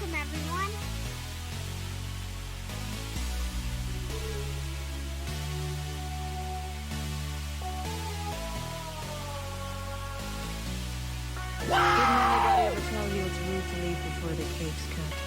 Welcome, everyone. Didn't anybody ever tell you it's rude to leave before the cake's cut?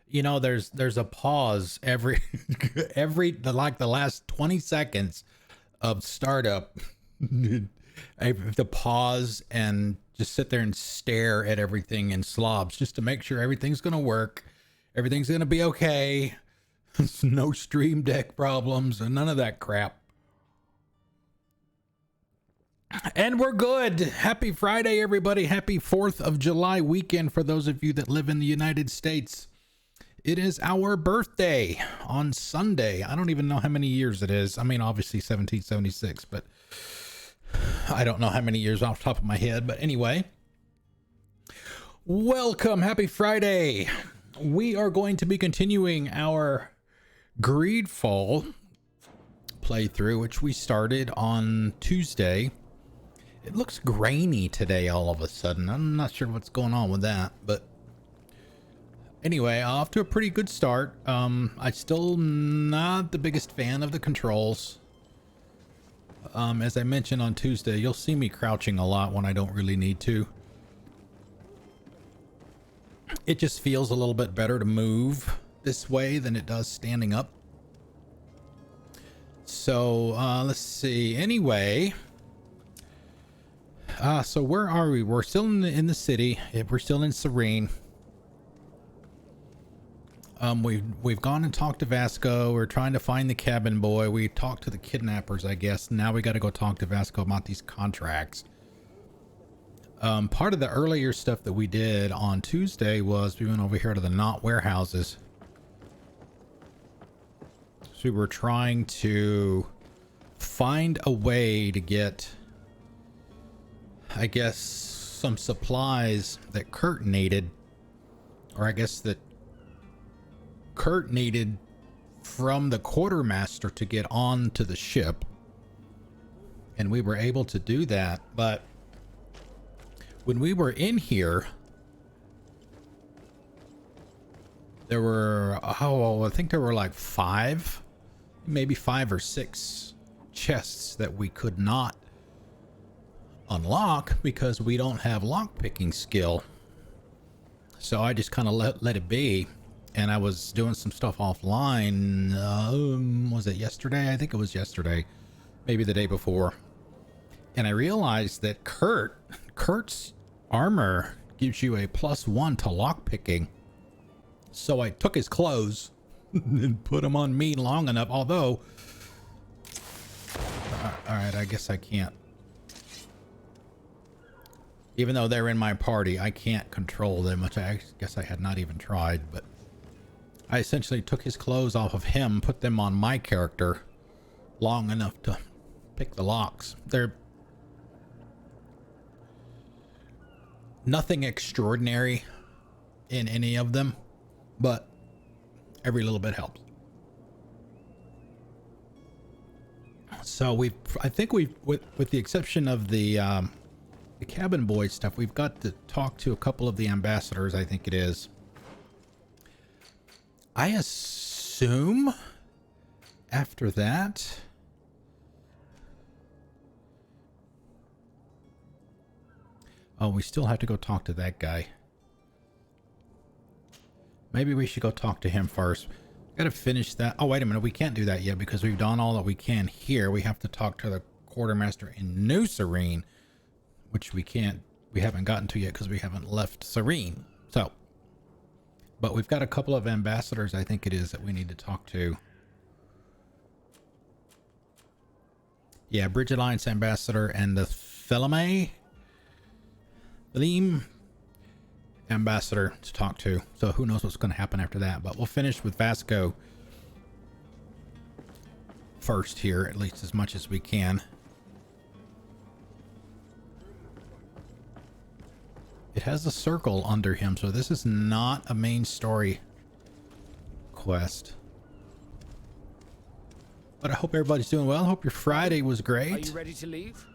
You know, there's a pause every the last 20 seconds of startup. I have to pause and just sit there and stare at everything in slobs just to make sure everything's gonna work, everything's gonna be okay. No stream deck problems and none of that crap. And we're good. Happy Friday, everybody. Happy 4th of July weekend for those of you that live in the United States. It is our birthday on Sunday. I don't even know how many years it is. I mean, obviously 1776, but I don't know how many years off the top of my head. But anyway, welcome. Happy Friday. We are going to be continuing our GreedFall playthrough, which we started on Tuesday. It looks grainy today all of a sudden. I'm not sure what's going on with that, but anyway, off to a pretty good start. I still not the biggest fan of the controls. As I mentioned on Tuesday, you'll see me crouching a lot when I don't really need to. It just feels a little bit better to move this way than it does standing up. So, let's see. Anyway, so where are we? We're still in the city. We're still in Sérène. We've gone and talked to Vasco. We're trying to find the cabin boy. We talked to the kidnappers, I guess. Now we got to go talk to Vasco about these contracts. Part of the earlier stuff that we did on Tuesday was we went over here to the Nauts warehouses. So we were trying to find a way to get, I guess, some supplies that Kurt needed, or I guess that Kurt needed from the quartermaster to get on to the ship. And we were able to do that, but when we were in here, There were, oh, I think there were like maybe 5 or 6 chests that we could not unlock because we don't have lockpicking skill. So I just kind of let it be. And I was doing some stuff offline. Was it yesterday? I think it was yesterday. Maybe the day before. And I realized that Kurt's armor gives you a +1 to lockpicking. So I took his clothes and put them on me long enough. Although, all right, I guess I can't. Even though they're in my party, I can't control them, which I guess I had not even tried. But I essentially took his clothes off of him, put them on my character long enough to pick the locks. They're nothing extraordinary in any of them, but every little bit helps. So I think we've, with the exception of the cabin boy stuff, we've got to talk to a couple of the ambassadors, I think it is. I assume after that, oh, we still have to go talk to that guy. Maybe we should go talk to him first. Gotta finish that. Oh, wait a minute. We can't do that yet because we've done all that we can here. We have to talk to the quartermaster in New Sérène, which we haven't gotten to yet because we haven't left Sérène. So, but we've got a couple of ambassadors, I think it is, that we need to talk to. Yeah, Bridge Alliance ambassador and the Thélème ambassador to talk to. So who knows what's going to happen after that. But we'll finish with Vasco first here, at least as much as we can. It has a circle under him, so this is not a main story quest. But I hope everybody's doing well. I hope your Friday was great. Are you ready to leave?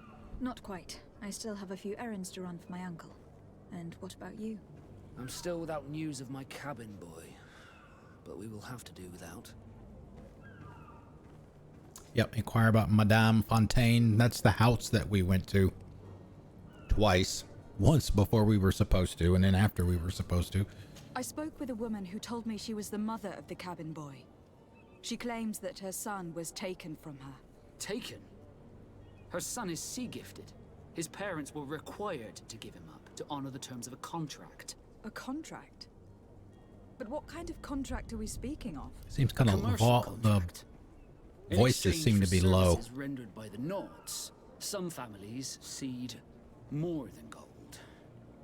Not quite. I still have a few errands to run for my uncle. And what about you? I'm still without news of my cabin boy, but we will have to do without. Yep, inquire about Madame Fontaine. That's the house that we went to twice. Once before we were supposed to, and then after we were supposed to. I spoke with a woman who told me she was the mother of the cabin boy. She claims that her son was taken from her. Taken? Her son is sea-gifted. His parents were required to give him up to honor the terms of a contract. A contract? But what kind of contract are we speaking of? Seems kind of Commercial the contract. In voices exchange seem to for be low. services rendered by the Nauts, some families cede more than gold.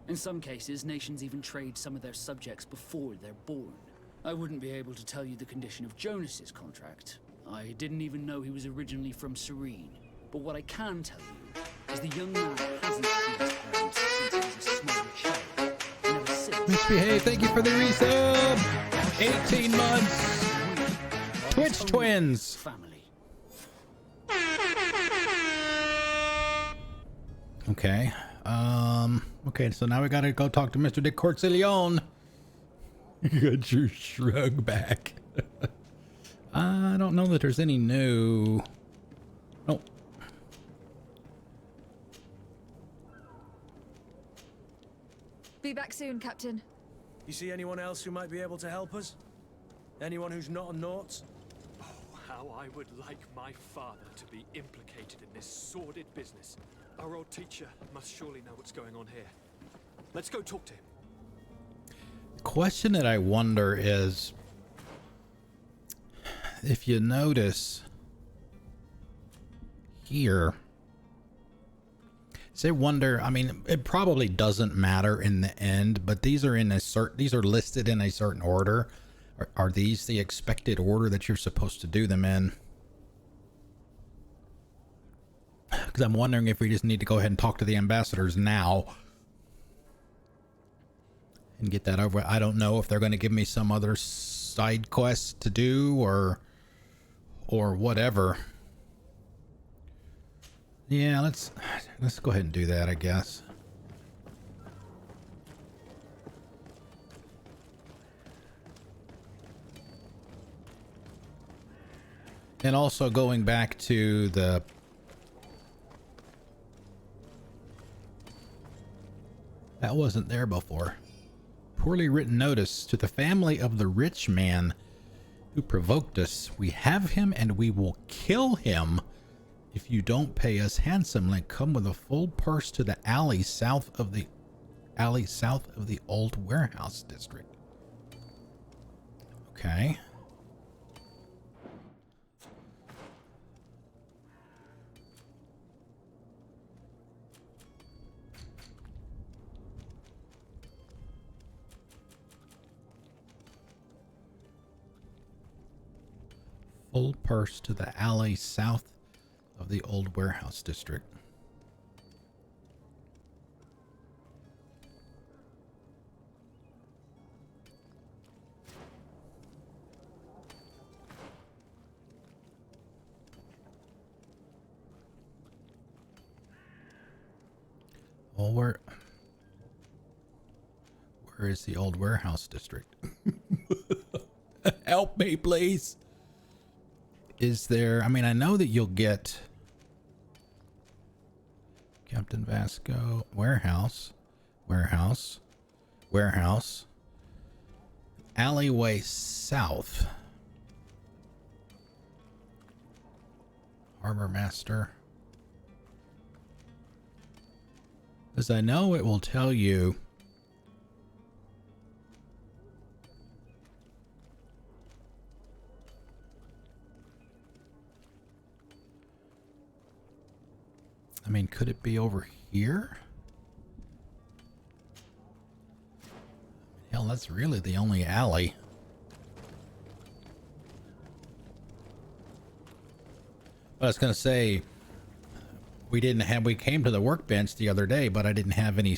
In some cases, nations even trade some of their subjects before they're born. I wouldn't be able to tell you the condition of Jonas's contract. I didn't even know he was originally from Sérène. But what I can tell you is the young man hasn't seen his parents since he was a small child. And ever since... Misbehave, thank you for the resub! 18 months! Twitch twins! Family. Okay. Okay, so now we gotta go talk to Mr. de Courtillon. You got your shrug back. I don't know that there's any new... Oh. Be back soon, Captain. You see anyone else who might be able to help us? Anyone who's not a Nauts? Oh, how I would like my father to be implicated in this sordid business. Our old teacher must surely know what's going on here. Let's go talk to him. The question that I wonder is, if you notice here, say wonder, I mean, it probably doesn't matter in the end, but these are in a certain, these are listed in a certain order. Are these the expected order that you're supposed to do them in? Because I'm wondering if we just need to go ahead and talk to the ambassadors now and get that over. I don't know if they're going to give me some other side quest to do or whatever. Yeah, let's go ahead and do that, I guess. And also going back to the that wasn't there before. Poorly written notice to the family of the rich man who provoked us. We have him and we will kill him if you don't pay us handsomely. Come with a full purse to the alley south of the old warehouse district. Okay. Full purse to the alley south of the old warehouse district. Well, where is the old warehouse district? Help me, please. Is there, I mean, I know that you'll get Captain Vasco, warehouse, alleyway south, Harbor Master. As I know, it will tell you I mean, could it be over here? Hell, that's really the only alley. I was gonna say we came to the workbench the other day, but I didn't have any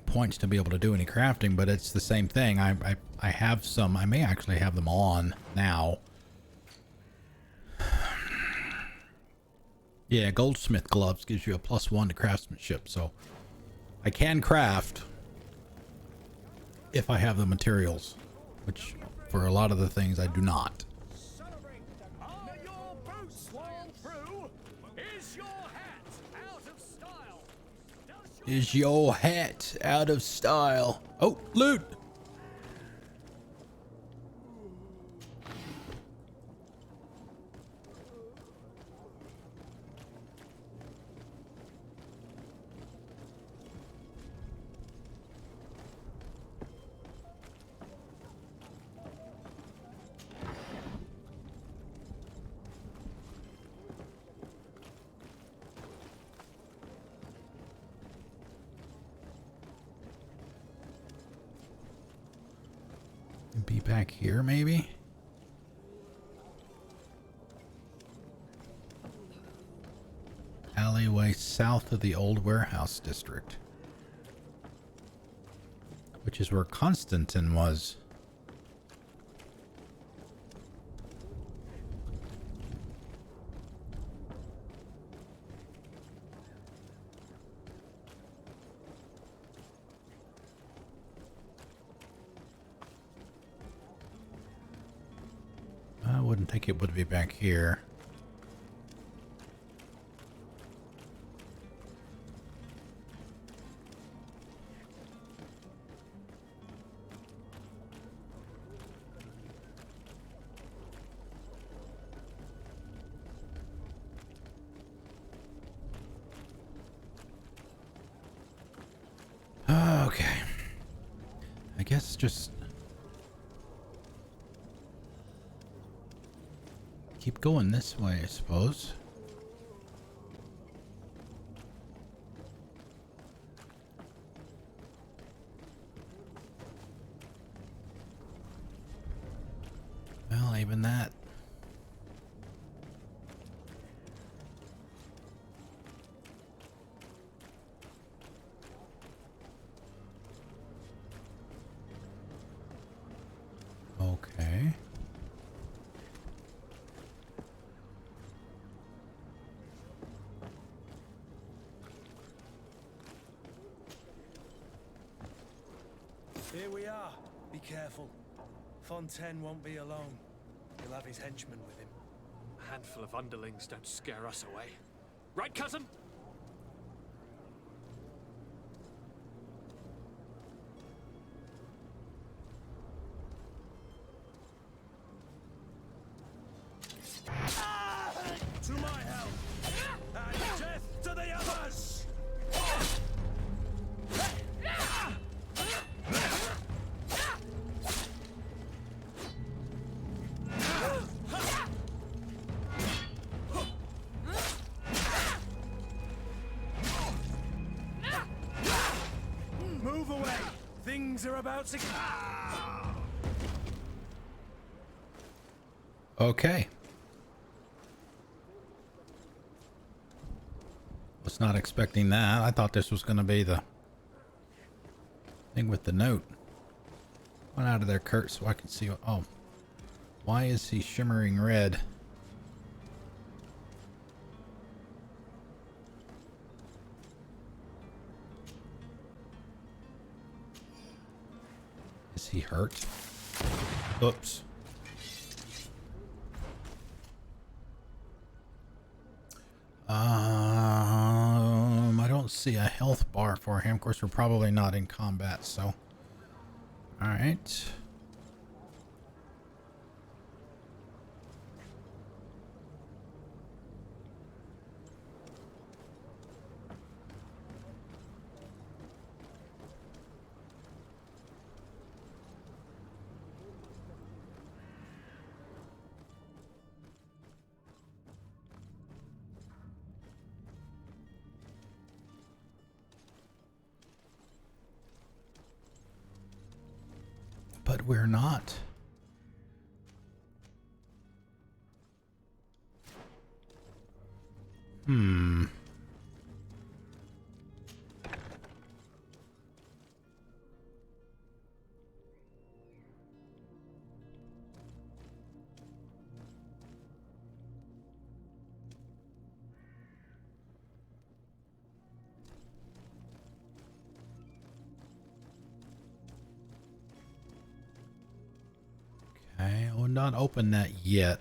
points to be able to do any crafting. But it's the same thing. I have some. I may actually have them on now. Yeah, goldsmith gloves gives you a +1 to craftsmanship, so I can craft if I have the materials, which for a lot of the things I do not. Is your hat out of style? Oh, loot! Be back here, maybe? Alleyway south of the old warehouse district, which is where Constantin was. I wouldn't think it would be back here. Okay. I guess just keep going this way, I suppose. Well, even that. Okay. Here we are. Be careful. Fontaine won't be alone. He'll have his henchmen with him. A handful of underlings don't scare us away. Right, cousin? To my help! And death to the others! Move away! Things are about to... Okay. Was not expecting that. I thought this was going to be the thing with the note. Went out of there, Kurt, so I can see. Oh, why is he shimmering red? Is he hurt? Oops. I don't see a health bar for him. Of course, we're probably not in combat, so. All right. But we're not. Okay, I will not open that yet.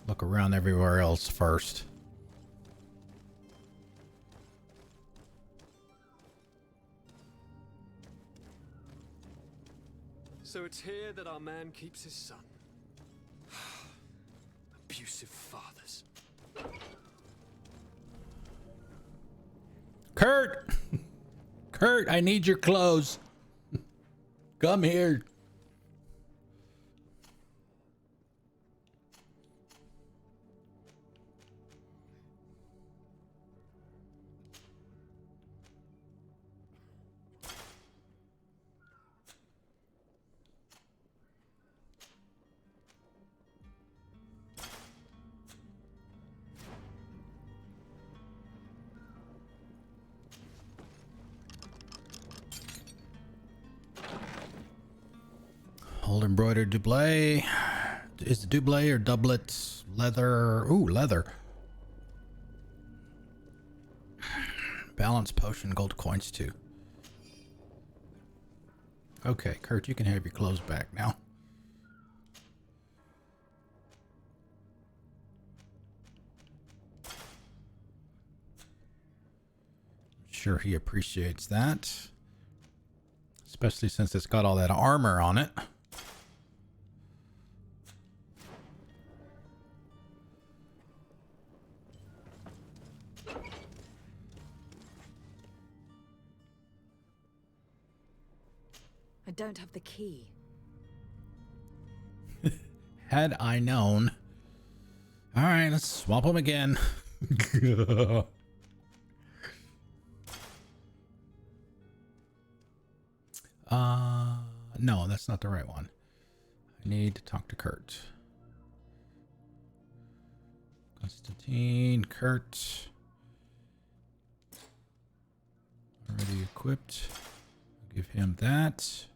Look around everywhere else first. So it's here that our man keeps his son. Abusive fathers. Kurt! Kurt, I need your clothes. Come here. Old embroidered doublet. Is it doublet or doublet? Leather. Ooh, leather. Balance potion, gold coins too. Okay, Kurt, you can have your clothes back now. Sure, he appreciates that. Especially since it's got all that armor on it. I don't have the key. Had I known. All right, let's swap them again. No, that's not the right one. I need to talk to Kurt. Constantin, Kurt. Already equipped. Give him that.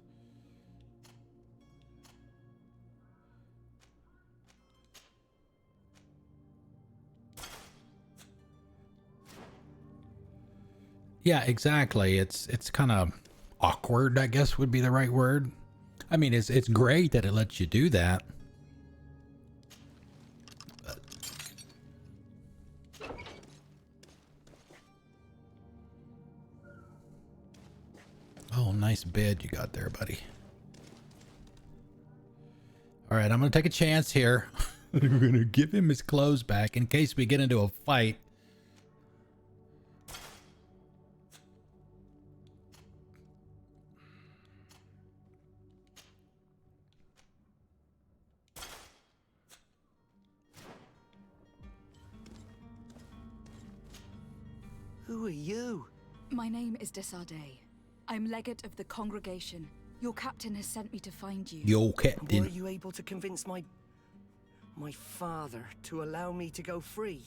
Yeah, exactly. It's kind of awkward, I guess would be the right word. I mean, it's great that it lets you do that. But... Oh, nice bed you got there, buddy. All right, I'm gonna take a chance here. We're gonna give him his clothes back in case we get into a fight. Who are you? My name is Desardet. I'm legate of the congregation. Your captain has sent me to find you. Yo, Were Captain. you able to convince my father to allow me to go free?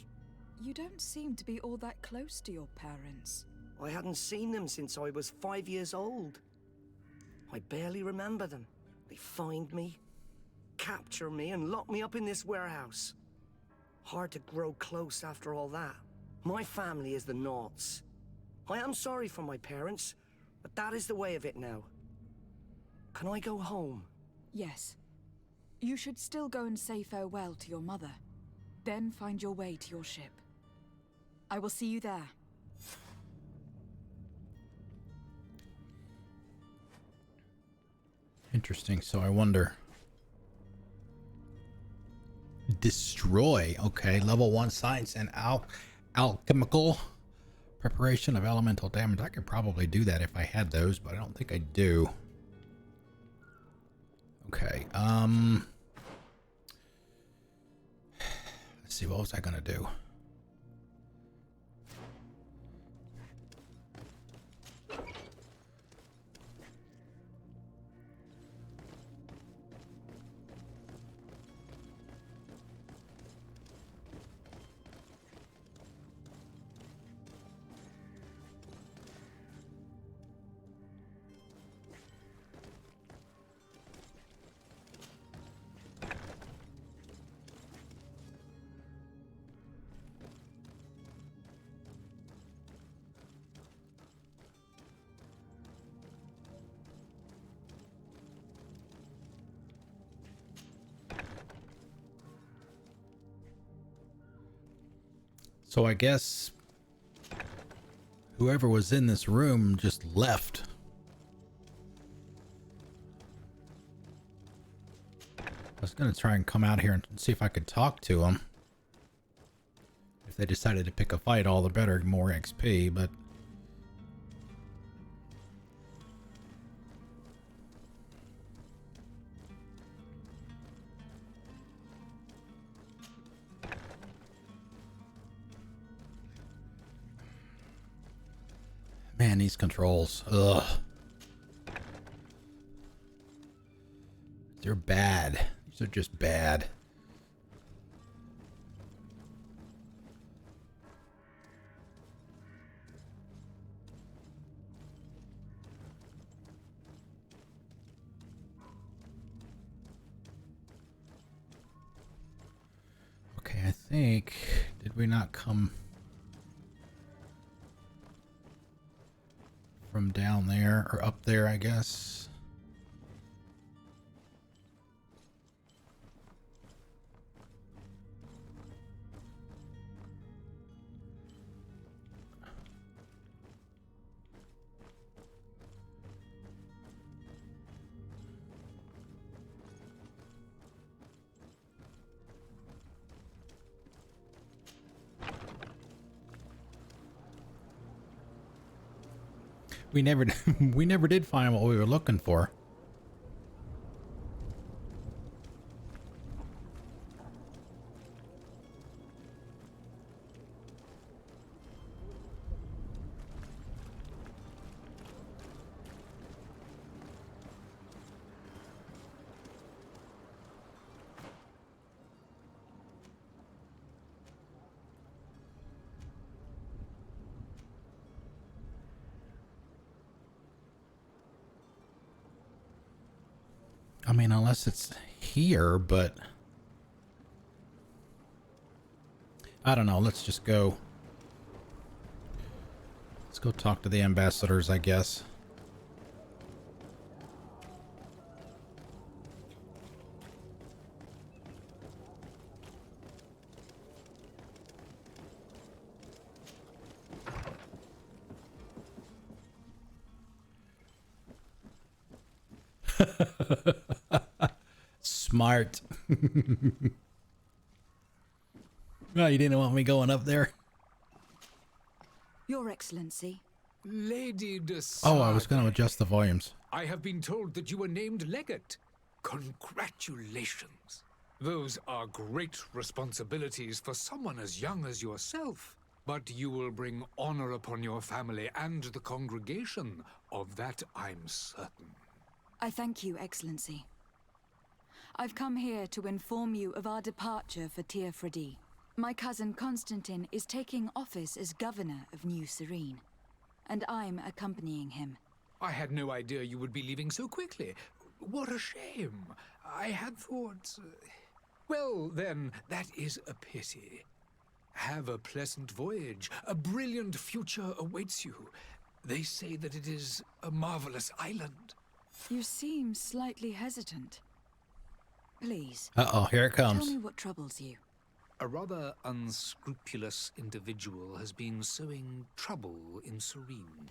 You don't seem to be all that close to your parents. I hadn't seen them since I was 5 years old. I barely remember them. They find me, capture me, and lock me up in this warehouse. Hard to grow close after all that. My family is the Nauts. I am sorry for my parents, but that is the way of it now. Can I go home? Yes. You should still go and say farewell to your mother. Then find your way to your ship. I will see you there. Interesting. So I wonder. Destroy. Okay. Level 1 science and alchemical preparation of elemental damage. I could probably do that if I had those, but I don't think I do. Okay. Let's see. What was I gonna do? So I guess whoever was in this room just left. I was going to try and come out here and see if I could talk to them. If they decided to pick a fight, all the better, more XP, but... Man, these controls. Ugh. They're bad. These are just bad. Okay, I think... Did we not come... from down there, or up there, I guess. We never did find what we were looking for. I mean, unless it's here, but I don't know. Let's just go. Let's go talk to the ambassadors, I guess. Smart. Oh, you didn't want me going up there? Your Excellency. Lady de Oh, I was going to adjust the volumes. I have been told that you were named legate. Congratulations. Those are great responsibilities for someone as young as yourself. But you will bring honor upon your family and the congregation. Of that I'm certain. I thank you, Excellency. I've come here to inform you of our departure for Teofredi. My cousin Constantin is taking office as governor of New Sérène, and I'm accompanying him. I had no idea you would be leaving so quickly. What a shame. I had thought... Well, then, that is a pity. Have a pleasant voyage. A brilliant future awaits you. They say that it is a marvelous island. You seem slightly hesitant. Please. Uh-oh, here it comes. Tell me what troubles you. A rather unscrupulous individual has been sowing trouble in Sérène.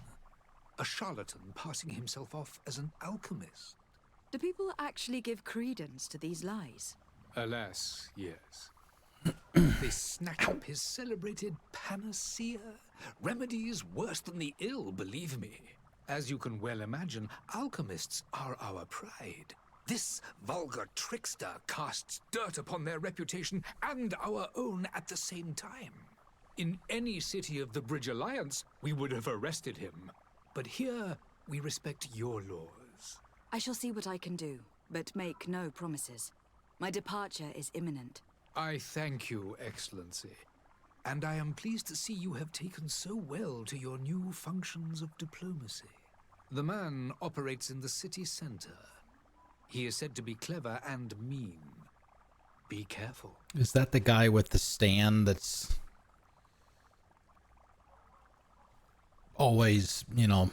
A charlatan passing himself off as an alchemist. Do people actually give credence to these lies? Alas, yes. They snatch up his celebrated panacea. Remedies worse than the ill, believe me. As you can well imagine, alchemists are our pride. This vulgar trickster casts dirt upon their reputation and our own at the same time. In any city of the Bridge Alliance, we would have arrested him. But here, we respect your laws. I shall see what I can do, but make no promises. My departure is imminent. I thank you, Excellency. And I am pleased to see you have taken so well to your new functions of diplomacy. The man operates in the city center. He is said to be clever and mean. Be careful. Is that the guy with the stand that's always, you know,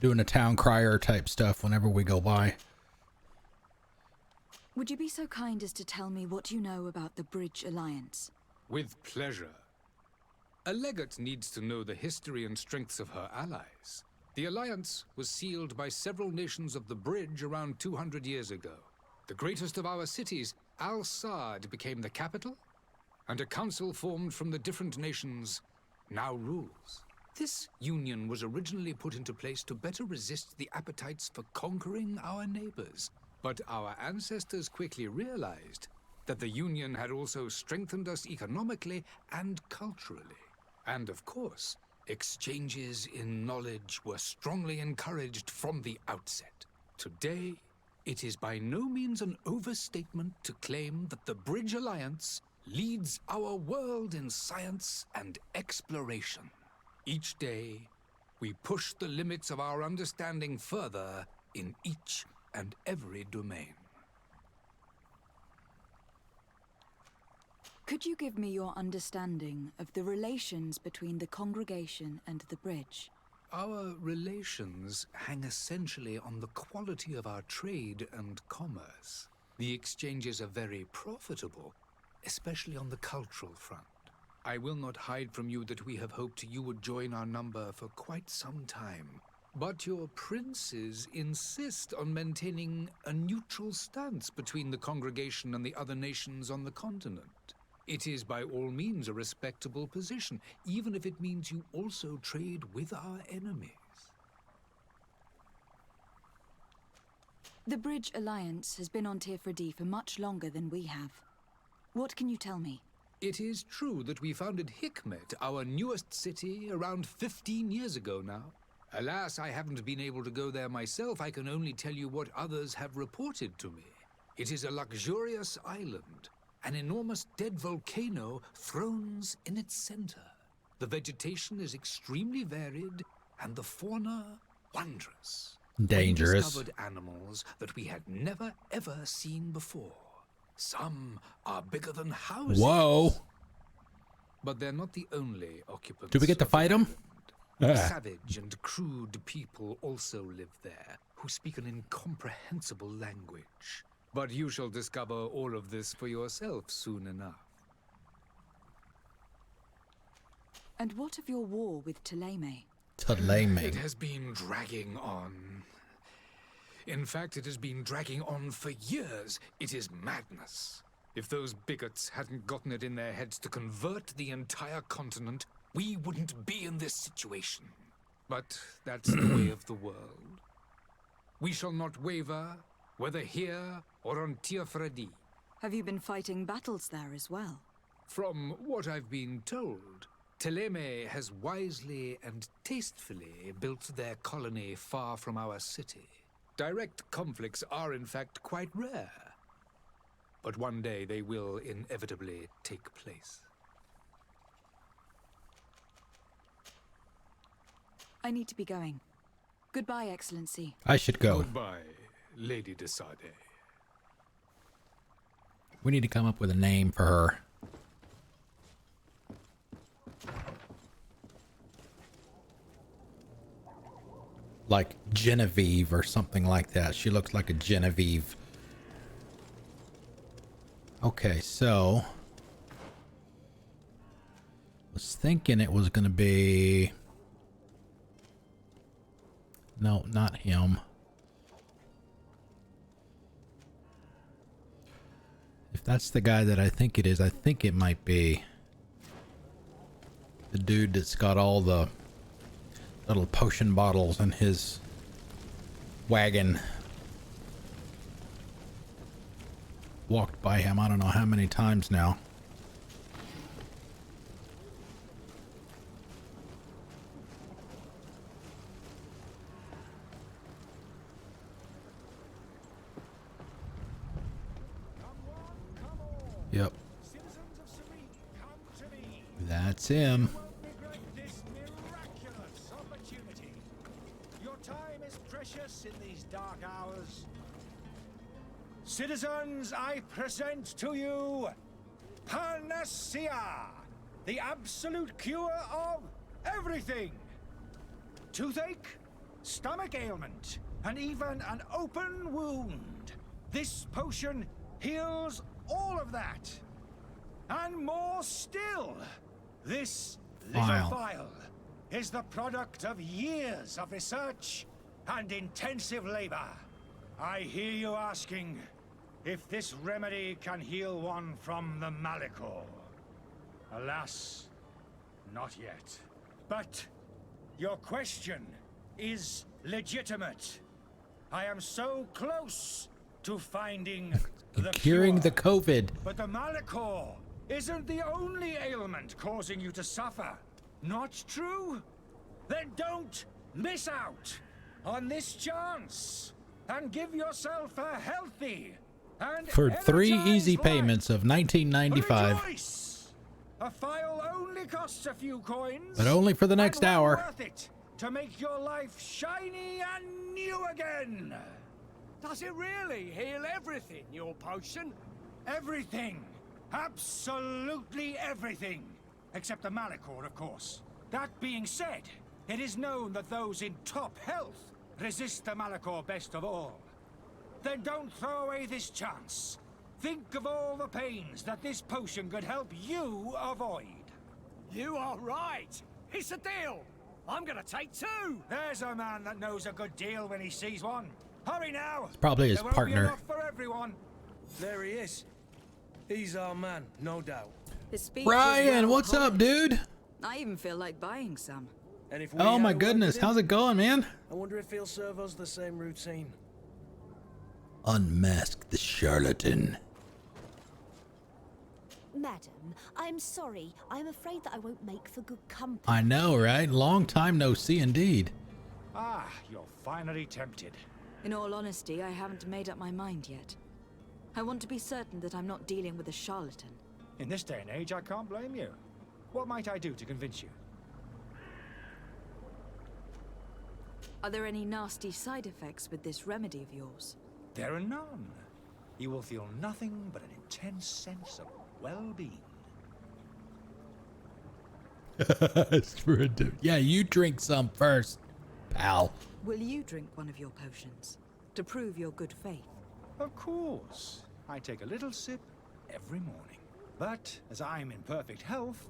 doing a town crier type stuff whenever we go by? Would you be so kind as to tell me what you know about the Bridge Alliance? With pleasure. A legate needs to know the history and strengths of her allies. The alliance was sealed by several nations of the Bridge around 200 years ago. The greatest of our cities, Al-Saad, became the capital, and a council formed from the different nations now rules. This union was originally put into place to better resist the appetites for conquering our neighbors. But our ancestors quickly realized that the union had also strengthened us economically and culturally. And of course, exchanges in knowledge were strongly encouraged from the outset. Today, it is by no means an overstatement to claim that the Bridge Alliance leads our world in science and exploration. Each day, we push the limits of our understanding further in each and every domain. Could you give me your understanding of the relations between the congregation and the Bridge? Our relations hang essentially on the quality of our trade and commerce. The exchanges are very profitable, especially on the cultural front. I will not hide from you that we have hoped you would join our number for quite some time. But your princes insist on maintaining a neutral stance between the congregation and the other nations on the continent. It is by all means a respectable position, even if it means you also trade with our enemies. The Bridge Alliance has been on Teofredi for much longer than we have. What can you tell me? It is true that we founded Hikmet, our newest city, around 15 years ago now. Alas, I haven't been able to go there myself. I can only tell you what others have reported to me. It is a luxurious island. An enormous dead volcano thrones in its center. The vegetation is extremely varied, and the fauna wondrous. Dangerous. We discovered animals that we had never ever seen before. Some are bigger than houses. Whoa. But they're not the only occupants. Do we get to fight them? Savage and crude people also live there, who speak an incomprehensible language. But you shall discover all of this for yourself soon enough. And what of your war with Thélème? Thélème. It has been dragging on. In fact, it has been dragging on for years. It is madness. If those bigots hadn't gotten it in their heads to convert the entire continent, we wouldn't be in this situation. But that's the way of the world. We shall not waver, whether here or on Tiafredi. Have you been fighting battles there as well? From what I've been told, Thélème has wisely and tastefully built their colony far from our city. Direct conflicts are in fact quite rare. But one day they will inevitably take place. I need to be going. Goodbye, Excellency. I should go. Goodbye, Lady de Sade. We need to come up with a name for her. Like Genevieve or something like that. She looks like a Genevieve. Okay, so was thinking it was going to be... No, not him. If that's the guy that I think it is, I think it might be the dude that's got all the little potion bottles in his wagon. Walked by him I don't know how many times now. Yep. That's him. This miraculous opportunity. Your time is precious in these dark hours. Citizens, I present to you Panacea, the absolute cure of everything. Toothache, stomach ailment, and even an open wound. This potion heals all of that. And more still. This little vial is the product of years of research and intensive labor. I hear you asking if this remedy can heal one from the Malachor. Alas, not yet. But your question is legitimate. I am so close to finding the Curing cure. the COVID. But the Malachor isn't the only ailment causing you to suffer. Not true? Then don't miss out on this chance and give yourself a healthy and For 3 easy energized payments of $19.95. Rejoice! A file only costs a few coins, But only for the next and well hour. worth it to make your life shiny and new again. Does it really heal everything, your potion? Everything. Absolutely everything. Except the Malachor, of course. That being said, it is known that those in top health resist the Malachor best of all. Then don't throw away this chance. Think of all the pains that this potion could help you avoid. You are right. It's a deal. I'm gonna take 2. There's a man that knows a good deal when he sees one. Hurry now. It's probably his There won't be partner. enough for everyone. There he is. He's our man, no doubt. His speech Ryan, was what's well up, dude? I even feel like buying some. And if we Oh had my a word goodness, with him, how's it going, man? I wonder if he'll serve us the same routine. Unmask the charlatan. Madam, I'm sorry. I'm afraid that I won't make for good company. I know, right? Long time no see indeed. Ah, you're finally tempted. In all honesty, I haven't made up my mind yet. I want to be certain that I'm not dealing with a charlatan. In this day and age, I can't blame you. What might I do to convince you? Are there any nasty side effects with this remedy of yours? There are none. You will feel nothing but an intense sense of well-being. Yeah, you drink some first, pal. Will you drink one of your potions to prove your good faith? Of course. I take a little sip every morning. But as I'm in perfect health,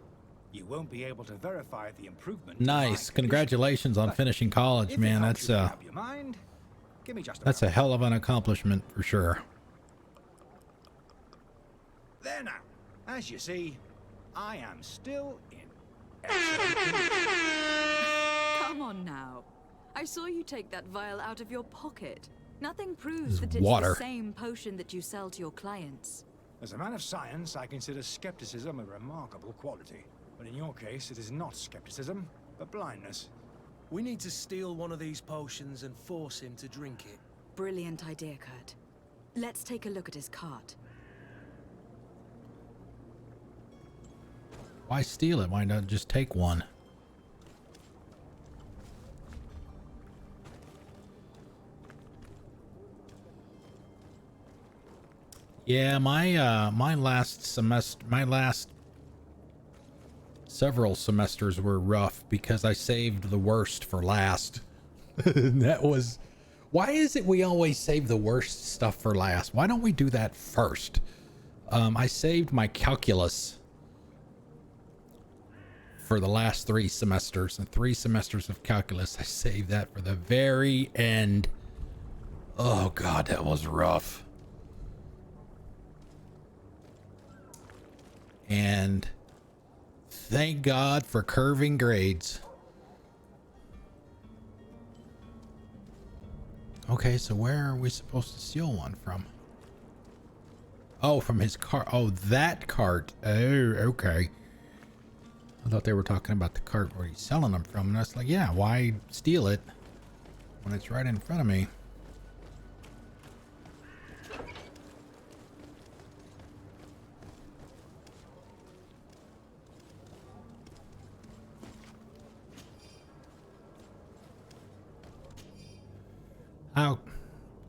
you won't be able to verify the improvement. in my Nice. condition. Congratulations on But finishing college, if it man. helps That's you make up your mind, Give me just a That's a hell of an accomplishment for sure. There now. As you see, I am still in. Come on now. I saw you take that vial out of your pocket. Nothing This proves is that it's water. the same potion that you sell to your clients. As a man of science, I consider skepticism a remarkable quality. But in your case, it is not skepticism, but blindness. We need to steal one of these potions and force him to drink it. Brilliant idea, Kurt. Let's take a look at his cart. Why steal it? Why not just take one? Yeah, my last several semesters were rough because I saved the worst for last. That was, why is it we always save the worst stuff for last? Why don't we do that first? I saved my calculus for the last 3 semesters, and 3 semesters of calculus. I saved that for the very end. Oh God, that was rough. And thank God for curving grades. Okay, so where are we supposed to steal one from? Oh, from his cart. Oh, that cart. Oh, okay. I thought they were talking about the cart where he's selling them from. And I was like, yeah, why steal it when it's right in front of me?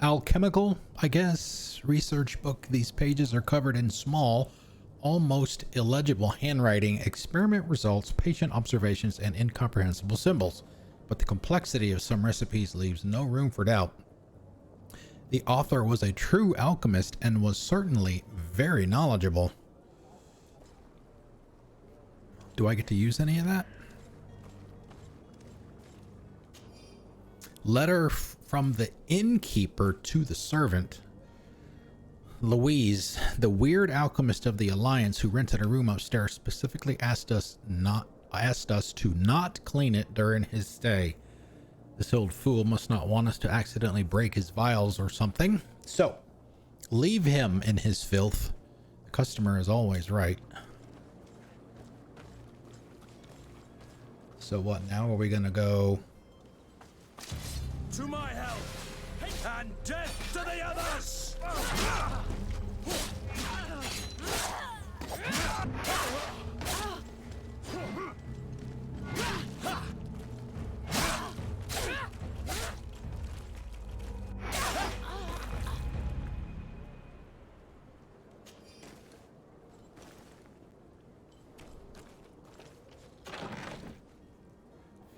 Alchemical, I guess, research book. These pages are covered in small, almost illegible handwriting, experiment results, patient observations, and incomprehensible symbols. But the complexity of some recipes leaves no room for doubt. The author was a true alchemist and was certainly very knowledgeable. Do I get to use any of that? Letter from the innkeeper to the servant. Louise, the weird alchemist of the Alliance who rented a room upstairs, specifically asked us to not clean it during his stay. This old fool must not want us to accidentally break his vials or something. So, leave him in his filth. The customer is always right. So what now? Are we gonna go? To my help, and death to the others!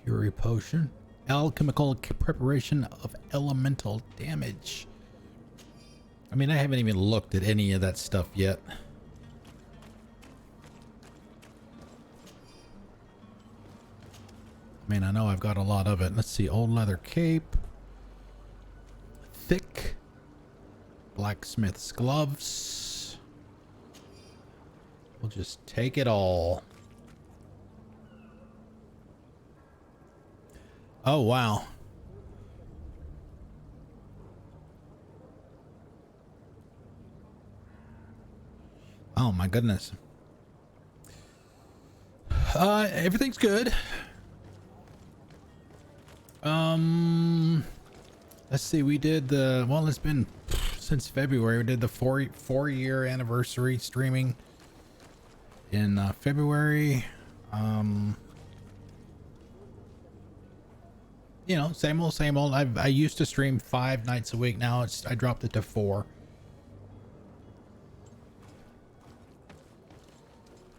Fury potion. Alchemical preparation of elemental damage. I mean, I haven't even looked at any of that stuff yet. I mean, I know I've got a lot of it. Let's see. Old leather cape. Thick. Blacksmith's gloves. We'll just take it all. Oh, wow. Oh, my goodness. Everything's good. Let's see. We did the, well, it's been since February. We did the four-year anniversary streaming in February. You know, same old, same old. I used to stream 5 nights a week. Now I dropped it to 4.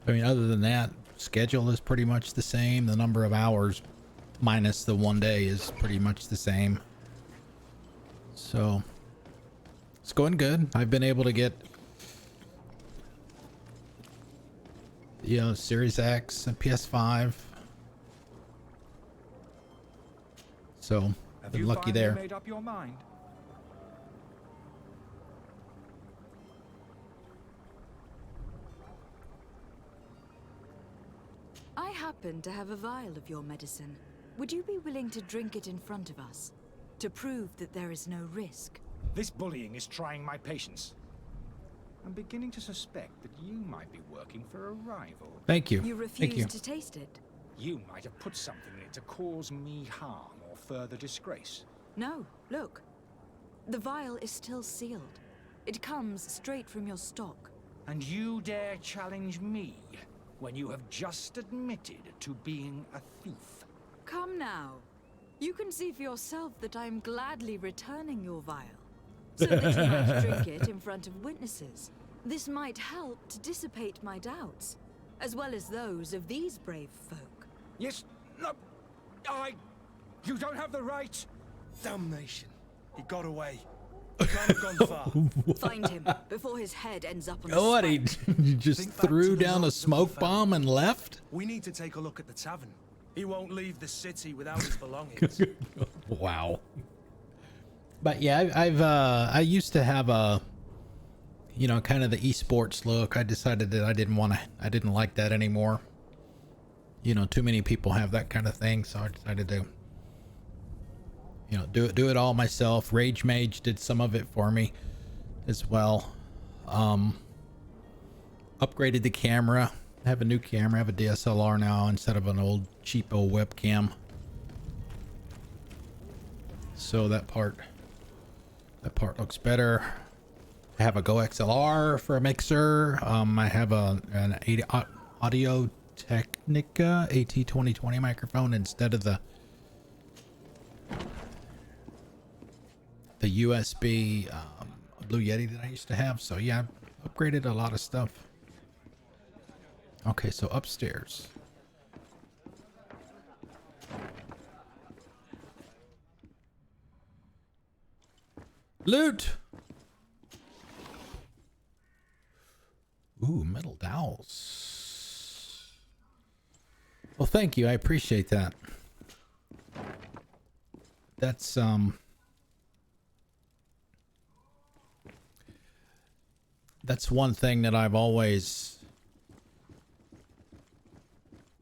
I mean, other than that, schedule is pretty much the same. The number of hours minus the 1 day is pretty much the same. So it's going good. I've been able to get, you know, Series X and PS5. So, Have been you lucky finally there. made up your mind? happen to have a vial of your medicine. Would you be willing to drink it in front of us? To prove that there is no risk? This bullying is trying my patience. I'm beginning to suspect that you might be working for a rival. Thank you. You Thank you. refuse to taste it? You might have put something in it to cause me harm or further disgrace. No, look. The vial is still sealed. It comes straight from your stock. And you dare challenge me when you have just admitted to being a thief? Come now. You can see for yourself that I am gladly returning your vial, so that you might drink it in front of witnesses. This might help to dissipate my doubts, as well as those of these brave folk. Yes, no, you don't have the right. Damnation. He got away. He can't have gone far. Find him before his head ends up on the Oh, what? He spike. just Think back to threw the down a Nauts that we smoke found. bomb and left? We need to take a look at the tavern. He won't leave the city without his belongings. Wow. But yeah, I used to have a, you know, kind of the esports look. I decided that I didn't like that anymore. You know, too many people have that kind of thing, so I decided to, you know, do it all myself. Rage Mage did some of it for me as well. Upgraded the camera. I have a new camera. I have a DSLR now instead of an old cheapo webcam. So that part looks better. I have a Go XLR for a mixer. I have an Audio Technica AT2020 microphone instead of the USB Blue Yeti that I used to have. So yeah, I've upgraded a lot of stuff. Okay, so upstairs. Loot! Ooh, metal dowels. Well, thank you. I appreciate that. That's one thing that I've always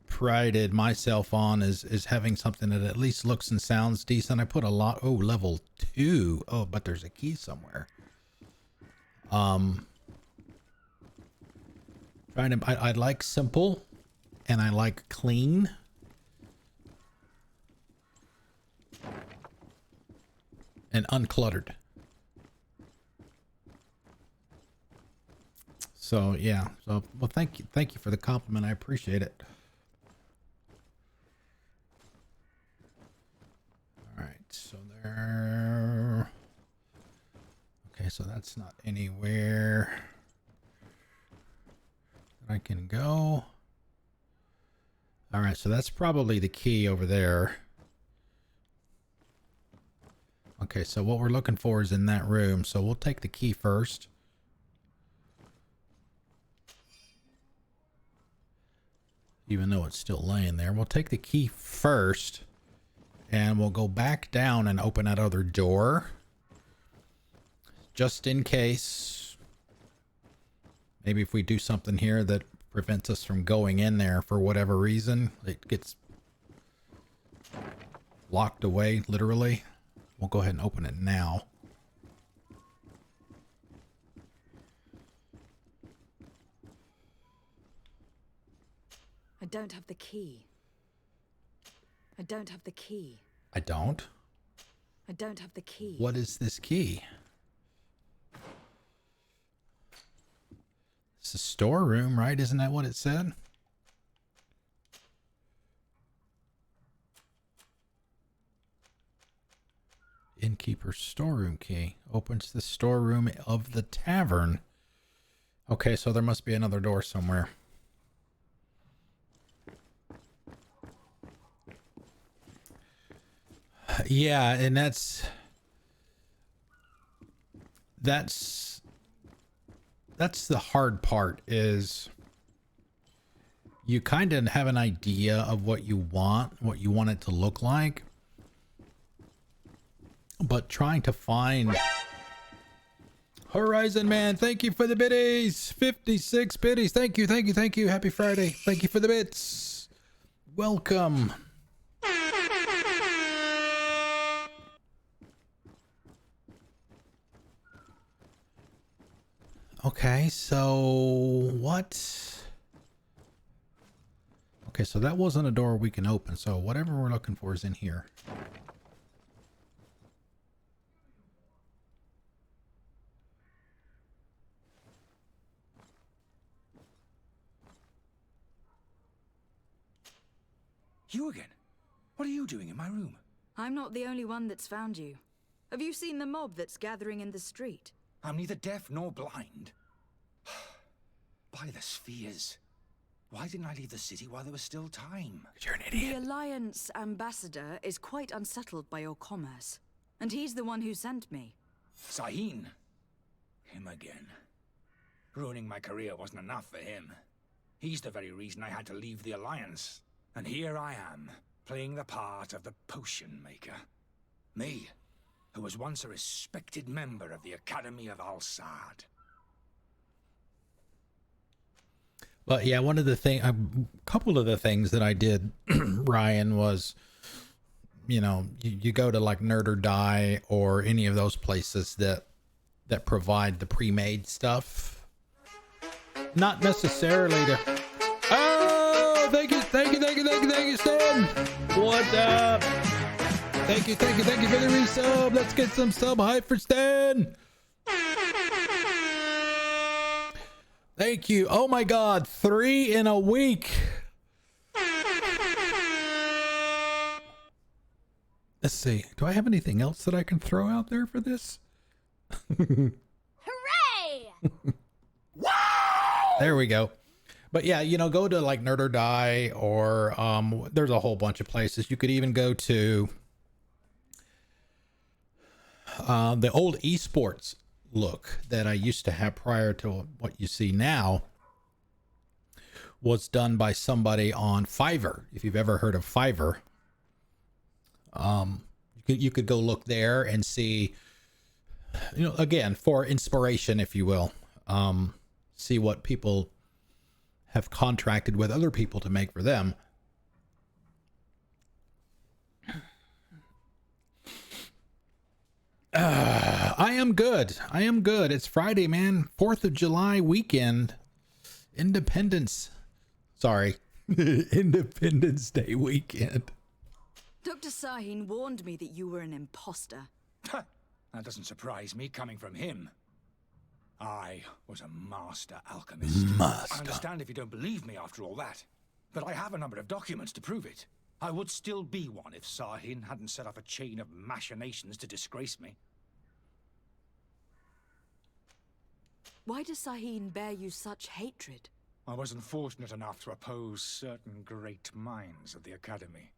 prided myself on is having something that at least looks and sounds decent. I put a lot. Oh, level 2. Oh, but there's a key somewhere. I like simple and I like clean. And uncluttered. So yeah. So well, thank you for the compliment. I appreciate it. All right. So there. Okay. So that's not anywhere that I can go. All right. So that's probably the key over there. Okay, so what we're looking for is in that room. So we'll take the key first. Even though it's still laying there. We'll take the key first. And we'll go back down and open that other door. Just in case. Maybe if we do something here that prevents us from going in there for whatever reason. It gets locked away, literally. We'll go ahead and open it now. I don't have the key. I don't have the key. I don't? I don't have the key. What is this key? It's a storeroom, right? Isn't that what it said? Innkeeper's storeroom key opens the storeroom of the tavern. Okay, so there must be another door somewhere. Yeah, and that's the hard part is you kind of have an idea of what you want it to look like. But trying to find Horizon Man, thank you for the biddies. 56 biddies. Thank you. Happy Friday. Thank you for the bits. Welcome. Okay, so what? Okay, so that wasn't a door we can open, so whatever we're looking for is in here. You again? What are you doing in my room? I'm not the only one that's found you. Have you seen the mob that's gathering in the street? I'm neither deaf nor blind. By the spheres. Why didn't I leave the city while there was still time? You're an The idiot. Alliance ambassador is quite unsettled by your commerce. And he's the one who sent me. Saheen. Him again. Ruining my career wasn't enough for him. He's the very reason I had to leave the Alliance. And here I am, playing the part of the potion maker. Me, who was once a respected member of the Academy of Al-Sad. But yeah, one of the thing, a couple of the things that I did, Ryan, was, you know, you go to like Nerd or Die or any of those places that provide the pre-made stuff. Not necessarily to. Oh, thank you, Stan. What up? Thank you for the resub. Let's get some sub hype for Stan. Thank you. Oh my God, 3 in a week. Let's see. Do I have anything else that I can throw out there for this? Hooray! Wow! There we go. But yeah, you know, go to like Nerd or Die, or there's a whole bunch of places. You could even go to the old esports look that I used to have prior to what you see now was done by somebody on Fiverr. If you've ever heard of Fiverr, you could go look there and see, you know, again, for inspiration, if you will, see what people have contracted with other people to make for them. I am good. It's Friday, man. 4th of July weekend. Independence Day weekend. Dr. Saheen warned me that you were an imposter. That doesn't surprise me coming from him. I was a master alchemist. I understand if you don't believe me after all that, but I have a number of documents to prove it. I would still be one if Saheen hadn't set up a chain of machinations to disgrace me. Why does Saheen bear you such hatred? I wasn't fortunate enough to oppose certain great minds of the Academy,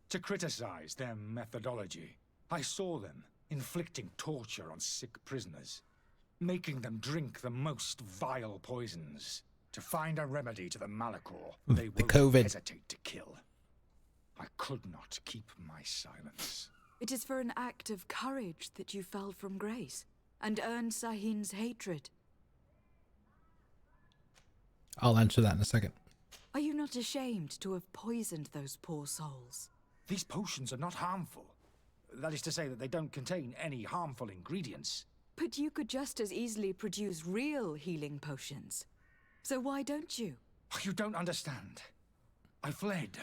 to criticize their methodology. I saw them inflicting torture on sick prisoners, making them drink the most vile poisons to find a remedy to the malachor they won't hesitate to kill. I could not keep my silence. It is for an act of courage that you fell from grace and earned Saheen's hatred. I'll answer that in a second. Are you not ashamed to have poisoned those poor souls? These potions are not harmful. That is to say that they don't contain any harmful ingredients. But you could just as easily produce real healing potions. So why don't you? You don't understand. I fled,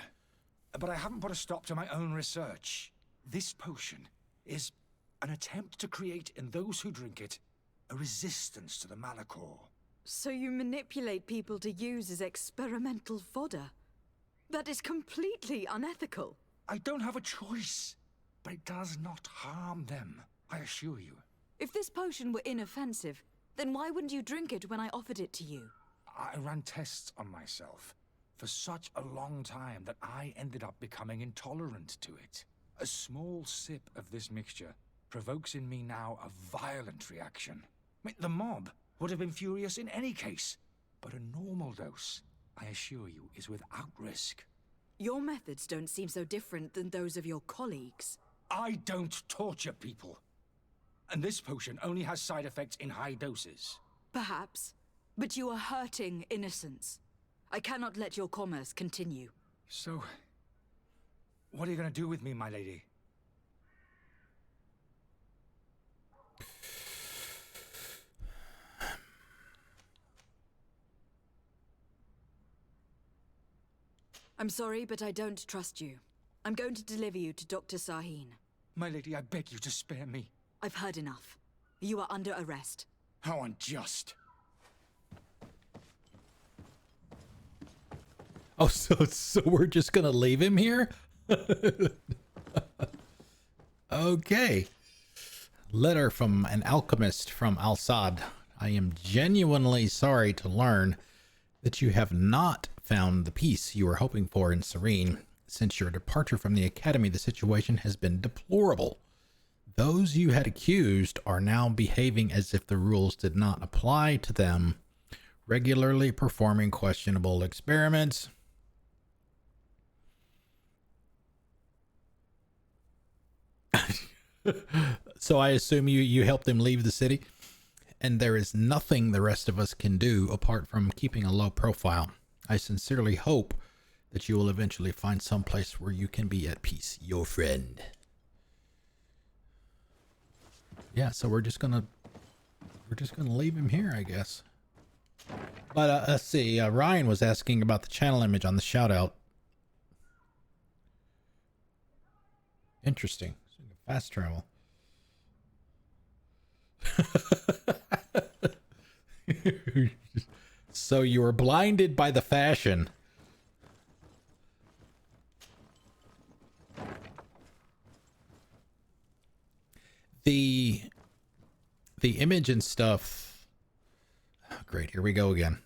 but I haven't put a stop to my own research. This potion is an attempt to create in those who drink it a resistance to the malachor. So you manipulate people to use as experimental fodder? That is completely unethical. I don't have a choice, but it does not harm them, I assure you. If this potion were inoffensive, then why wouldn't you drink it when I offered it to you? I ran tests on myself for such a long time that I ended up becoming intolerant to it. A small sip of this mixture provokes in me now a violent reaction. I mean, the mob would have been furious in any case, but a normal dose, I assure you, is without risk. Your methods don't seem so different than those of your colleagues. I don't torture people. And this potion only has side effects in high doses. Perhaps, but you are hurting innocents. I cannot let your commerce continue. So, What are you going to do with me, my lady? I'm sorry, but I don't trust you. I'm going to deliver you to Dr. Sahin. My lady, I beg you to spare me. I've heard enough. You are under arrest. How unjust. Oh, so we're just gonna leave him here? Okay. Letter from an alchemist from Al-Sad. I am genuinely sorry to learn that you have not found the peace you were hoping for in Sérène. Since your departure from the academy, the situation has been deplorable. Those you had accused are now behaving as if the rules did not apply to them, regularly performing questionable experiments. So I assume you helped them leave the city? And there is nothing the rest of us can do apart from keeping a low profile. I sincerely hope that you will eventually find some place where you can be at peace. Your friend. Yeah, so we're just gonna leave him here, I guess. But let's see. Ryan was asking about the channel image on the shout out. Interesting. Fast travel. So you were blinded by the fashion. The image and stuff. Oh, great, here we go again.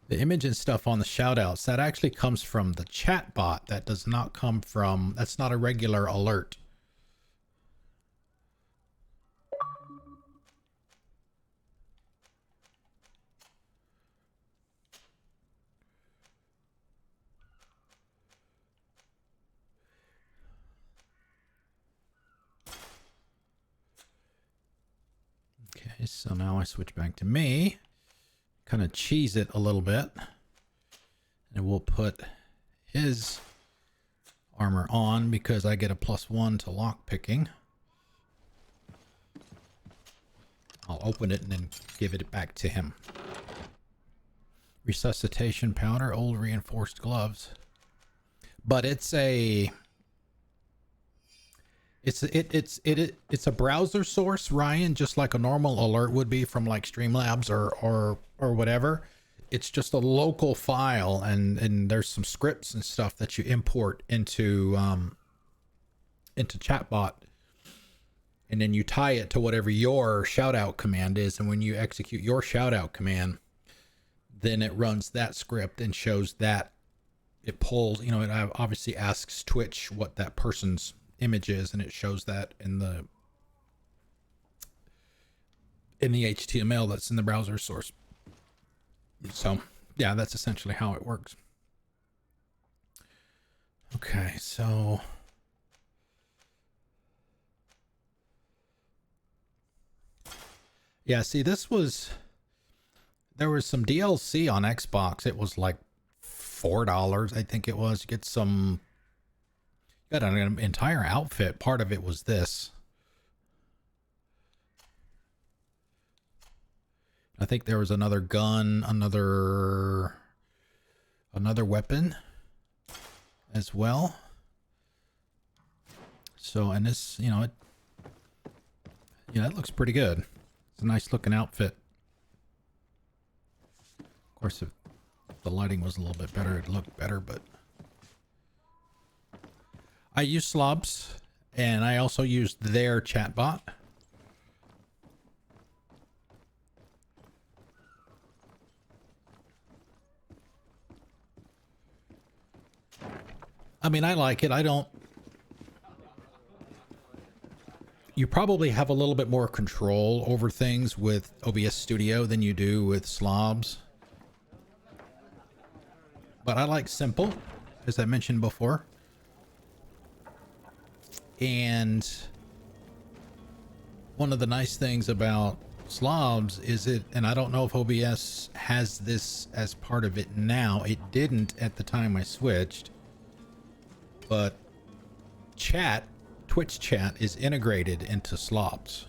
The image and stuff on the shoutouts, that actually comes from the chat bot. That does not come from, that's not a regular alert. Okay, so now I switch back to me. Kind of cheese it a little bit. And we'll put his armor on because I get a +1 to lock picking. I'll open it and then give it back to him. Resuscitation powder, old reinforced gloves. But it's a it's a browser source, Ryan, just like a normal alert would be from like Streamlabs or whatever. It's just a local file, and there's some scripts and stuff that you import into chatbot, and then you tie it to whatever your shoutout command is, and when you execute your shoutout command, then it runs that script and shows that it pulls, you know, it obviously asks Twitch what that person's image is, and it shows that in the HTML that's in the browser source. So yeah, that's essentially how it works. Okay, so yeah, see, there was some DLC on Xbox. It was like $4, I think it was. You get some, got an entire outfit. Part of it was this. I think there was another gun, another weapon as well. So, and this, you know, it looks pretty good. It's a nice looking outfit. Of course, if the lighting was a little bit better, it'd look better, but I use Slobs, and I also used their chatbot. I mean, I like it. You probably have a little bit more control over things with OBS Studio than you do with Slobs. But I like simple, as I mentioned before. And one of the nice things about Slobs is and I don't know if OBS has this as part of it now. It didn't at the time I switched. but chat, Twitch chat is integrated into Slops.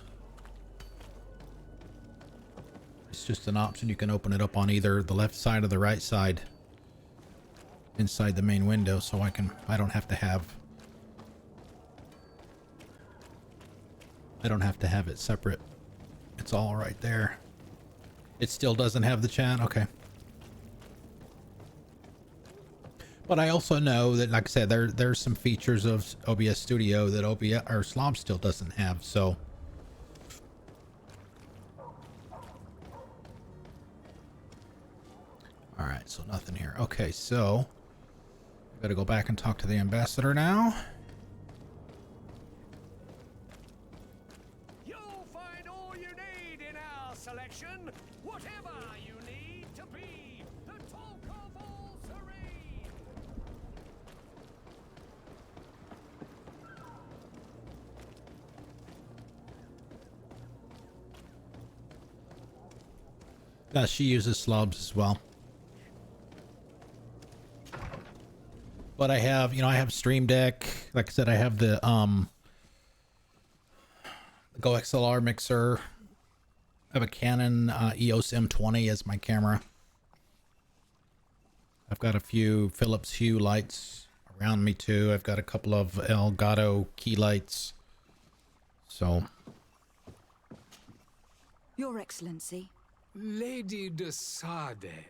It's just an option. You can open it up on either the left side or the right side inside the main window, so I don't have to have it separate. It's all right there. It still doesn't have the chat. Okay. But I also know that, like I said, there's some features of OBS Studio that OBS or Slob still doesn't have. So all right, so nothing here. Okay, so gotta go back and talk to the ambassador now. You'll find all you need in our selection, whatever you need to be the talk of all Sérène. She uses slobs as well. But I have, I have Stream Deck. Like I said, I have the Go XLR mixer. I have a Canon EOS M20 as my camera. I've got a few Philips Hue lights around me too. I've got a couple of Elgato key lights. So, Your Excellency. Lady de Sade.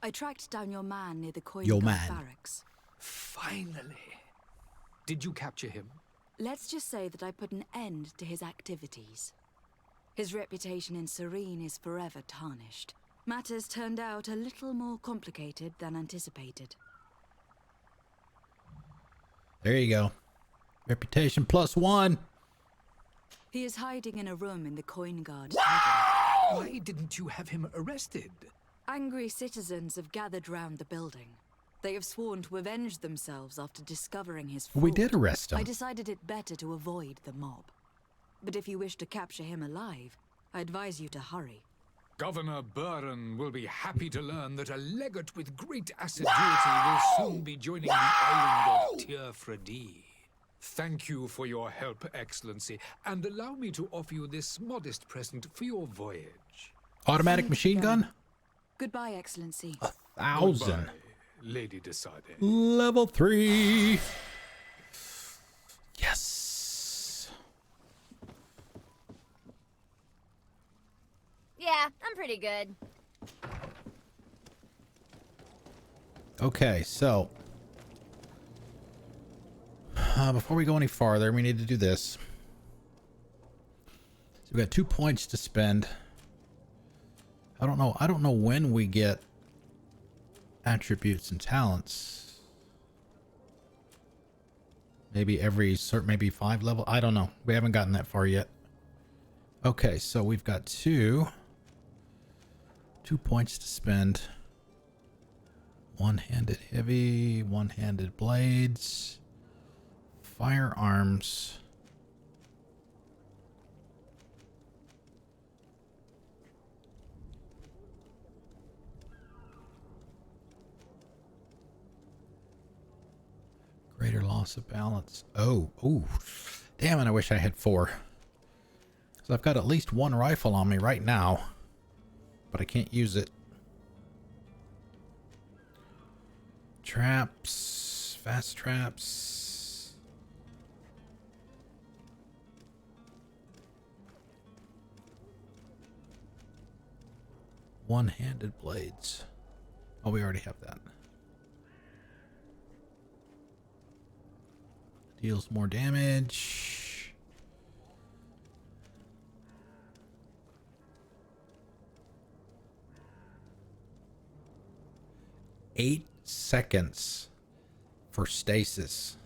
I tracked down your man near the Your Coin man. barracks. Finally. Did you capture him? Let's just say that I put an end to his activities. His reputation in Sérène is forever tarnished. Matters turned out a little more complicated than anticipated. there you go. Reputation +1. He is hiding in a room in the Coin Guard. Why didn't you have him arrested? Angry citizens have gathered round the building. They have sworn to avenge themselves after discovering his fraud. We did arrest him. I decided it better to avoid the mob. But if you wish to capture him alive, I advise you to hurry. Governor Buren will be happy to learn that a legate with great assiduity will soon be joining the island of Tierfredi. Thank you for your help, Excellency, and allow me to offer you this modest present for your voyage. Automatic machine gun? Goodbye, Excellency. 1,000. Goodbye, Lady de Sade. Level 3. Yes. Yeah, I'm pretty good. Okay, so before we go any farther, we need to do this. So we got 2 points to spend. I don't know when we get attributes and talents. Maybe maybe 5 level. I don't know. We haven't gotten that far yet. Okay, so we've got 2 points to spend. One-handed heavy, one-handed blades, firearms. Greater loss of balance. Oh, damn it! I wish I had 4. So I've got at least 1 rifle on me right now, but I can't use it. Traps, fast traps. One-handed blades. Oh, we already have that. Deals more damage. Eight seconds for stasis.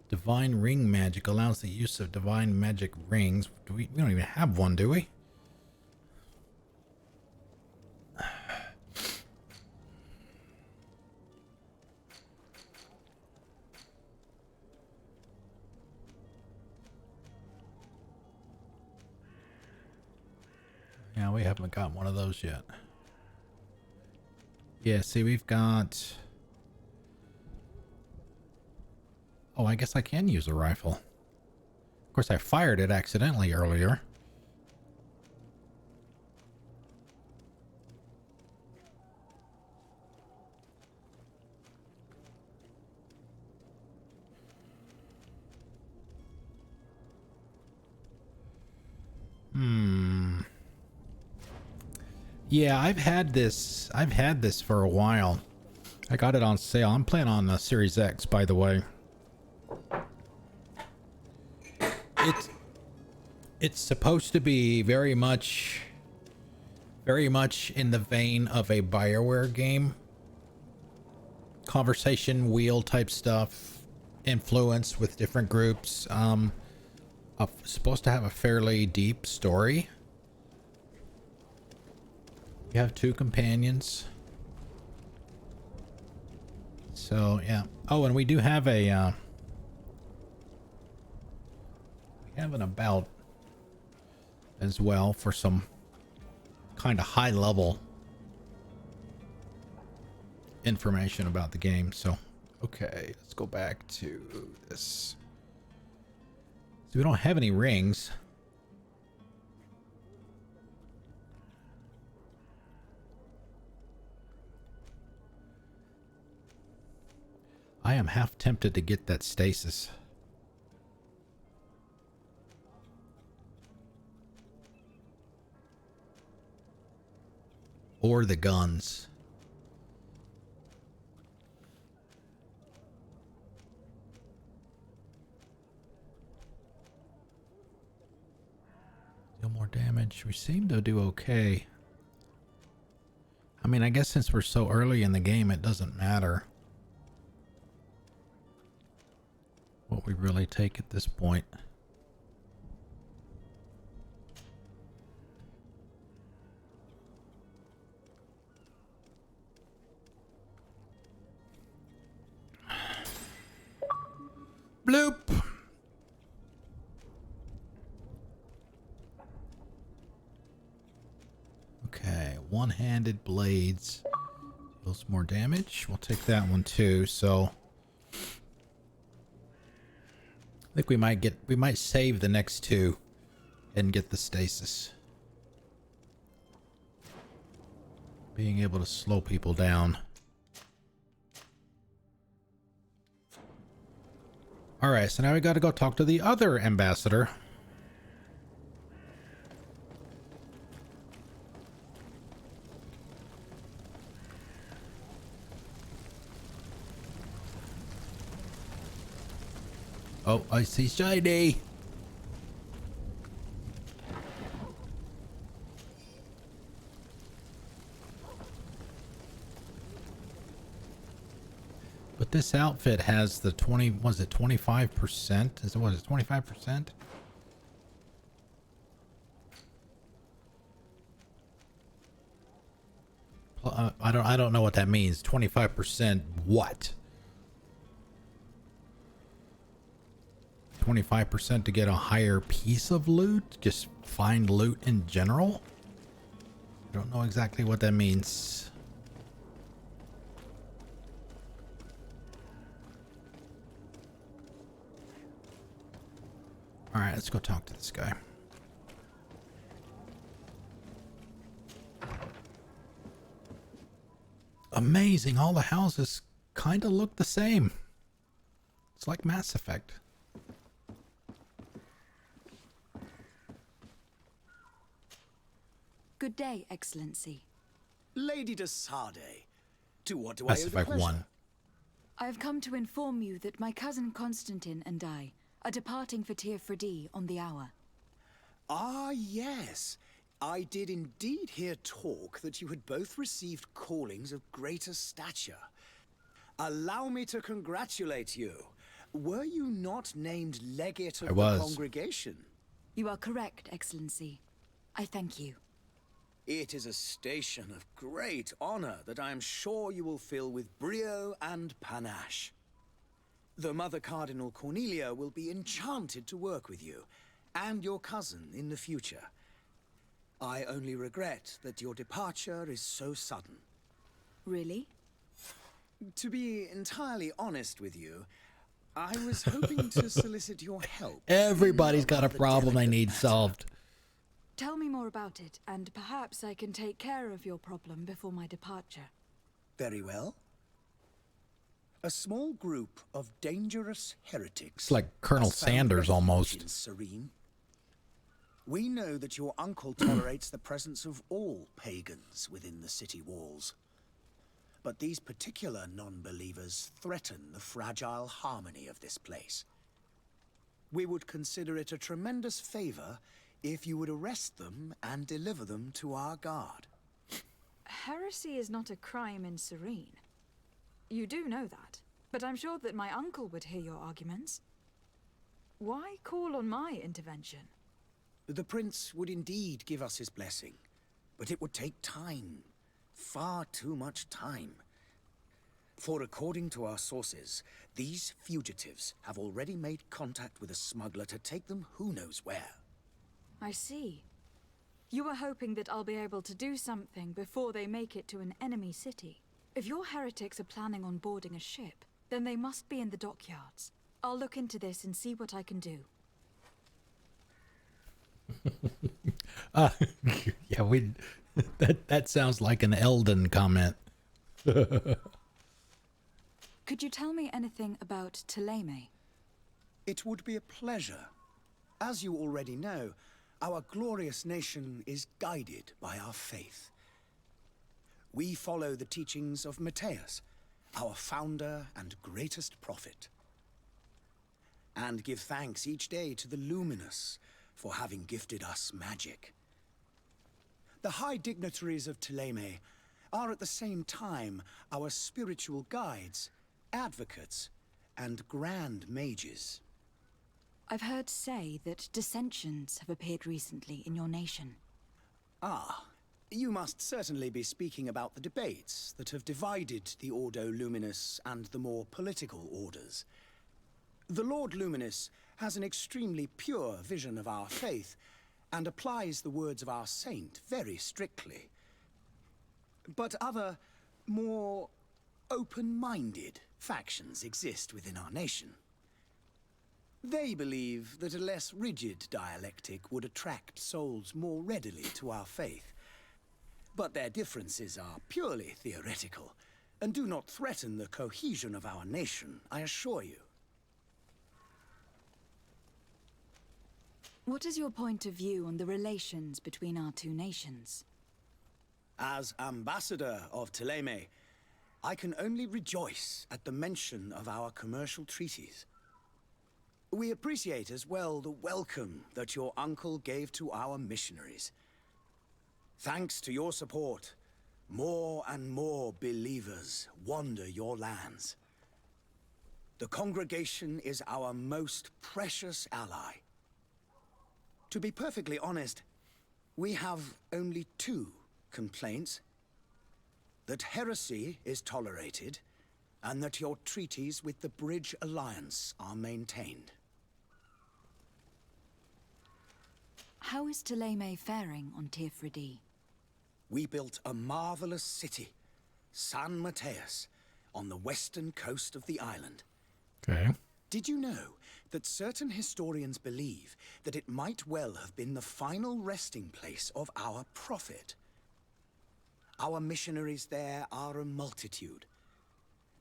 Divine ring magic allows the use of divine magic rings. We don't even have one, do we? Yeah, we haven't got one of those yet. Yeah, see, we've got... Oh, I guess I can use a rifle. Of course, I fired it accidentally earlier. Yeah, I've had this for a while. I got it on sale. I'm playing on the Series X, by the way. It's supposed to be very much in the vein of a BioWare game. Conversation wheel type stuff, influence with different groups. Supposed to have a fairly deep story. You have 2 companions. So, yeah. Oh, and we do have a, we have an about as well for some kind of high level information about the game. So, okay, let's go back to this. So we don't have any rings. I am half tempted to get that stasis. Or the guns. Deal more damage. We seem to do okay. I mean, I guess since we're so early in the game, it doesn't matter what we really take at this point. Bloop! Okay, one-handed blades deals more damage. We'll take that one too. So I think we might save the next 2 and get the stasis. Being able to slow people down. All right, so now we got to go talk to the other ambassador. Oh, I see shiny. But this outfit has the 25%? Is it, what is it, 25%? I don't know what that means. 25% what? 25% to get a higher piece of loot? Just find loot in general? I don't know exactly what that means. All right, let's go talk to this guy. Amazing. All the houses kind of look the same. It's like Mass Effect. Good day, Excellency. Lady de Sardet, to what do Mass I owe the Effect pleasure? 1. I have come to inform you that my cousin Constantin and I are departing for Tir Freddy on the hour. Ah, yes. I did indeed hear talk that you had both received callings of greater stature. Allow me to congratulate you. Were you not named legate of the congregation? You are correct, Excellency. I thank you. It is a station of great honor that I am sure you will fill with brio and panache. The Mother Cardinal Cornelia will be enchanted to work with you, and your cousin in the future. I only regret that your departure is so sudden. Really? To be entirely honest with you, I was hoping to solicit your help. Everybody's got a problem they need solved. Tell me more about it, and perhaps I can take care of your problem before my departure. Very well. A small group of dangerous heretics. It's like Colonel has found Sanders refuge almost. in Sérène. We know that your uncle tolerates the presence of all pagans within the city walls. But these particular non-believers threaten the fragile harmony of this place. We would consider it a tremendous favor if you would arrest them and deliver them to our guard. Heresy is not a crime in Sérène. You do know that, but I'm sure that my uncle would hear your arguments. Why call on my intervention? The prince would indeed give us his blessing, but it would take time. Far too much time. For according to our sources, these fugitives have already made contact with a smuggler to take them who knows where. I see. You were hoping that I'll be able to do something before they make it to an enemy city. If your heretics are planning on boarding a ship, then they must be in the dockyards. I'll look into this and see what I can do. Yeah, that sounds like an Elden comment. Could you tell me anything about Thélème? It would be a pleasure. As you already know, our glorious nation is guided by our faith. We follow the teachings of Matthias, our founder and greatest prophet, and give thanks each day to the Luminous for having gifted us magic. The high dignitaries of Thélème are at the same time our spiritual guides, advocates, and grand mages. I've heard say that dissensions have appeared recently in your nation. Ah, you must certainly be speaking about the debates that have divided the Ordo Luminous and the more political orders. The Lord Luminous has an extremely pure vision of our faith and applies the words of our saint very strictly. But other, more open-minded factions exist within our nation. They believe that a less rigid dialectic would attract souls more readily to our faith. But their differences are purely theoretical and do not threaten the cohesion of our nation, I assure you. What is your point of view on the relations between our two nations? As ambassador of Thélème, I can only rejoice at the mention of our commercial treaties. We appreciate as well the welcome that your uncle gave to our missionaries. Thanks to your support, more and more believers wander your lands. The congregation is our most precious ally. To be perfectly honest, we have only two complaints. That heresy is tolerated, and that your treaties with the Bridge Alliance are maintained. How is Thélème faring on Tier We built a marvelous city, San Matthias, on the western coast of the island. Okay. Did you know that certain historians believe that it might well have been the final resting place of our prophet? Our missionaries there are a multitude.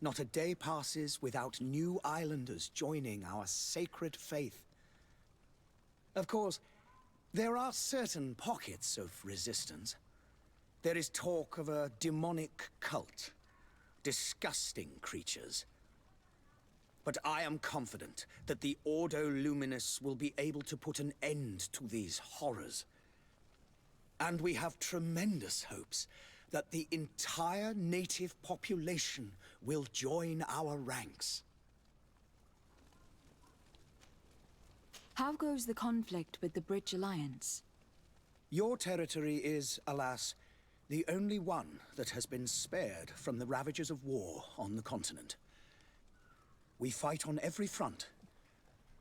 Not a day passes without new islanders joining our sacred faith. Of course, there are certain pockets of resistance. There is talk of a demonic cult, disgusting creatures. But I am confident that the Ordo Luminous will be able to put an end to these horrors. And we have tremendous hopes that the entire native population will join our ranks. How goes the conflict with the Bridge Alliance? Your territory is, alas, the only one that has been spared from the ravages of war on the continent. We fight on every front,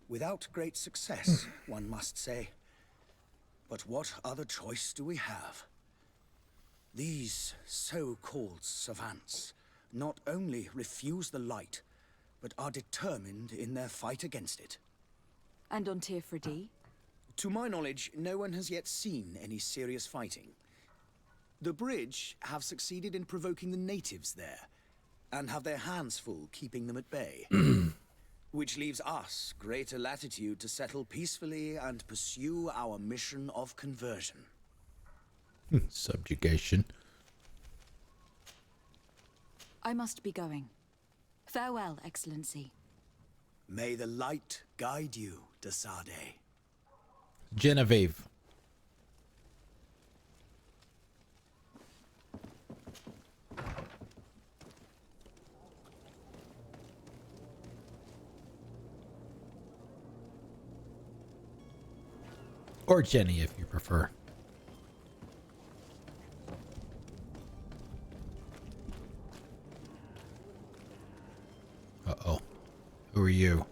without great success, one must say. But what other choice do we have? These so-called savants not only refuse the light, but are determined in their fight against it. And on Tir Freddy? To my knowledge, no one has yet seen any serious fighting. The bridge have succeeded in provoking the natives there, and have their hands full keeping them at bay. Which leaves us greater latitude to settle peacefully and pursue our mission of conversion. Subjugation. I must be going. Farewell, Excellency. May the light guide you, de Sade. Genevieve. Or Jenny, if you prefer. Uh-oh. Who are you?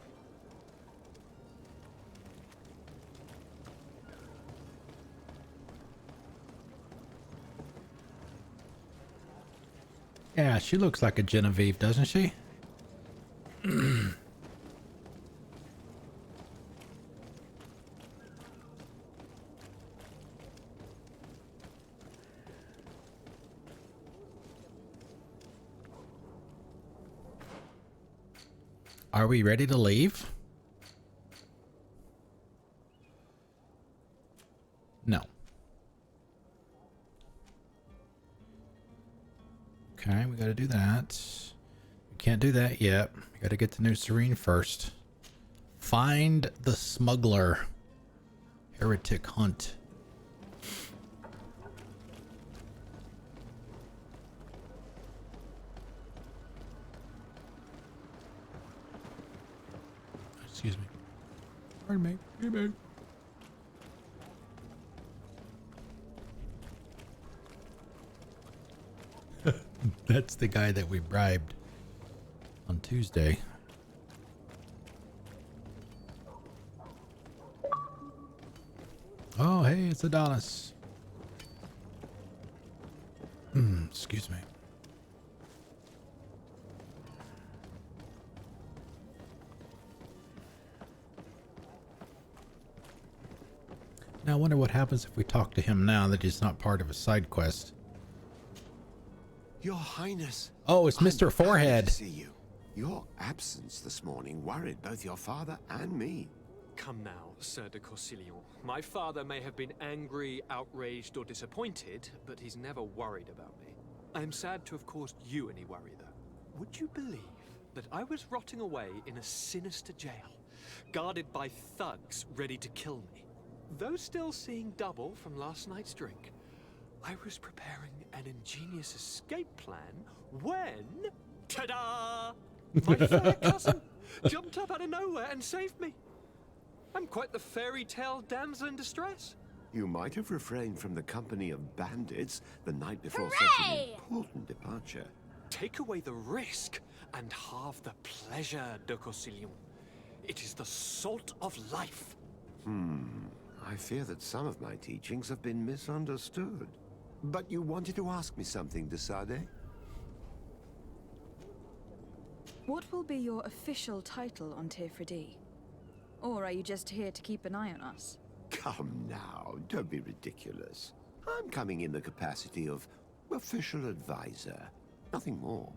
Yeah, she looks like a Genevieve, doesn't she? Are we ready to leave? No. Okay, we gotta do that. We can't do that yet. We gotta get to New Sérène first. Find the smuggler. Heretic hunt. Excuse me. Pardon me. Hey, babe. That's the guy that we bribed on Tuesday. Oh, hey, it's Adonis. Excuse me. Now I wonder what happens if we talk to him now that he's not part of a side quest. Your Highness. Oh, it's Mr. Forehead. To see you. Your absence this morning worried both your father and me. Come now, Sir de Corsillon. My father may have been angry, outraged, or disappointed, but he's never worried about me. I'm sad to have caused you any worry, though. Would you believe that I was rotting away in a sinister jail, guarded by thugs ready to kill me? Though still seeing double from last night's drink, I was preparing an ingenious escape plan when... Ta-da! My fair cousin jumped up out of nowhere and saved me. I'm quite the fairy tale damsel in distress. You might have refrained from the company of bandits the night before such an important departure. Take away the risk and halve the pleasure, de Corsillon. It is the salt of life. I fear that some of my teachings have been misunderstood. But you wanted to ask me something, de Sade? What will be your official title on Tir Freddy? Or are you just here to keep an eye on us? Come now, don't be ridiculous. I'm coming in the capacity of official advisor, nothing more.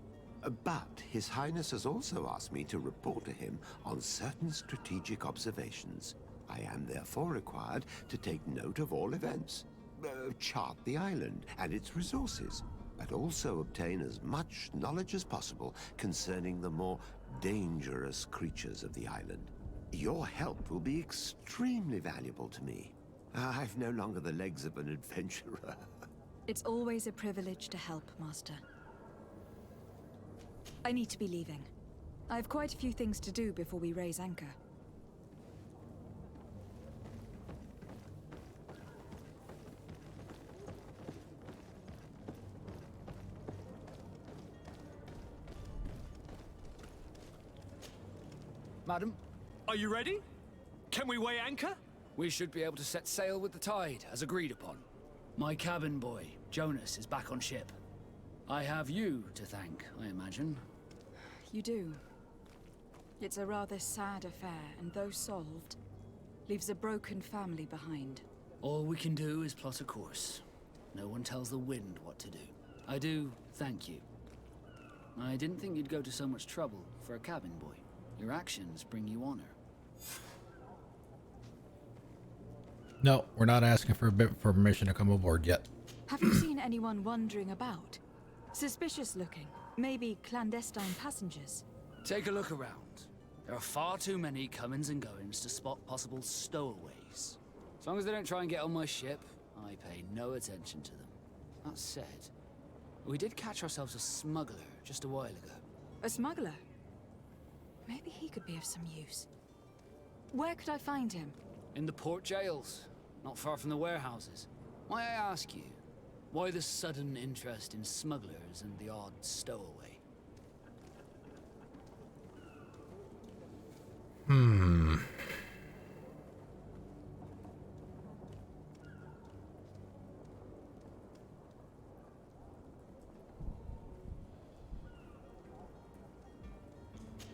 But His Highness has also asked me to report to him on certain strategic observations. I am therefore required to take note of all events, chart the island and its resources, but also obtain as much knowledge as possible concerning the more dangerous creatures of the island. Your help will be extremely valuable to me. I've no longer the legs of an adventurer. It's always a privilege to help, Master. I need to be leaving. I have quite a few things to do before we raise anchor. Madam, Are you ready? Can we weigh anchor? we should be able to set sail with the tide, as agreed upon. My cabin boy, Jonas, is back on ship. I have you to thank, I imagine. You do. It's a rather sad affair, and though solved, leaves a broken family behind. All we can do is plot a course. No one tells the wind what to do. I do thank you. I didn't think you'd go to so much trouble for a cabin boy. Your actions bring you honor. No, we're not asking for permission to come aboard yet. Have you seen anyone wandering about? Suspicious looking. Maybe clandestine passengers. Take a look around. There are far too many comings and goings to spot possible stowaways. As long as they don't try and get on my ship, I pay no attention to them. That said, we did catch ourselves a smuggler just a while ago. A smuggler? Maybe he could be of some use. Where could I find him? In the port jails, not far from the warehouses. May I ask you, why the sudden interest in smugglers and the odd stowaway?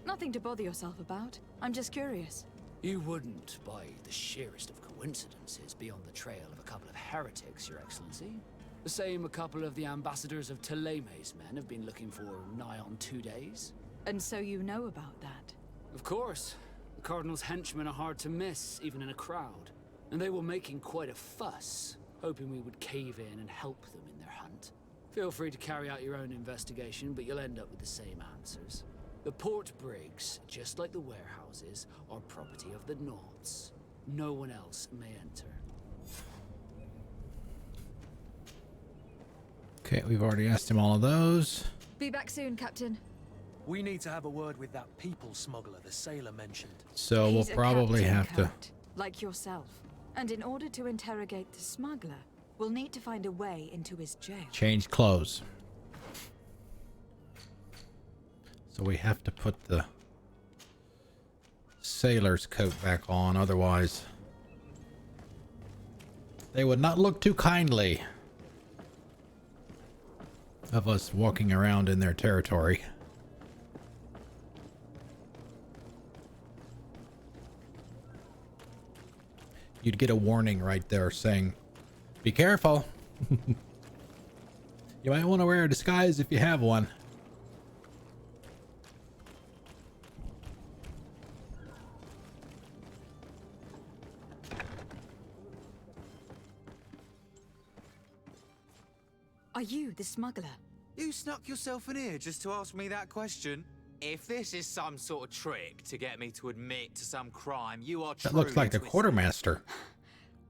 Nothing to bother yourself about. I'm just curious. You wouldn't, by the sheerest of coincidences, be on the trail of a couple of heretics, Your Excellency. The same a couple of the ambassadors of Theleme's men have been looking for nigh on 2 days. And so you know about that? Of course. The Cardinal's henchmen are hard to miss, even in a crowd. And they were making quite a fuss, hoping we would cave in and help them in their hunt. Feel free to carry out your own investigation, but you'll end up with the same answers. The port brigs, just like the warehouses, are property of the Nauts. No one else may enter. Okay, we've already asked him all of those. Be back soon, Captain. We need to have a word with that people smuggler the sailor mentioned. So He's we'll a probably captain, have to... Count, like yourself. And in order to interrogate the smuggler, we'll need to find a way into his jail. change clothes. So we have to put the sailor's coat back on, otherwise they would not look too kindly of us walking around in their territory. You'd get a warning right there saying, be careful. You might want to wear a disguise if you have one. Are you the smuggler? You snuck yourself in here just to ask me that question? If this is some sort of trick to get me to admit to some crime, you are That looks like the twisted. quartermaster.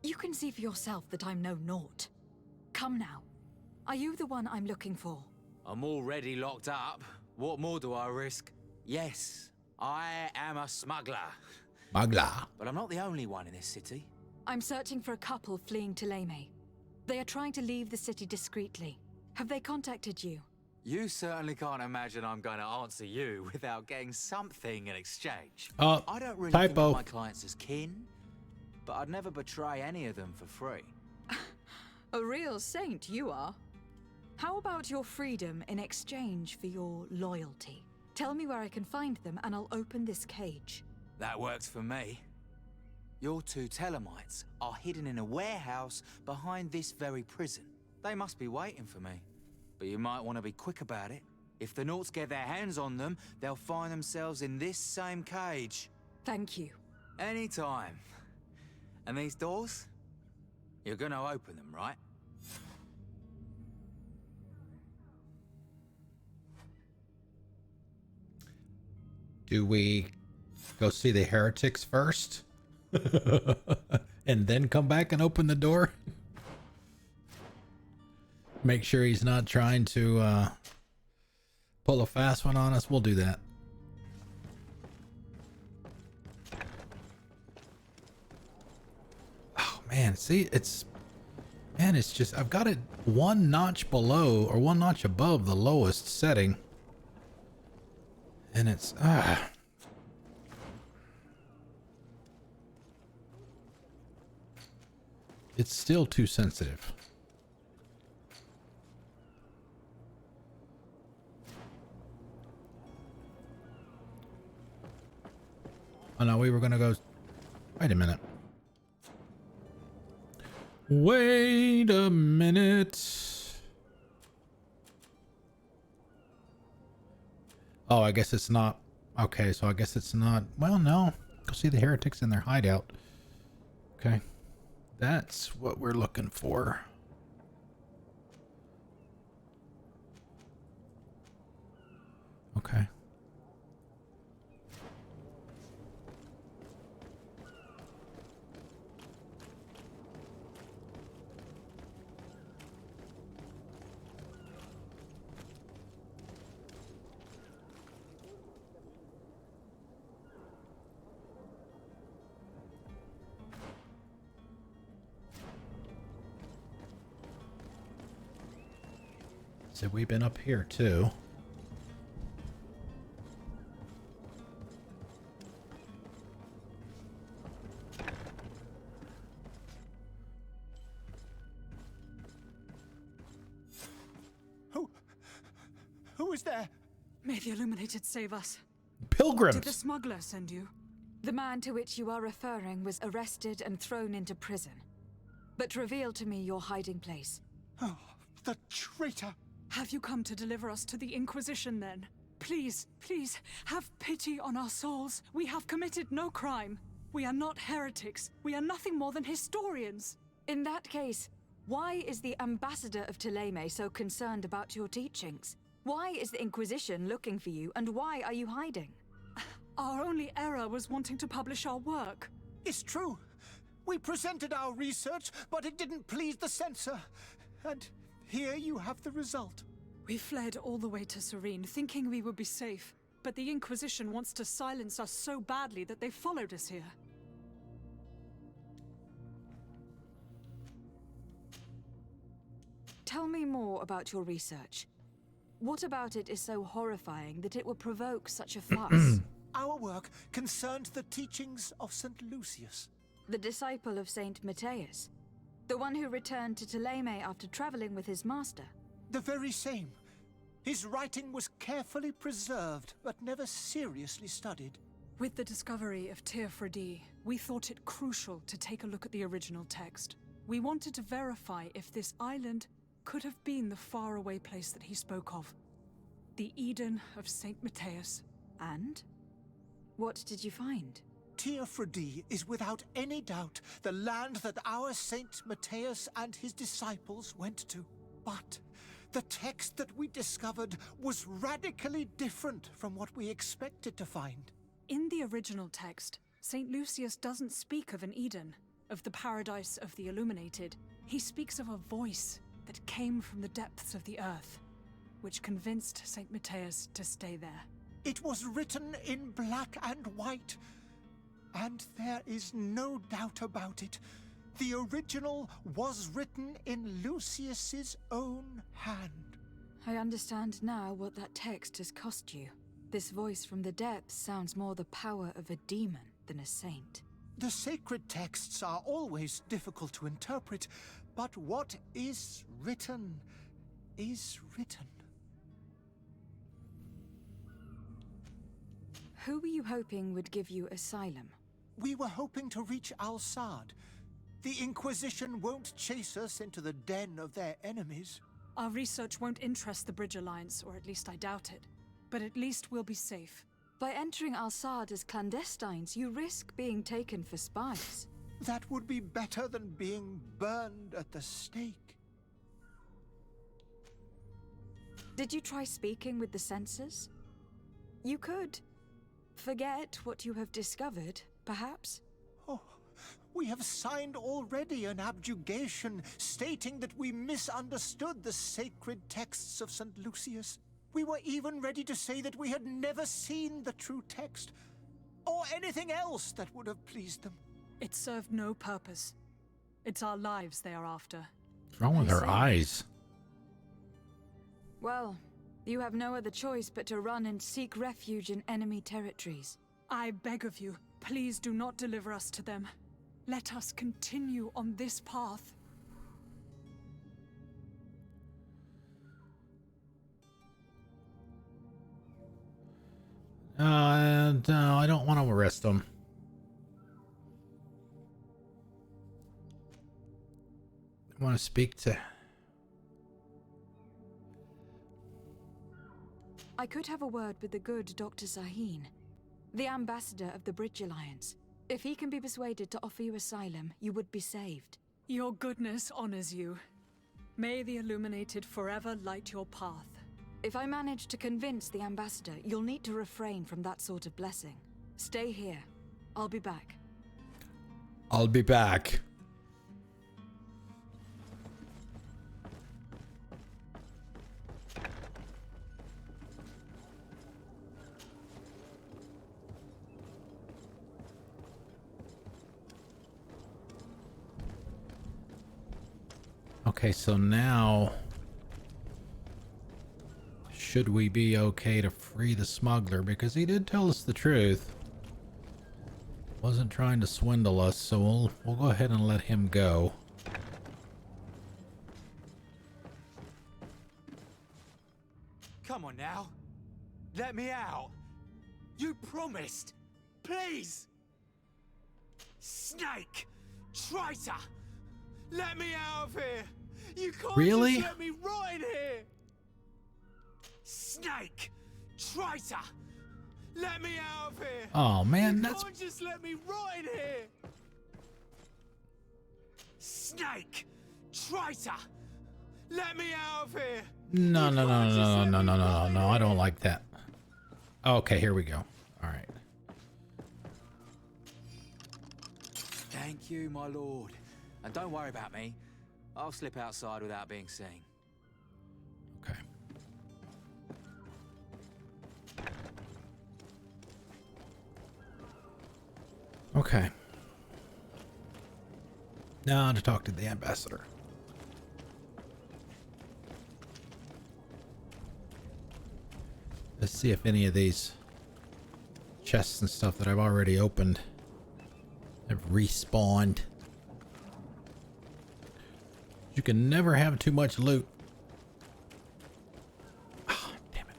You can see for yourself that I'm no Naut. Come now. Are you the one I'm looking for? I'm already locked up. What more do I risk? Yes, I am a smuggler. Smuggler. But I'm not the only one in this city. I'm searching for a couple fleeing Thélème. They are trying to leave the city discreetly. Have they contacted you? You certainly can't imagine I'm going to answer you without getting something in exchange. I don't really think typo. of my clients as kin, but I'd never betray any of them for free. A real saint you are. How about your freedom in exchange for your loyalty? Tell me where I can find them and I'll open this cage. That works for me. Your two Thelemites are hidden in a warehouse behind this very prison. They must be waiting for me. But you might want to be quick about it. If the Nauts get their hands on them, they'll find themselves in this same cage. Thank you. Anytime. And these doors? You're gonna open them, right? Do we go see the heretics first? And then come back and open the door? Make sure he's not trying to pull a fast one on us. We'll do that. Oh man, see, it's just, I've got it one notch below or one notch above the lowest setting. And it's it's still too sensitive. Oh no, we were gonna go. Wait a minute. Wait a minute. Oh, I guess it's not. Okay, so I guess it's not. Well, no. Go see the heretics in their hideout. Okay. That's what we're looking for. Okay. So we've been up here too. Who is there? May the Illuminated save us. Pilgrims! Did the smuggler send you? The man to which you are referring was arrested and thrown into prison. But reveal to me your hiding place. Oh, the traitor! Have you come to deliver us to the Inquisition then? Please, please, have pity on our souls. We have committed no crime. We are not heretics. We are nothing more than historians. In that case, why is the ambassador of Thélème so concerned about your teachings? Why is the Inquisition looking for you, and why are you hiding? Our only error was wanting to publish our work. It's true. We presented our research, but it didn't please the censor. And here you have the result. We fled all the way to Sérène, thinking we would be safe. But the Inquisition wants to silence us so badly that they followed us here. Tell me more about your research. What about it is so horrifying that it will provoke such a fuss? Our work concerned the teachings of St. Lucius. The disciple of Saint Matthias. The one who returned to Thélème after traveling with his master. The very same. His writing was carefully preserved, but never seriously studied. With the discovery of Thélème, we thought it crucial to take a look at the original text. We wanted to verify if this island could have been the faraway place that he spoke of. The Eden of Saint Matthias. And? What did you find? Thélème is without any doubt the land that our Saint Matthias and his disciples went to. But the text that we discovered was radically different from what we expected to find. In the original text, St. Lucius doesn't speak of an Eden, of the paradise of the Illuminated. He speaks of a voice that came from the depths of the earth, which convinced St. Matthias to stay there. It was written in black and white, and there is no doubt about it. The original was written in Lucius's own hand. I understand now what that text has cost you. This voice from the depths sounds more the power of a demon than a saint. The sacred texts are always difficult to interpret, but what is written is written. Who were you hoping would give you asylum? We were hoping to reach Al-Sad. The Inquisition won't chase us into the den of their enemies. Our research won't interest the Bridge Alliance, or at least I doubt it. But at least we'll be safe. By entering Al-Sad as clandestines, you risk being taken for spies. That would be better than being burned at the stake. Did you try speaking with the censors? You could. Forget what you have discovered, perhaps? Oh, we have signed already an abjugation stating that we misunderstood the sacred texts of St. Lucius. We were even ready to say that we had never seen the true text, or anything else that would have pleased them. It served no purpose. It's our lives they are after. What's wrong with her eyes? Well, you have no other choice but to run and seek refuge in enemy territories. I beg of you, please do not deliver us to them. Let us continue on this path. No, I don't want to arrest them. want to speak to... I could have a word with the good Dr. Sahin, the ambassador of the Bridge Alliance. If he can be persuaded to offer you asylum, you would be saved. Your goodness honors you. May the Illuminated forever light your path. If I manage to convince the ambassador, you'll need to refrain from that sort of blessing. Stay here. I'll be back. I'll be back. Okay, so now should we be okay to free the smuggler? Because he did tell us the truth. Wasn't trying to swindle us, so we'll go ahead and let him go. Come on now. Let me out. You promised. Please. Snake! Traitor! Let me out of here! You can't Really? just let me rot in here! Snake! Traitor! Let me out of here! Oh man, you that's... can't just let me rot in here! Snake! Traitor! Let me out of here! No, I don't like that. Okay, here we go. Alright. Thank you, my lord. And don't worry about me. I'll slip outside without being seen. Okay. Okay. Now to talk to the ambassador. Let's see if any of these chests and stuff that I've already opened have respawned. You can never have too much loot. Oh, damn it.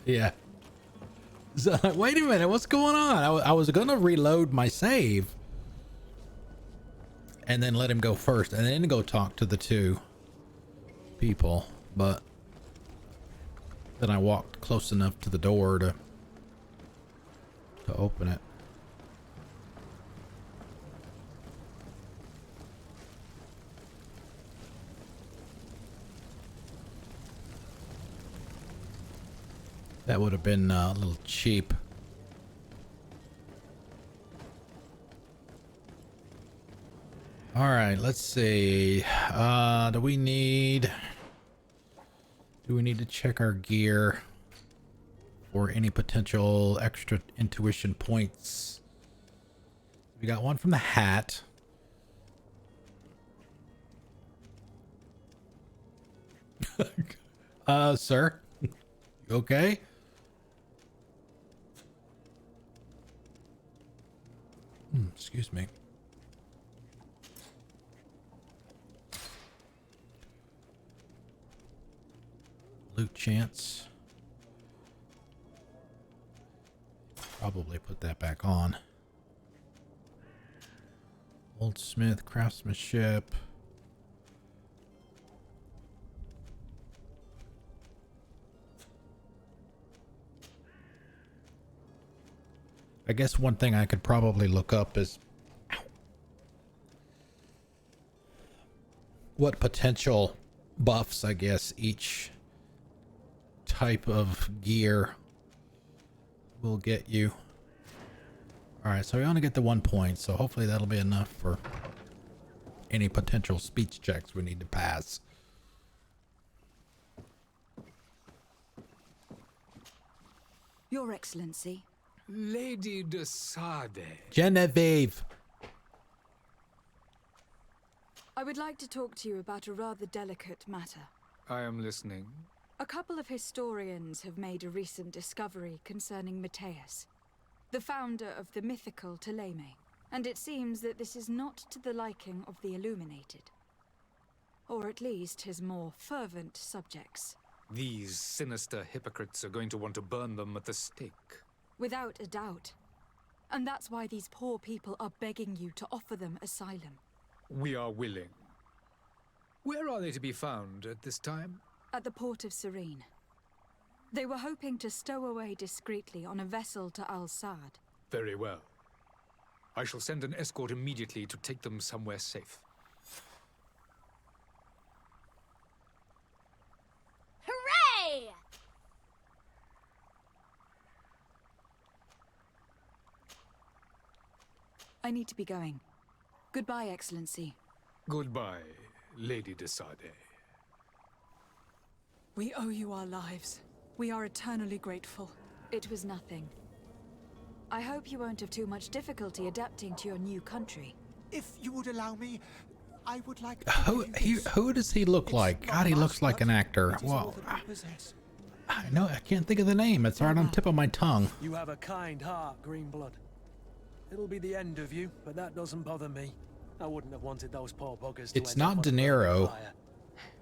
Yeah. So, wait a minute, what's going on? I was gonna reload my save and then let him go first and then go talk to the two people, but then I walked close enough to the door to open it. That would have been a little cheap. All right, let's see. Do we need to check our gear for any potential extra intuition points? We got one from the hat. Sir, you okay? Excuse me. Loot chance. Probably put that back on. Goldsmith, craftsmanship. I guess one thing I could probably look up is what potential buffs, I guess, each type of gear will get you. Alright, so we only get the 1 point, so hopefully that'll be enough for any potential speech checks we need to pass. Your Excellency. Lady de Sade. Genevieve. I would like to talk to you about a rather delicate matter. I am listening. A couple of historians have made a recent discovery concerning Matthias, the founder of the mythical Thélème, and it seems that this is not to the liking of the Illuminated. Or at least his more fervent subjects. These sinister hypocrites are going to want to burn them at the stake. Without a doubt. And that's why these poor people are begging you to offer them asylum. We are willing. Where are they to be found at this time? At the port of Sérène. They were hoping to stow away discreetly on a vessel to Al-Sad. Very well. I shall send an escort immediately to take them somewhere safe. Hooray! I need to be going. Goodbye, Excellency. Goodbye, Lady de Sade. We owe you our lives. We are eternally grateful. It was nothing. I hope you won't have too much difficulty adapting to your new country. If you would allow me, I would like to Who does he look like? God, he looks like an actor. Well, I know, I can't think of the name. It's right on the tip of my tongue. You have a kind heart, Greenblood. It'll be the end of you, but that doesn't bother me. I wouldn't have wanted those poor buggers to It's end up not on De a Niro. fire.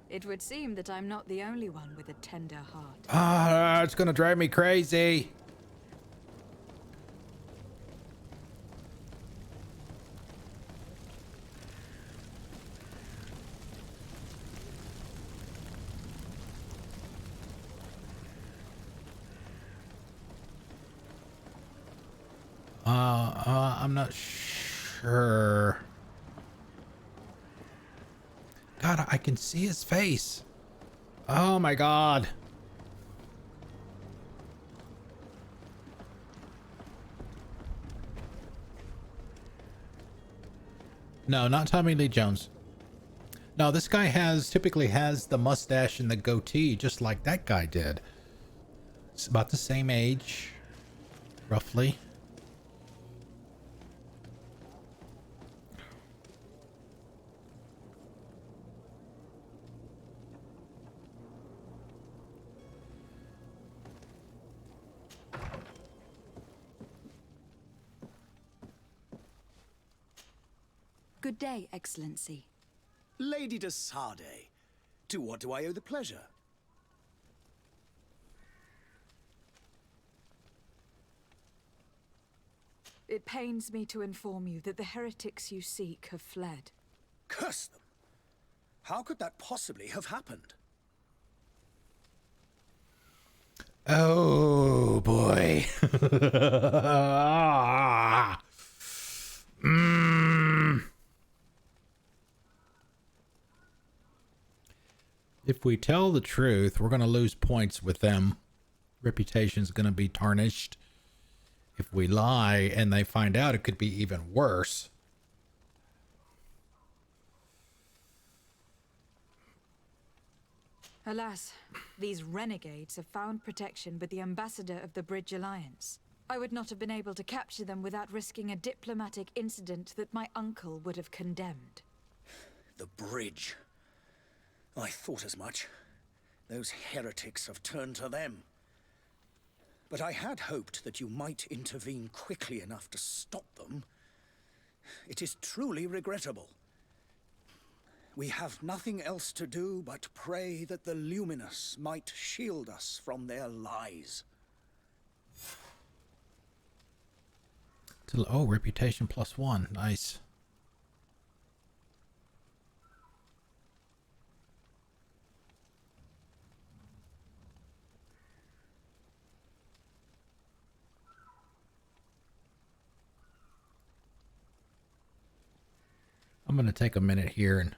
It would seem that I'm not the only one with a tender heart. Ah, it's gonna drive me crazy. I'm not sure. God, I can see his face. Oh my God. No, not Tommy Lee Jones. No, this guy typically has the mustache and the goatee, just like that guy did. It's about the same age, roughly. Good day, Excellency. Lady de Sade, to what do I owe the pleasure? It pains me to inform you that the heretics you seek have fled. Curse them! How could that possibly have happened? Oh boy. If we tell the truth, we're going to lose points with them. Reputation's going to be tarnished. If we lie and they find out, it could be even worse. Alas, these renegades have found protection with the ambassador of the Bridge Alliance. I would not have been able to capture them without risking a diplomatic incident that my uncle would have condemned. The bridge. I thought as much. Those heretics have turned to them. But I had hoped that you might intervene quickly enough to stop them. It is truly regrettable. We have nothing else to do but pray that the Luminous might shield us from their lies. Oh, reputation +1. Nice. I'm going to take a minute here and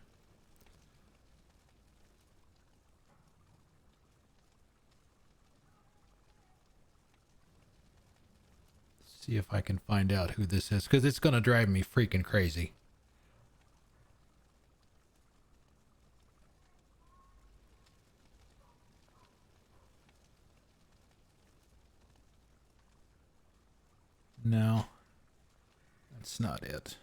see if I can find out who this is, because it's going to drive me freaking crazy. No, that's not it.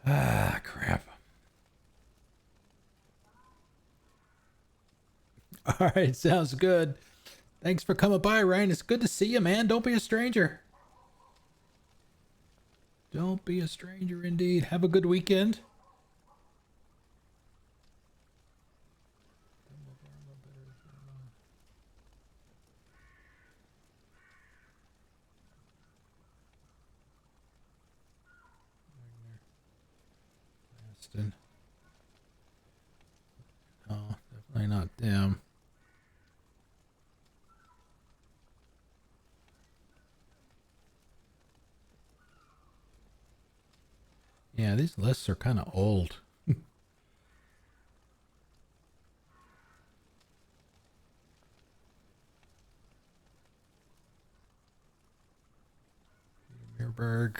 Ah, crap. All right, sounds good. Thanks for coming by, Ryan. It's good to see you, man. Don't be a stranger. Don't be a stranger indeed. Have a good weekend. Aston. No, definitely not them. Yeah, these lists are kind of old. Mirberg.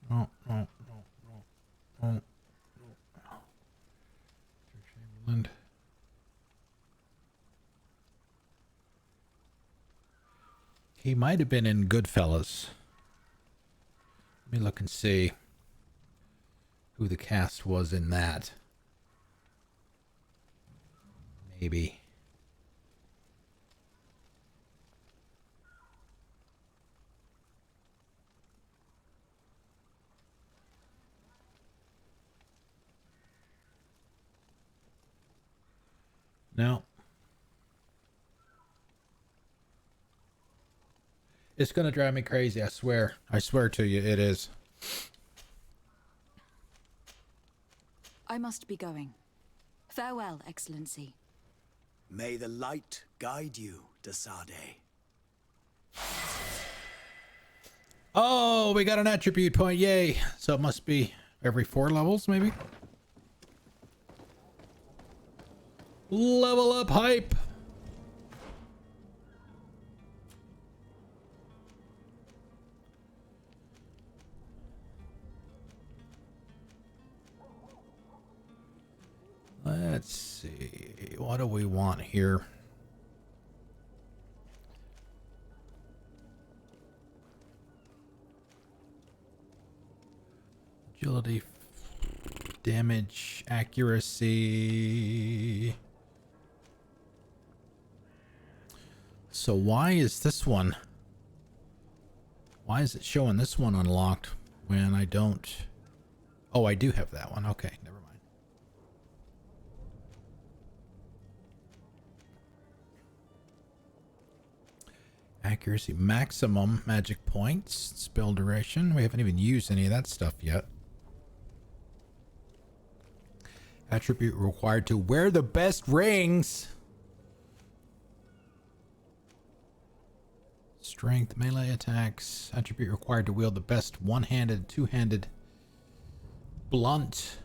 No, no, no, no, no, no. Chamberlain. He might have been in Goodfellas. Let me look and see who the cast was in that. Maybe. No. It's gonna drive me crazy, I swear. I swear to you, it is. I must be going. Farewell, Excellency. May the light guide you, Desade. Oh, we got an attribute point. Yay. So it must be every 4 levels, maybe? Level up hype. Let's see. What do we want here? Agility, damage, accuracy. So why is this one? Why is it showing this one unlocked when I don't? Oh, I do have that one. Okay, never mind. Accuracy, maximum magic points, spell duration. We haven't even used any of that stuff yet. Attribute required to wear the best rings. Strength, melee attacks. Attribute required to wield the best one-handed, two-handed, blunt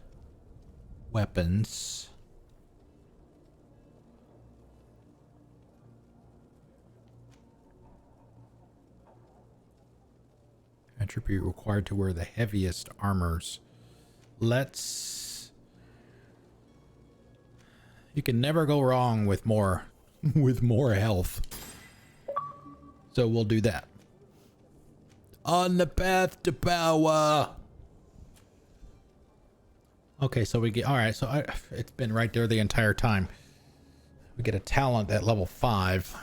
weapons. Attribute required to wear the heaviest armors. Let's... You can never go wrong with more with more health. So we'll do that. On the path to power. Okay, so we get... Alright, so it's been right there the entire time. We get a talent at level 5.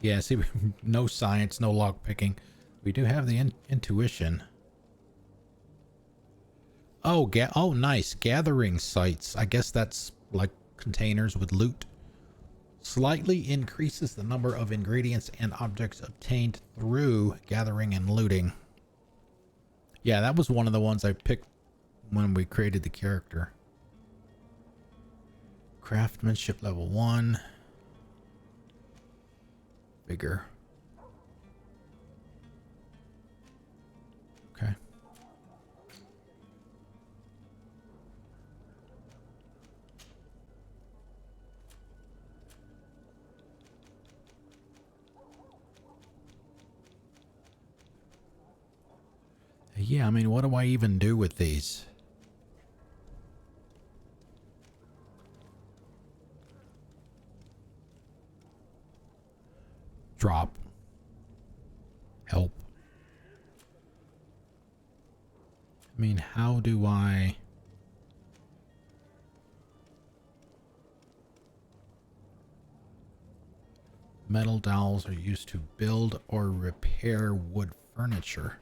Yeah, see, no science, no log picking. We do have the intuition. Oh, oh, nice. Gathering sites. I guess that's like containers with loot. Slightly increases the number of ingredients and objects obtained through gathering and looting. Yeah, that was one of the ones I picked when we created the character. Craftsmanship level 1. Bigger. Okay. Yeah, I mean, what do I even do with these? drop. Help. I mean, how do I... Metal dowels are used to build or repair wood furniture.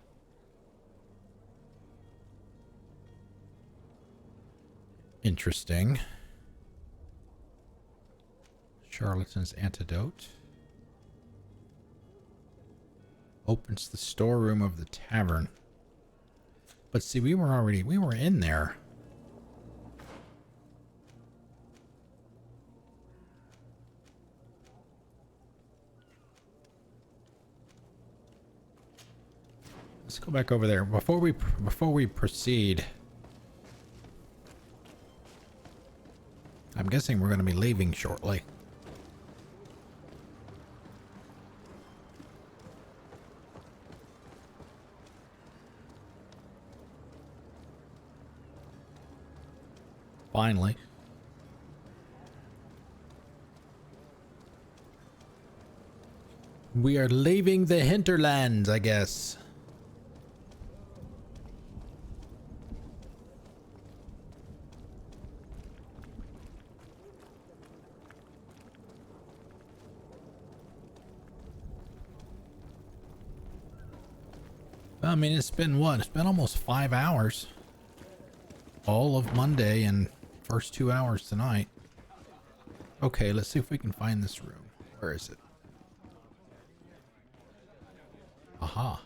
Interesting. Charlatan's antidote. Opens the storeroom of the tavern. But see, we were in there. Let's go back over there before we proceed. I'm guessing we're going to be leaving shortly. Finally. We are leaving the hinterlands, I guess. I mean, it's been what? It's been almost 5 hours. All of Monday and first 2 hours tonight. Okay, let's see if we can find this room. Where is it? Aha.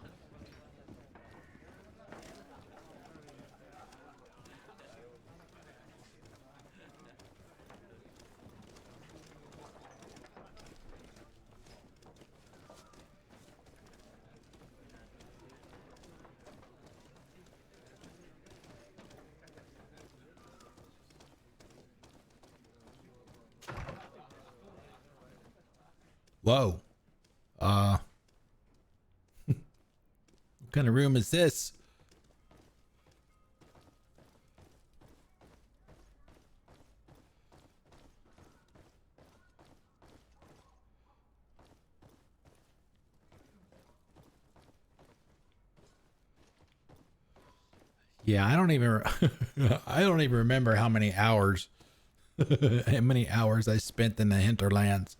Whoa. What kind of room is this? Yeah, I don't even I don't even remember how many hours I spent in the hinterlands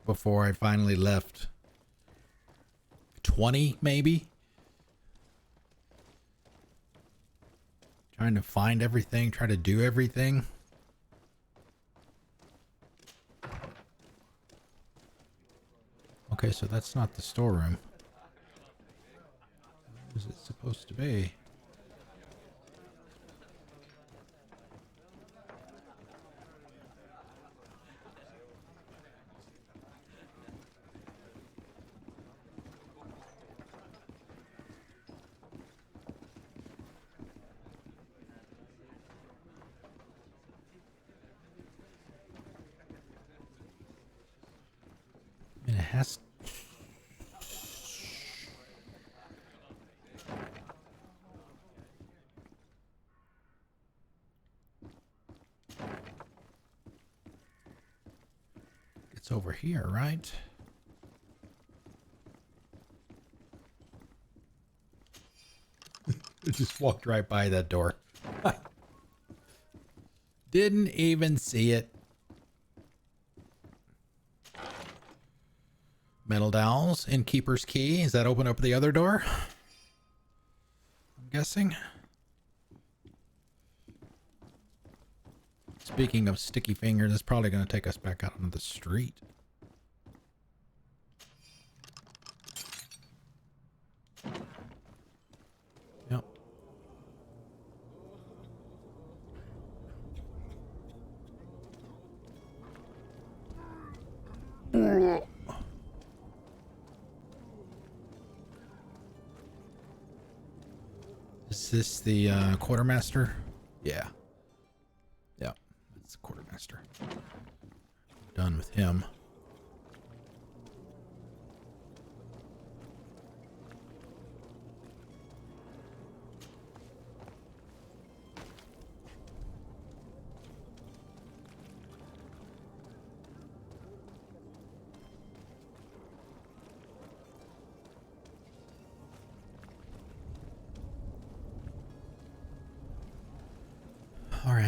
before I finally left. 20 maybe? Trying to find everything, try to do everything. Okay, so that's not the storeroom. What is it supposed to be? And it has... It's over here, right? It just walked right by that door. Didn't even see it. Metal dowels, innkeeper's key. Does that open up the other door? I'm guessing. Speaking of sticky fingers, that's probably going to take us back out onto the street. Yep. Is this the quartermaster? Yeah. Yeah, that's the quartermaster. Done with him.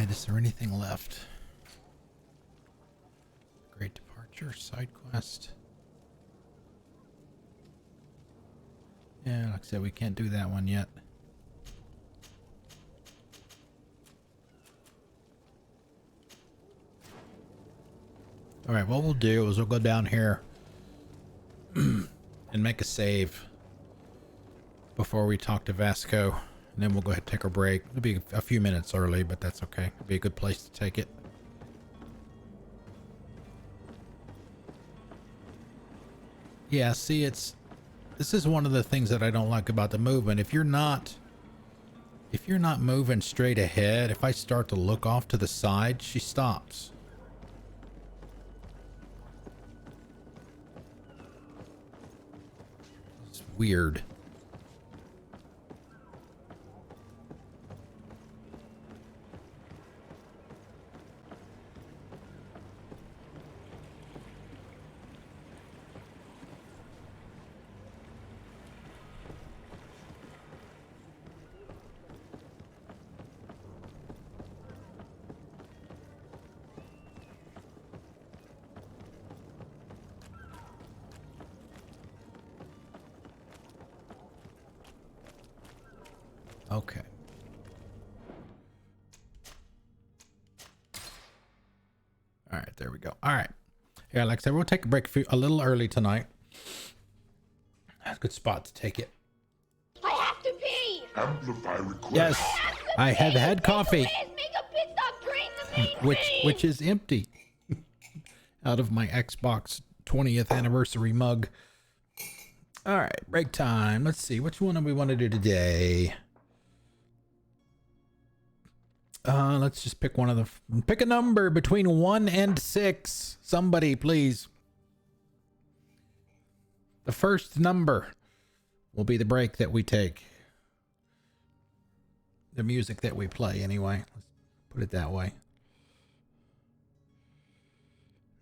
Alright, is there anything left? Great Departure, side quest. Yeah, like I said, we can't do that one yet. Alright, what we'll do is we'll go down here and make a save before we talk to Vasco. And then we'll go ahead and take a break. It'll be a few minutes early, but that's okay. It'll be a good place to take it. Yeah, see, this is one of the things that I don't like about the movement. If you're not moving straight ahead, if I start to look off to the side, she stops. It's weird. Okay. All right, there we go. All right. Yeah, like I said, we'll take a break a little early tonight. That's a good spot to take it. I have to pee! Amplify request. Yes, I have had coffee, which is empty, out of my Xbox 20th anniversary mug. All right, break time. Let's see, which one do we want to do today? Let's just pick one of the... Pick a number between 1 and 6. Somebody, please. The first number will be the break that we take. The music that we play, anyway. Let's put it that way.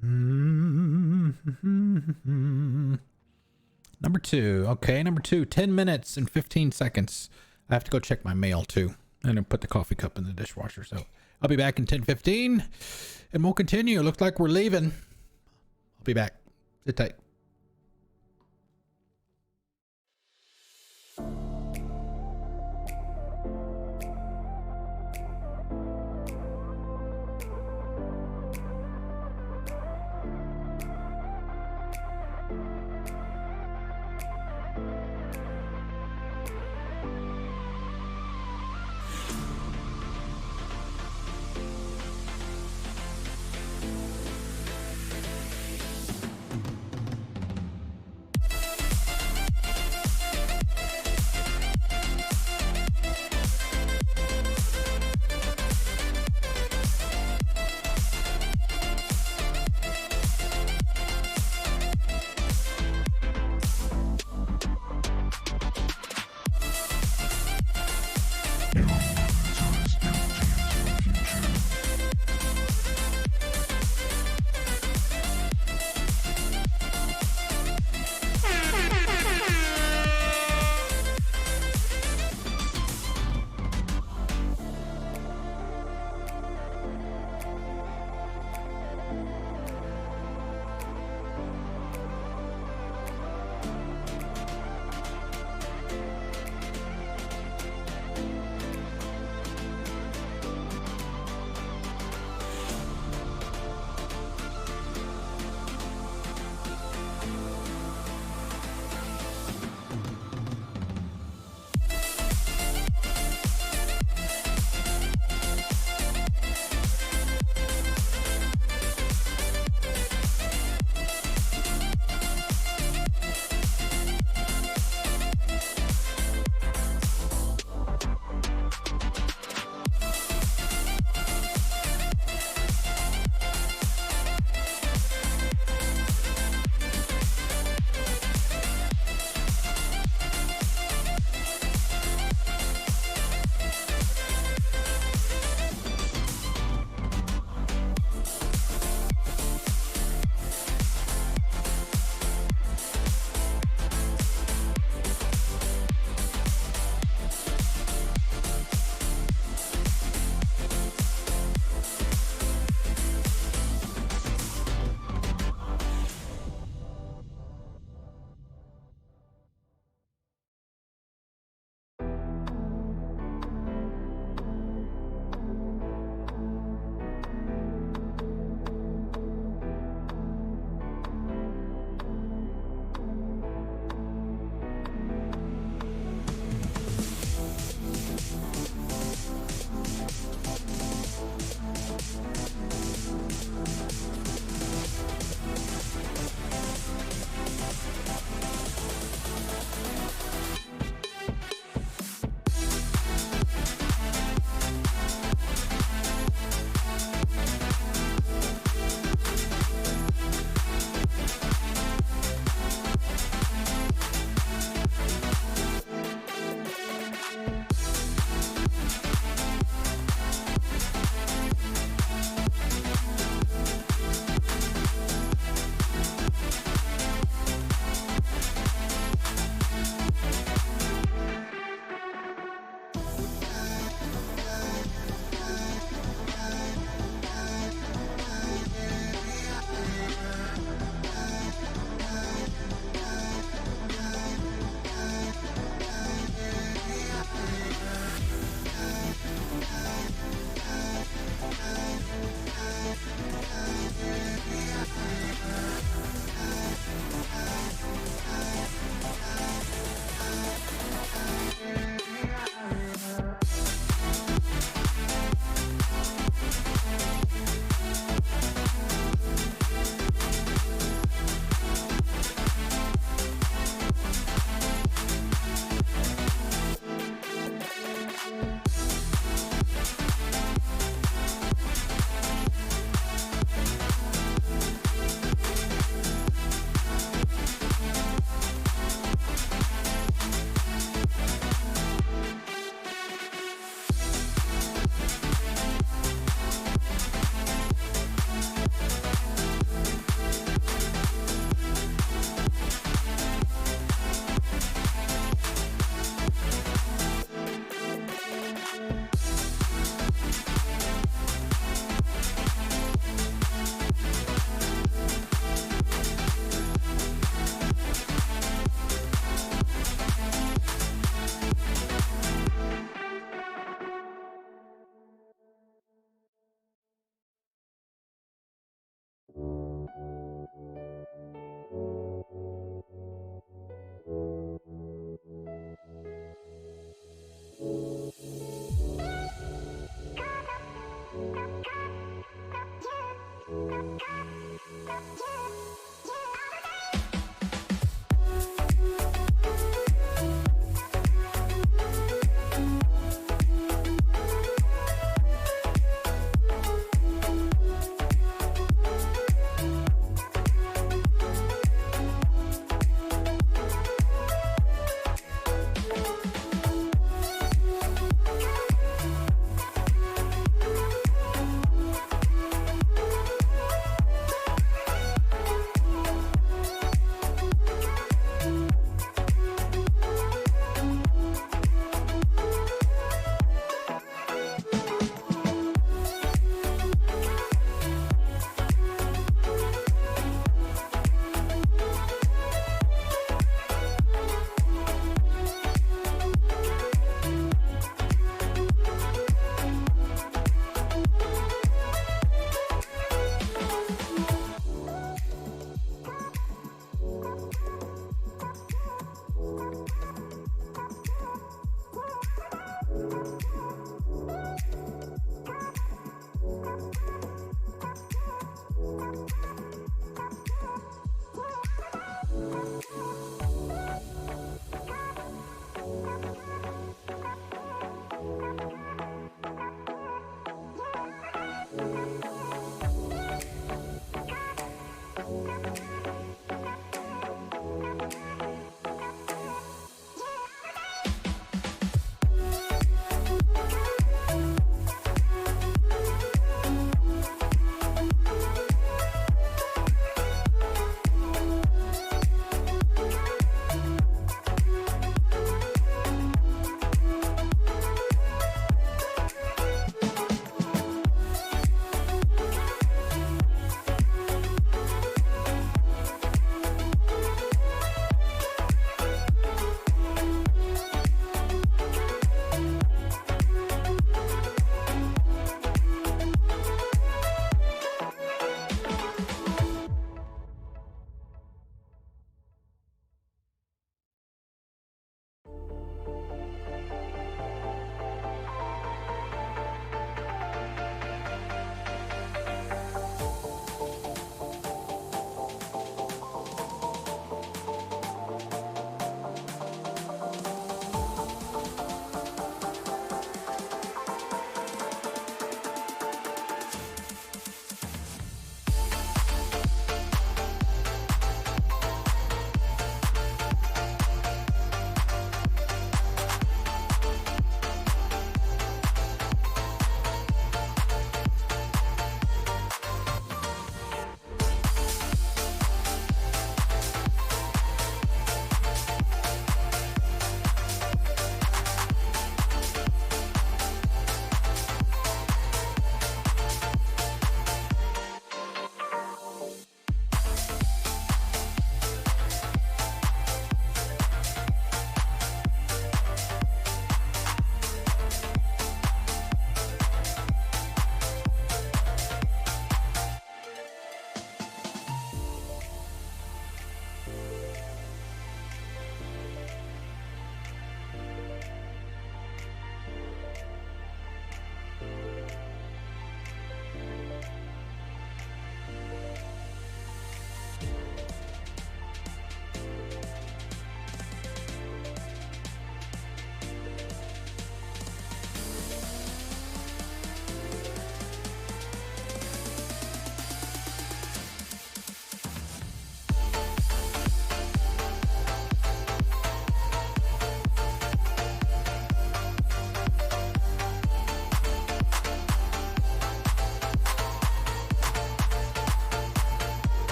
Number 2. Okay, number 2. 10 minutes and 15 seconds. I have to go check my mail, too. And then put the coffee cup in the dishwasher. So I'll be back in 10:15 and we'll continue. Looks like we're leaving. I'll be back. Sit tight.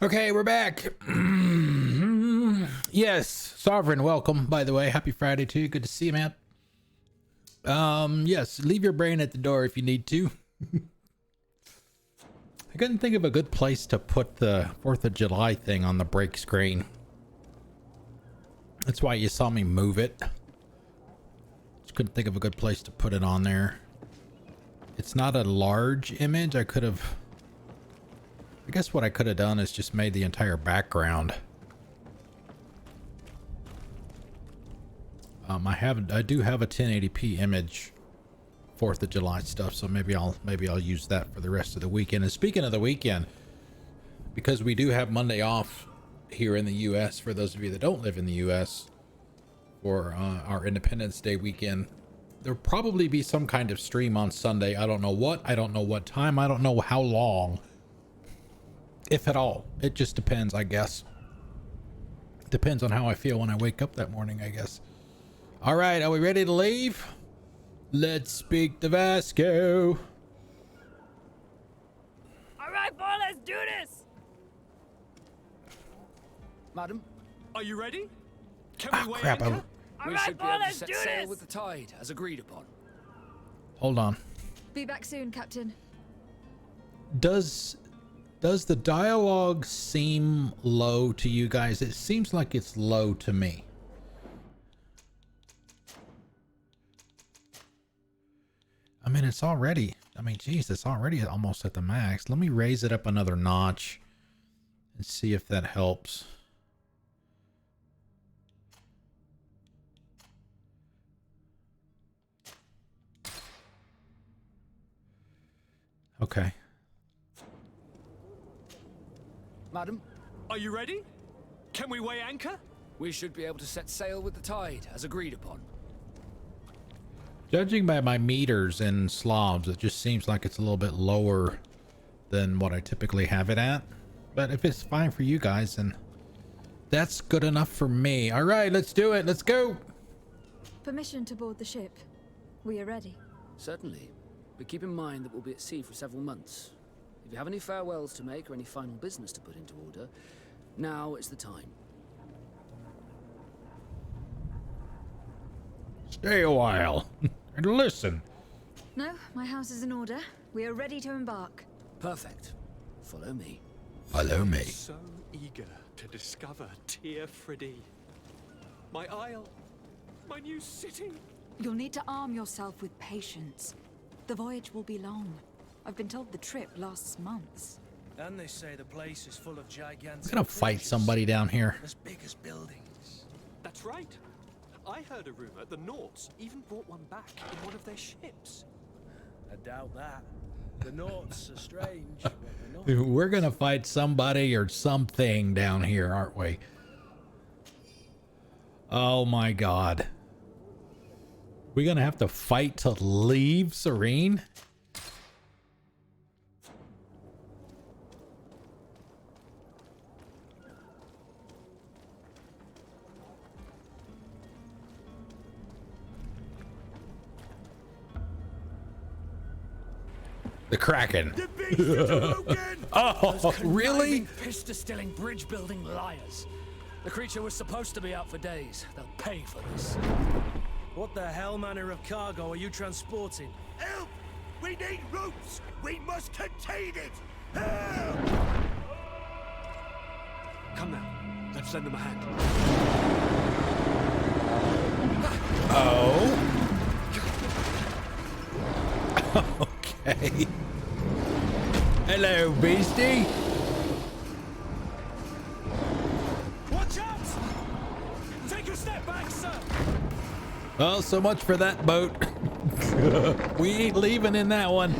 Okay, we're back. Yes, Sovereign, welcome, by the way. Happy Friday to you. Good to see you, man. Yes, leave your brain at the door if you need to. I couldn't think of a good place to put the 4th of July thing on the break screen. That's why you saw me move it. Just couldn't think of a good place to put it on there. It's not a large image. I guess what I could have done is just made the entire background. I do have a 1080p image 4th of July stuff, so maybe I'll use that for the rest of the weekend. And speaking of the weekend, because we do have Monday off here in the US, for those of you that don't live in the US, for our Independence Day weekend, there'll probably be some kind of stream on Sunday. I don't know what time, I don't know how long, if at all. It just depends, I guess. Depends on how I feel when I wake up that morning, I guess. All right, are we ready to leave? Let's speak to Vasco. All right, boy, let's do this. Madam, Are you ready? Can we weigh Crap, anchor? we should be able to set sail with the tide, as agreed upon. Hold on. Be back soon, Captain. Does the dialogue seem low to you guys? It seems like it's low to me. I mean, it's already, geez, it's already almost at the max. Let me raise it up another notch and see if that helps. Okay. Madam, Are you ready? Can we weigh anchor? we should be able to set sail with the tide, as agreed upon. Judging by my meters in Slavs, it just seems like it's a little bit lower than what I typically have it at. But if it's fine for you guys, then that's good enough for me. All right, let's do it. Let's go. Permission to board the ship. We are ready. Certainly, but keep in mind that we'll be at sea for several months. If you have any farewells to make or any final business to put into order, now is the time. Stay a while and listen. No, my house is in order. We are ready to embark. Perfect. Follow me. Follow me. So eager to discover Tir Fridee. My isle, my new city. You'll need to arm yourself with patience. The voyage will be long. I've been told the trip lasts months. And they say the place is full of gigantic I'm gonna fight creatures somebody down here. as big as buildings. That's right. I heard a rumor the Nauts even brought one back in one of their ships. I doubt that. The Nauts are strange, but they're not. We're gonna fight somebody or something down here, aren't we? Oh my god. We're gonna have to fight to leave Sérène? The Kraken. Oh, really? Piss-distilling, bridge-building liars. The creature was supposed to be out for days. They'll pay for this. What the hell manner of cargo are you transporting? Help! We need ropes! We must contain it! Help! Come now, let's lend them a hand. Oh. Okay. Hello, beastie. Watch out! Take a step back, sir! Well, so much for that boat. We ain't leaving in that one.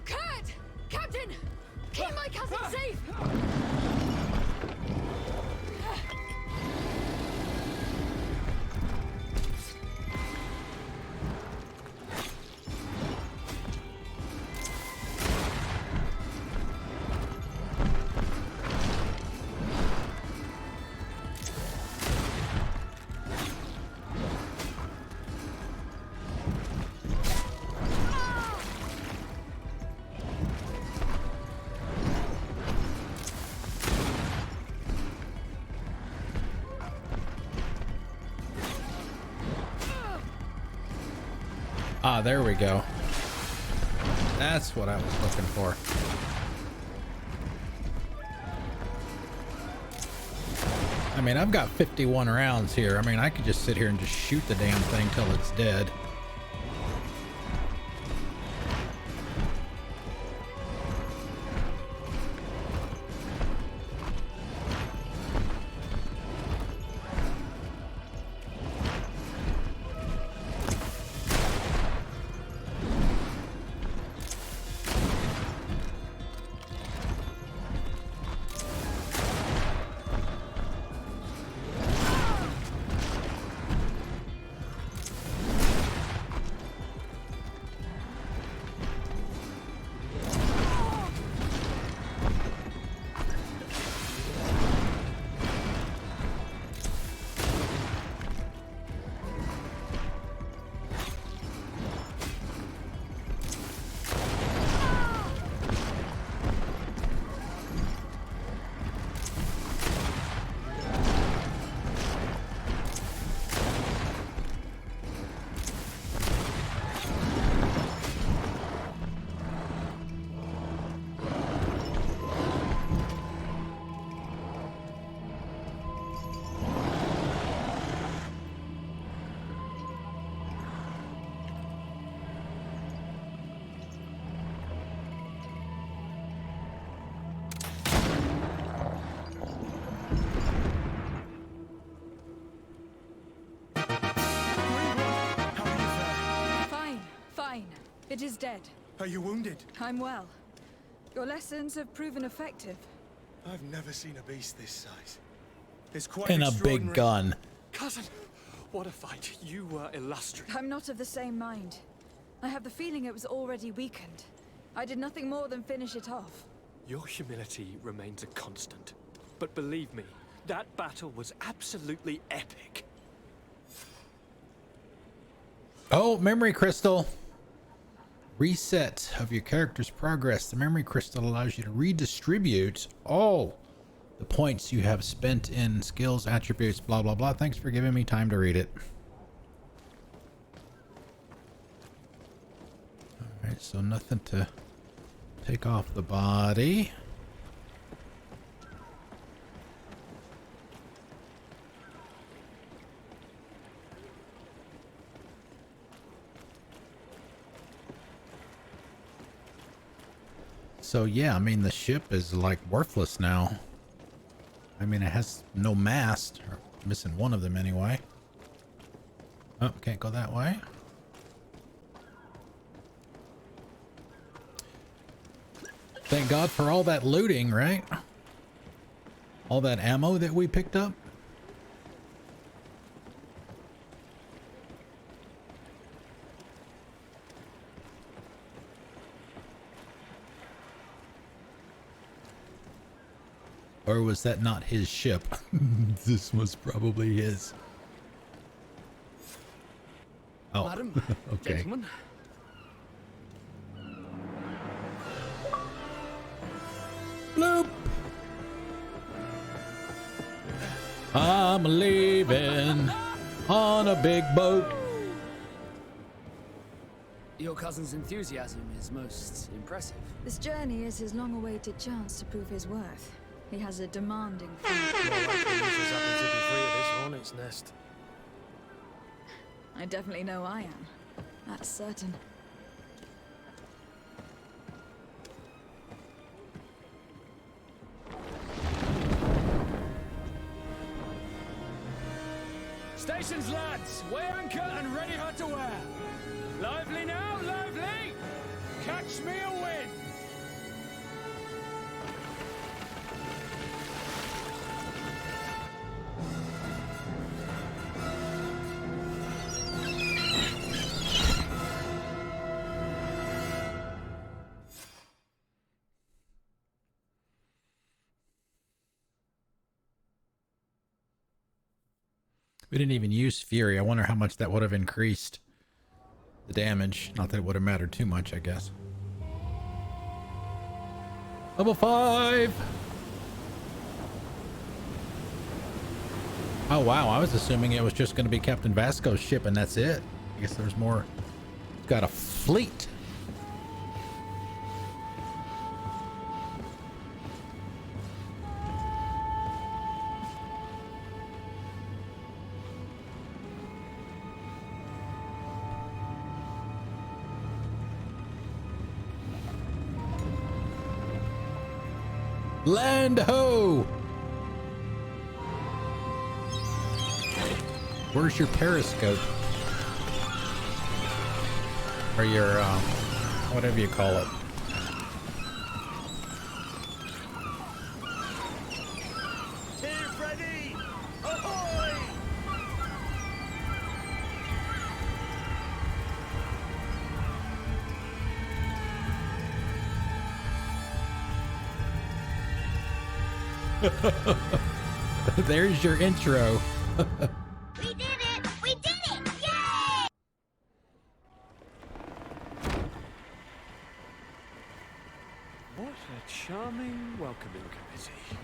Kurt! Captain! Keep my cousin safe! Ah, there we go. That's what I was looking for. I mean, I've got 51 rounds here. I mean, I could just sit here and just shoot the damn thing till it's dead. It is dead. Are you wounded? I'm well. Your lessons have proven effective. I've never seen a beast this size. It's quite And a extraordinary. big gun. Cousin, what a fight. You were illustrious. I'm not of the same mind. I have the feeling it was already weakened. I did nothing more than finish it off. Your humility remains a constant. But believe me, that battle was absolutely epic. Oh, memory crystal. Reset of your character's progress. The memory crystal allows you to redistribute all the points you have spent in skills, attributes, blah, blah, blah. Thanks for giving me time to read it. Alright, so nothing to take off the body. So yeah, I mean the ship is like worthless now. I mean it has no mast, or missing one of them anyway. Oh, can't go that way. Thank God for all that looting, right? All that ammo that we picked up. Or was that not his ship? This was probably his. Oh, Madam, okay. gentlemen. Bloop. I'm leaving on a big boat. Your cousin's enthusiasm is most impressive. This journey is his long-awaited chance to prove his worth. He has a demanding More likely he's just happy to be free of this hornet's nest. I definitely know I am. That's certain. Stations, lads! Weigh anchor and ready her to wear. Lively now, lively! Catch me a wind! We didn't even use Fury. I wonder how much that would have increased the damage. Not that it would have mattered too much, I guess. Level 5! Oh wow, I was assuming it was just going to be Captain Vasco's ship and that's it. I guess there's more Got a fleet. Land ho! Where's your periscope? Or your, whatever you call it. Tear Freddy! Ahoy! There's your intro. We did it! We did it! Yay! What a charming welcoming committee.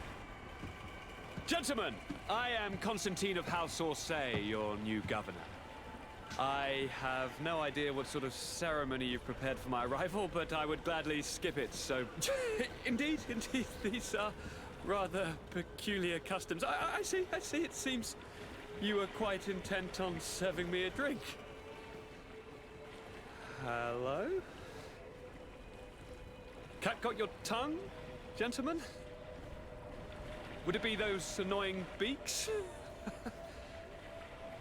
Gentlemen, I am Constantin of House Orsay, your new governor. I have no idea what sort of ceremony you've prepared for my arrival, but I would gladly skip it, so... indeed, these are rather peculiar customs. I see, it seems you are quite intent on serving me a drink. Hello? Cat got your tongue, gentlemen? Would it be those annoying beaks?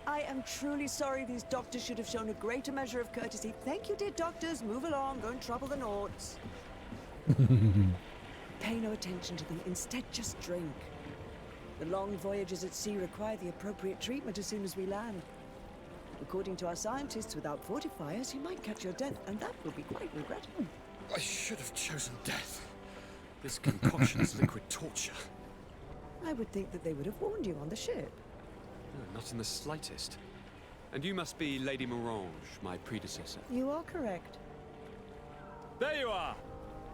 I am truly sorry. These doctors should have shown a greater measure of courtesy. Thank you, dear doctors. Move along. Go and trouble the Nauts. Pay no attention to them. Instead, just drink. The long voyages at sea require the appropriate treatment as soon as we land. According to our scientists, without fortifiers, you might catch your death, and that would be quite regrettable. I should have chosen death. This concoction is liquid torture. I would think that they would have warned you on the ship. No, not in the slightest. And you must be Lady Morange, my predecessor. You are correct. There you are!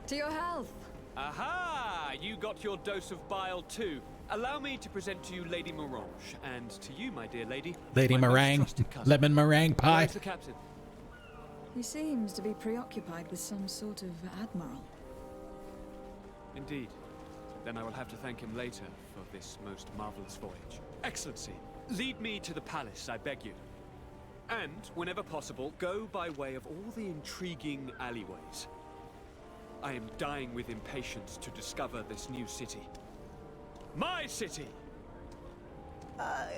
To your health. Aha! You got your dose of bile too. Allow me to present to you Lady Morange, and to you, my dear lady, Lady my most Meringue, trusted cousin. lemon meringue pie. Where's the captain? He seems to be preoccupied with some sort of admiral. Indeed. Then I will have to thank him later for this most marvelous voyage. Excellency, lead me to the palace, I beg you. And, whenever possible, go by way of all the intriguing alleyways. I am dying with impatience to discover this new city. My city!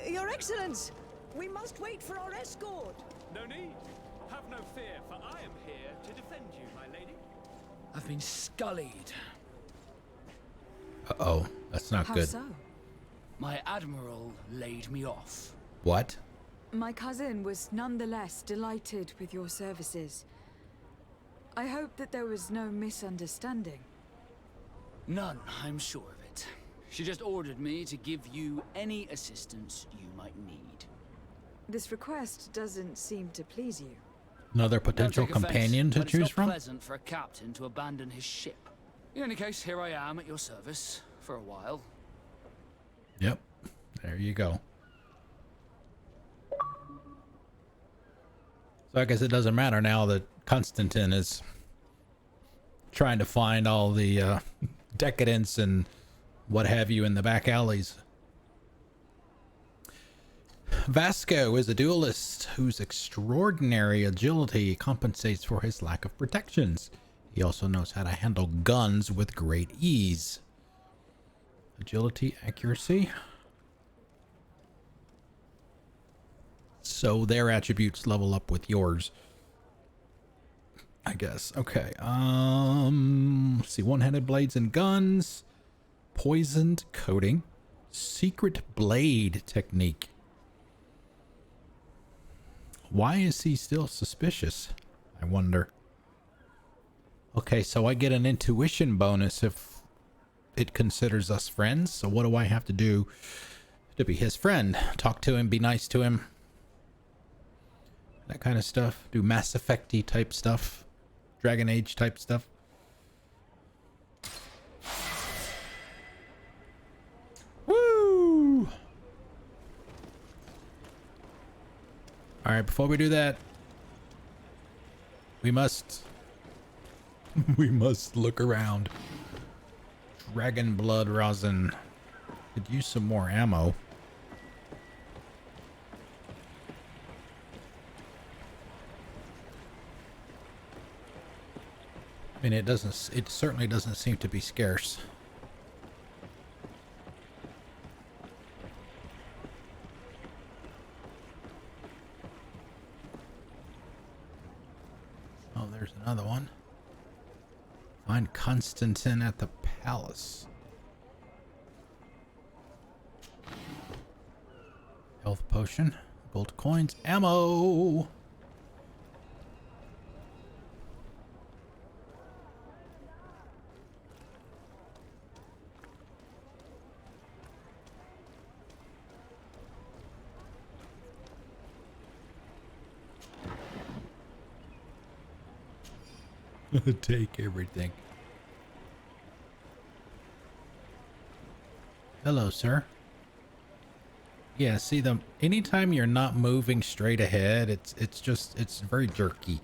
Your Excellence! We must wait for our escort! No need. Have no fear, for I am here to defend you, my lady. I've been scullied. Uh-oh, that's not How good. so? My admiral laid me off. What? My cousin was nonetheless delighted with your services. I hope that there was no misunderstanding. None, I'm sure of it. She just ordered me to give you any assistance you might need. This request doesn't seem to please you. Another Don't potential take offense, companion to but it's choose not from? pleasant for a captain to abandon his ship. In any case, here I am at your service for a while. Yep. There you go. So I guess it doesn't matter now that Constantin is trying to find all the decadence and what have you in the back alleys. Vasco is a duelist whose extraordinary agility compensates for his lack of protections. He also knows how to handle guns with great ease. Agility, accuracy. So their attributes level up with yours, I guess. Okay. Let's see. One-handed blades and guns. Poisoned coating. Secret blade technique. Why is he still suspicious? I wonder. Okay, so I get an intuition bonus if it considers us friends. So what do I have to do to be his friend? Talk to him, be nice to him. That kind of stuff. Do Mass Effect-y type stuff. Dragon Age type stuff. Woo! Alright, before we do that, We must look around. Dragon blood rosin. Could use some more ammo. I mean, it certainly doesn't seem to be scarce. Oh, there's another one. Find Constantin at the palace. Health potion, gold coins, ammo. Take everything. Hello, sir. Yeah, see them. Anytime you're not moving straight ahead, it's very jerky.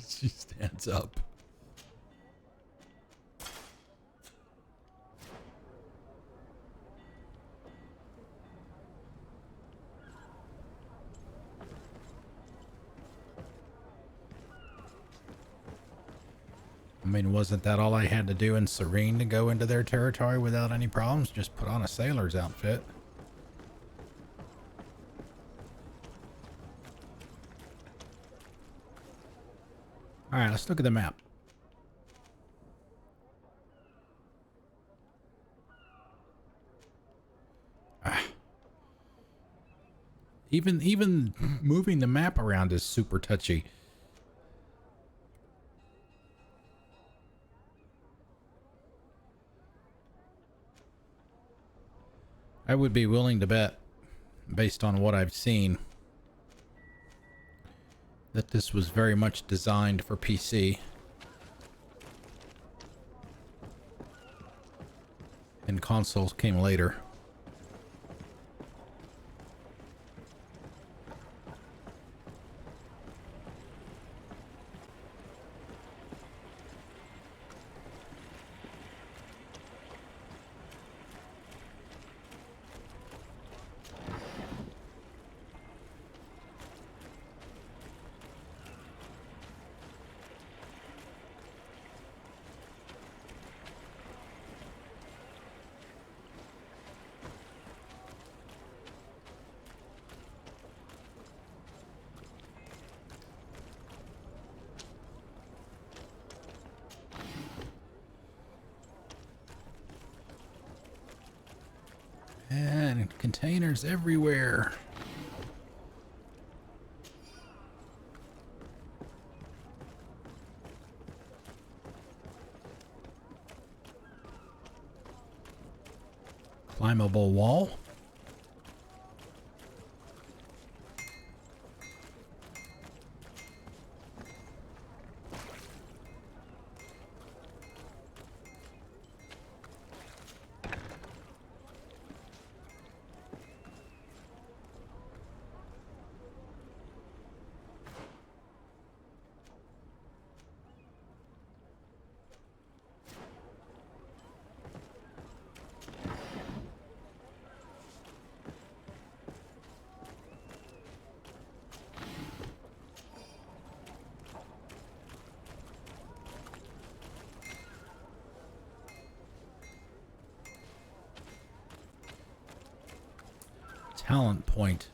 She stands up. I mean, wasn't that all I had to do in Sérène to go into their territory without any problems? Just put on a sailor's outfit. Alright, let's look at the map. Even moving the map around is super touchy. I would be willing to bet, based on what I've seen, that this was very much designed for PC. And consoles came later. And containers everywhere. Climbable wall. Talent point.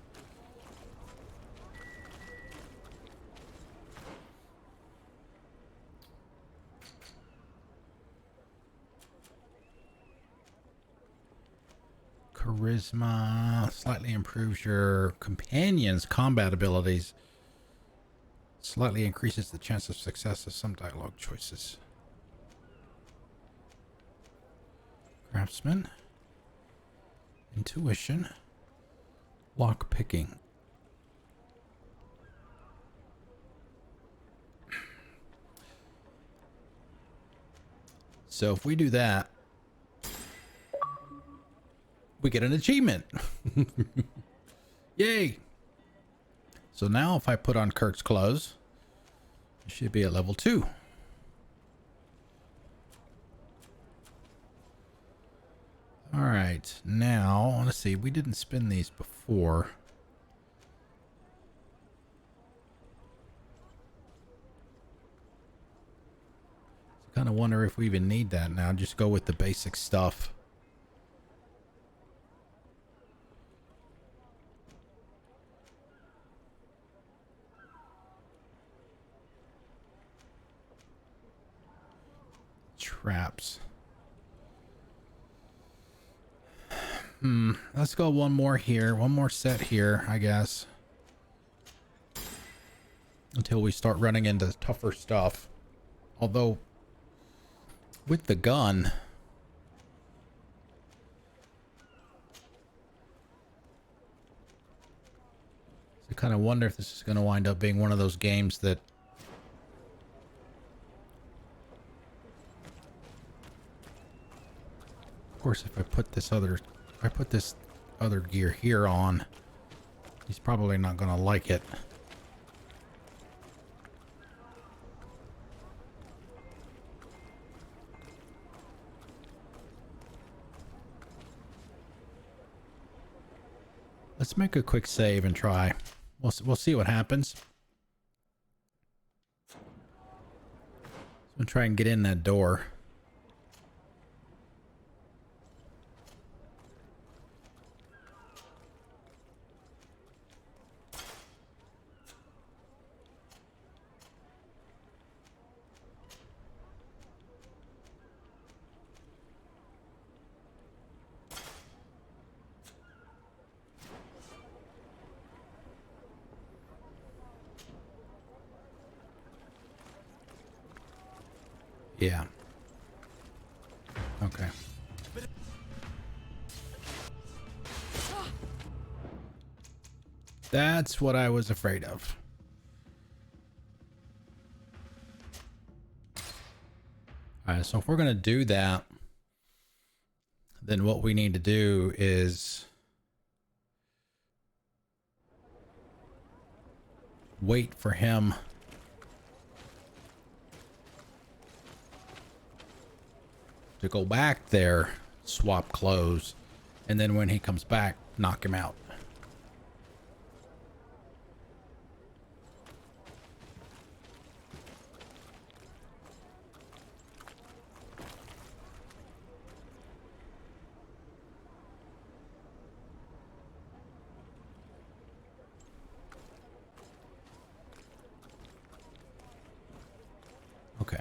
Charisma slightly improves your companion's combat abilities. Slightly increases the chance of success of some dialogue choices. Craftsman. Intuition. Lock picking. So if we do that, we get an achievement. Yay. So now if I put on Kurt's clothes, it should be at level 2. All right, now let's see. We didn't spin these before. I kind of wonder if we even need that now. Just go with the basic stuff. Traps. Let's go one more here. One more set here, I guess. Until we start running into tougher stuff. Although, with the gun... I kind of wonder if this is going to wind up being one of those games that... Of course, if I put this other gear here on, he's probably not going to like it. Let's make a quick save and try. We'll see what happens. I'm gonna try and get in that door. Yeah. Okay. That's what I was afraid of. Alright, so if we're going to do that, then what we need to do is wait for him to go back there, swap clothes, and then when he comes back, knock him out. Okay.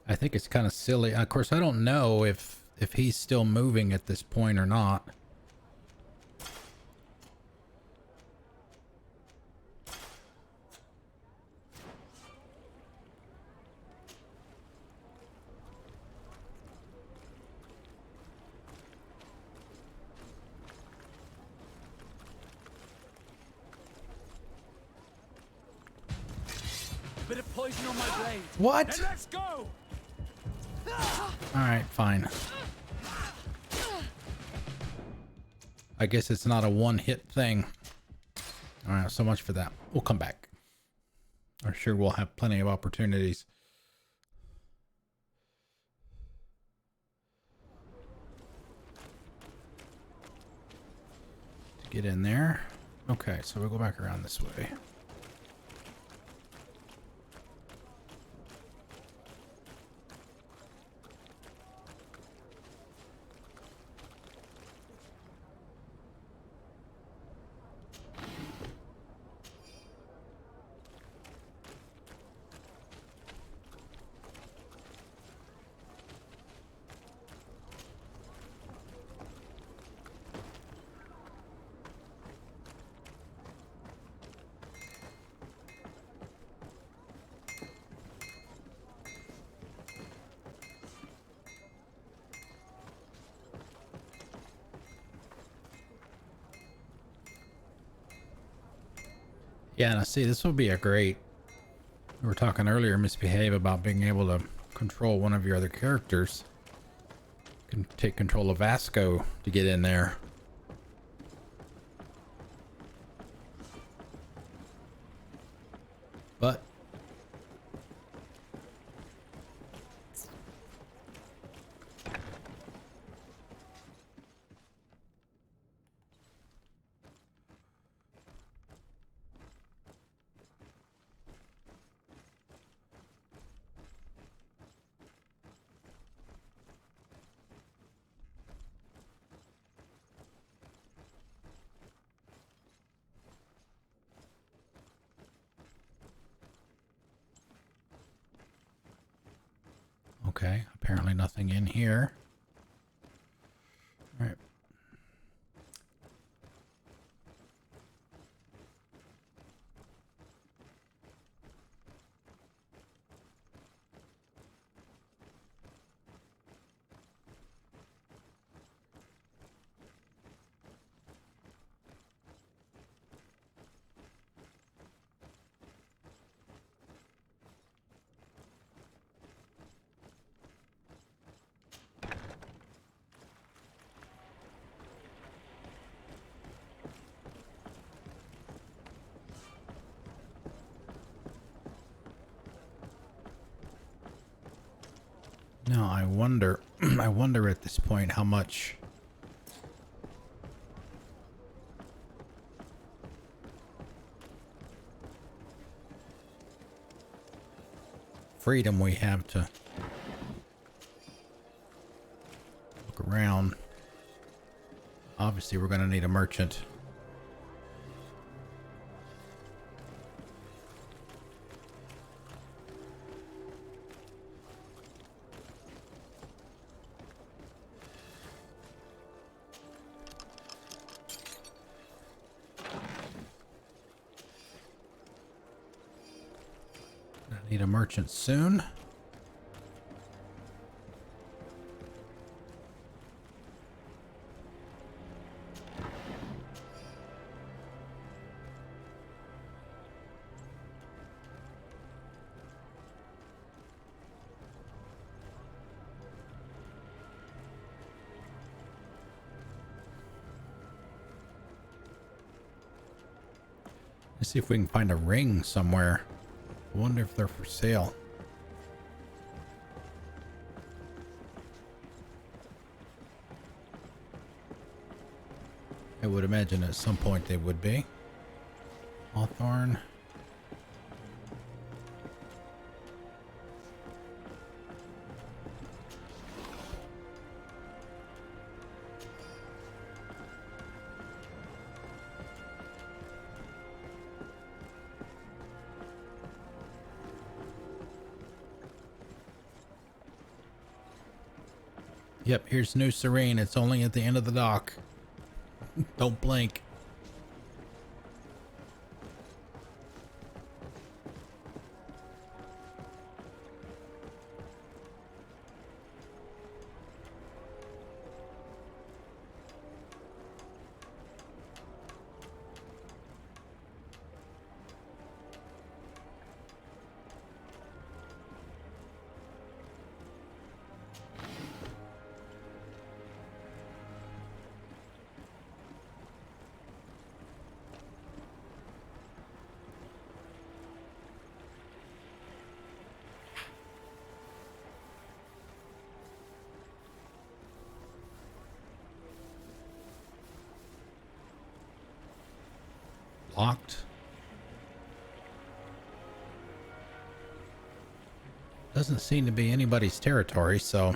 I think it's kind of silly. Of course, I don't know if he's still moving at this point or not. Bit of poison on my blade. What? Then let's go. Alright, fine. I guess it's not a one-hit thing. Alright, so much for that. We'll come back. I'm sure we'll have plenty of opportunities. To get in there. Okay, so we'll go back around this way. Yeah, and I see this would be a great. We were talking earlier, Misbehave, about being able to control one of your other characters. You can take control of Vasco to get in there. But okay, apparently nothing in here. All right. Now I wonder, I wonder at this point how much freedom we have to look around. Obviously, we're going to need a merchant. Need a merchant soon. Let's see if we can find a ring somewhere. I wonder if they're for sale. I would imagine at some point they would be. Hawthorne. Yep, here's New Sérène. It's only at the end of the dock. Don't blink. Locked. Doesn't seem to be anybody's territory, so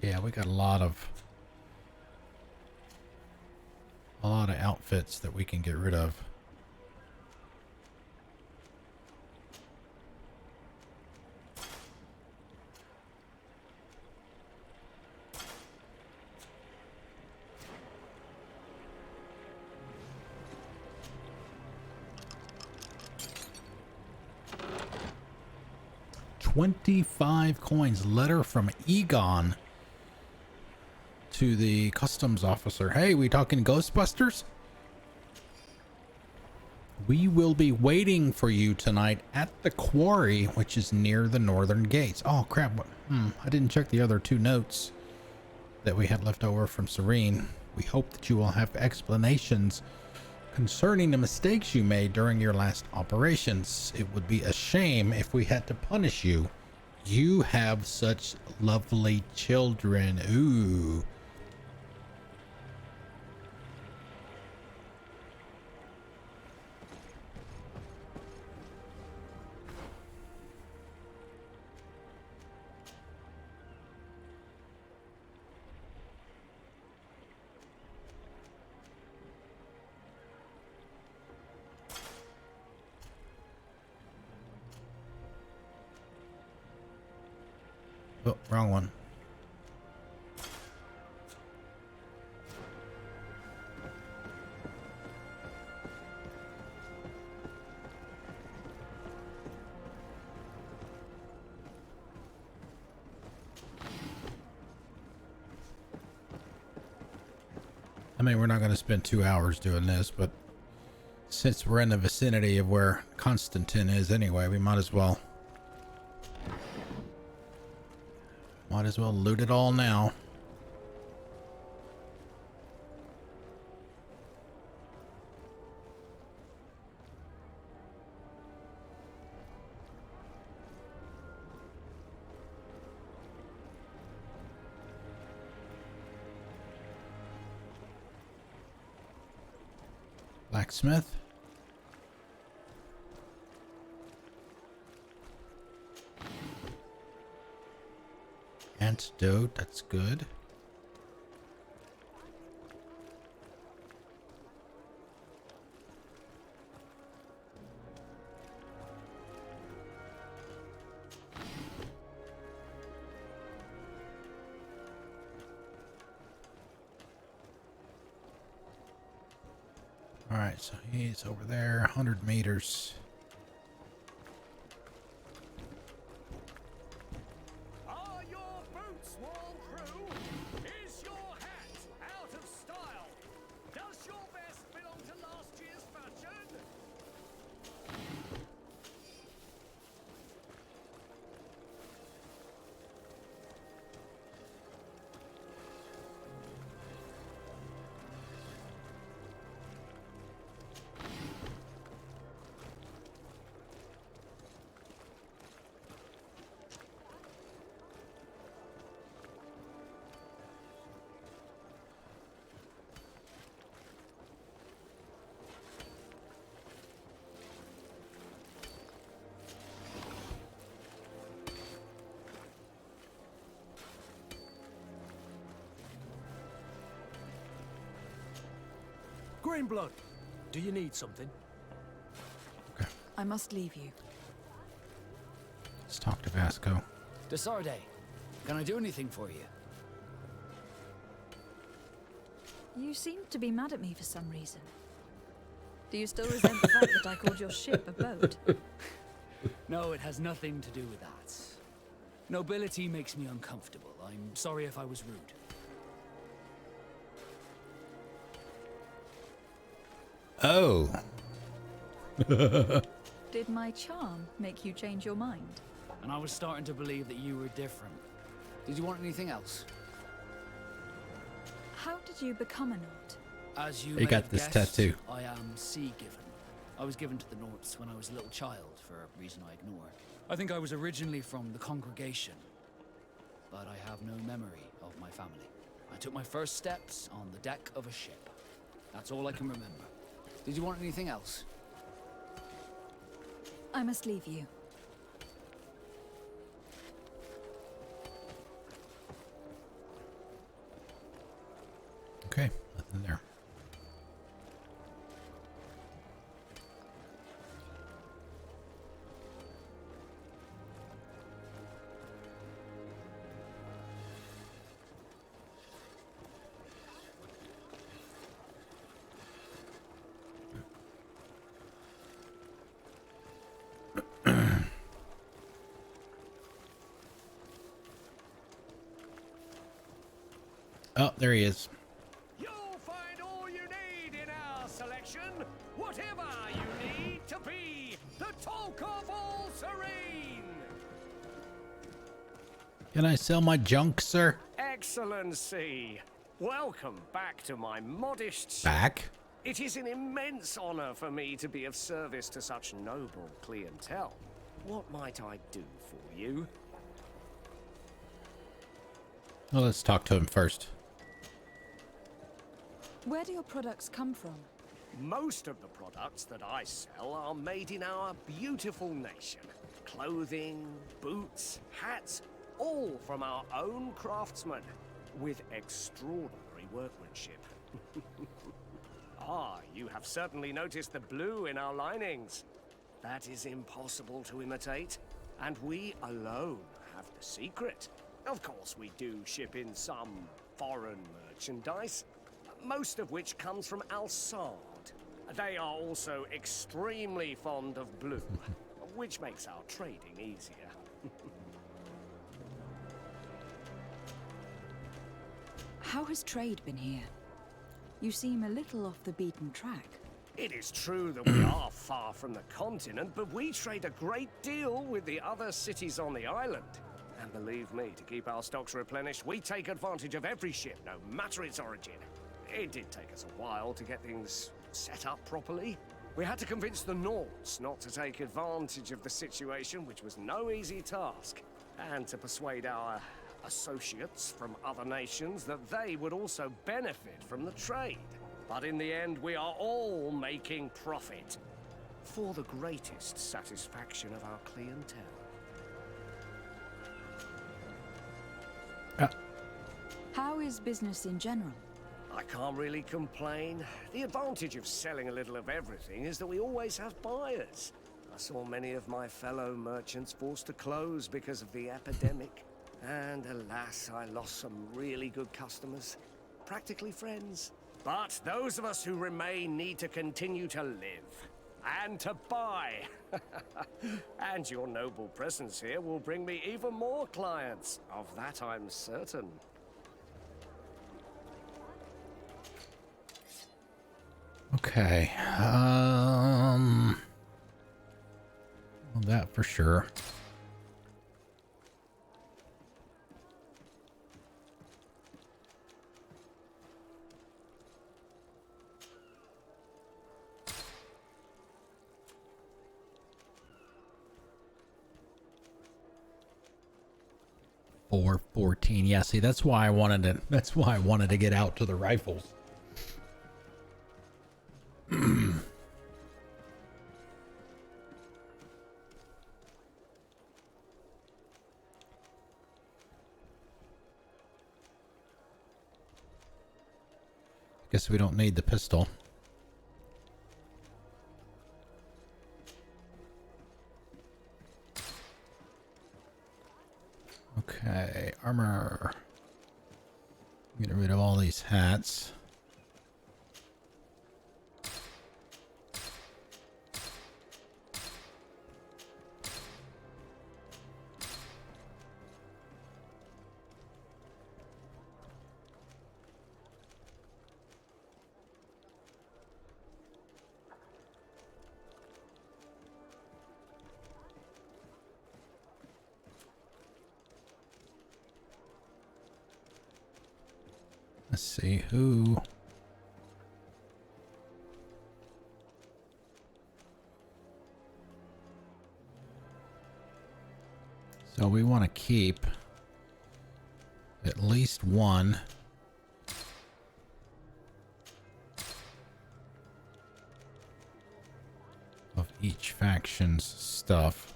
yeah, we got a lot of outfits that we can get rid of. 25 coins. Letter from Egon to the customs officer. Hey, we talking Ghostbusters? We will be waiting for you tonight at the quarry, which is near the northern gates. Oh, crap. I didn't check the other 2 notes that we had left over from Sérène. We hope that you will have explanations concerning the mistakes you made during your last operations. It would be a shame if we had to punish you. You have such lovely children. Ooh. Oh, wrong one. I mean, we're not going to spend 2 hours doing this, but since we're in the vicinity of where Constantin is anyway, we might as well loot it all now. Blacksmith. Antidote, that's good. All right, so he's over there, 100 meters. Are your boots worn through? Is your hat out of style? Does your vest belong to last year's fashion? Greenblood, do you need something? I must leave you. Let's talk to Vasco. Desarde, can I do anything for you? You seem to be mad at me for some reason. Do you still resent the fact that I called your ship a boat? No, it has nothing to do with that. Nobility makes me uncomfortable. I'm sorry if I was rude. Oh. Did my charm make you change your mind? And I was starting to believe that you were different. Did you want anything else? How did you become a Naut? As you He may got have this guessed, tattoo. I am sea-given. I was given to the Nauts when I was a little child, for a reason I ignore. I think I was originally from the congregation, but I have no memory of my family. I took my first steps on the deck of a ship. That's all I can remember. Did you want anything else? I must leave you. Okay, nothing there. Oh, there he is. You'll find all you need in our selection. Whatever you need to be the talk of all Sérène. Can I sell my junk, sir? Excellency, welcome back to my modest... Back? It is an immense honor for me to be of service to such noble clientele. What might I do for you? Well, let's talk to him first. Where do your products come from? Most of the products that I sell are made in our beautiful nation. Clothing, boots, hats, all from our own craftsmen, with extraordinary workmanship. Ah, you have certainly noticed the blue in our linings. That is impossible to imitate, and we alone have the secret. Of course, we do ship in some foreign merchandise, most of which comes from Alsard. They are also extremely fond of blue, which makes our trading easier. How has trade been here? You seem a little off the beaten track. It is true that we are far from the continent, but we trade a great deal with the other cities on the island. And believe me, to keep our stocks replenished, we take advantage of every ship, no matter its origin. It did take us a while to get things set up properly. We had to convince the Nauts not to take advantage of the situation, which was no easy task, and to persuade our associates from other nations that they would also benefit from the trade. But in the end, we are all making profit for the greatest satisfaction of our clientele. How is business in general? I can't really complain. The advantage of selling a little of everything is that we always have buyers. I saw many of my fellow merchants forced to close because of the epidemic. And alas, I lost some really good customers. Practically friends. But those of us who remain need to continue to live. And to buy. And your noble presence here will bring me even more clients. Of that I'm certain. Okay. Well, that for sure. .414. Yeah, see, that's why I wanted to get out to the rifles. Guess we don't need the pistol. Okay, armor. Get rid of all these hats. Let's see who. So we want to keep at least one of each faction's stuff.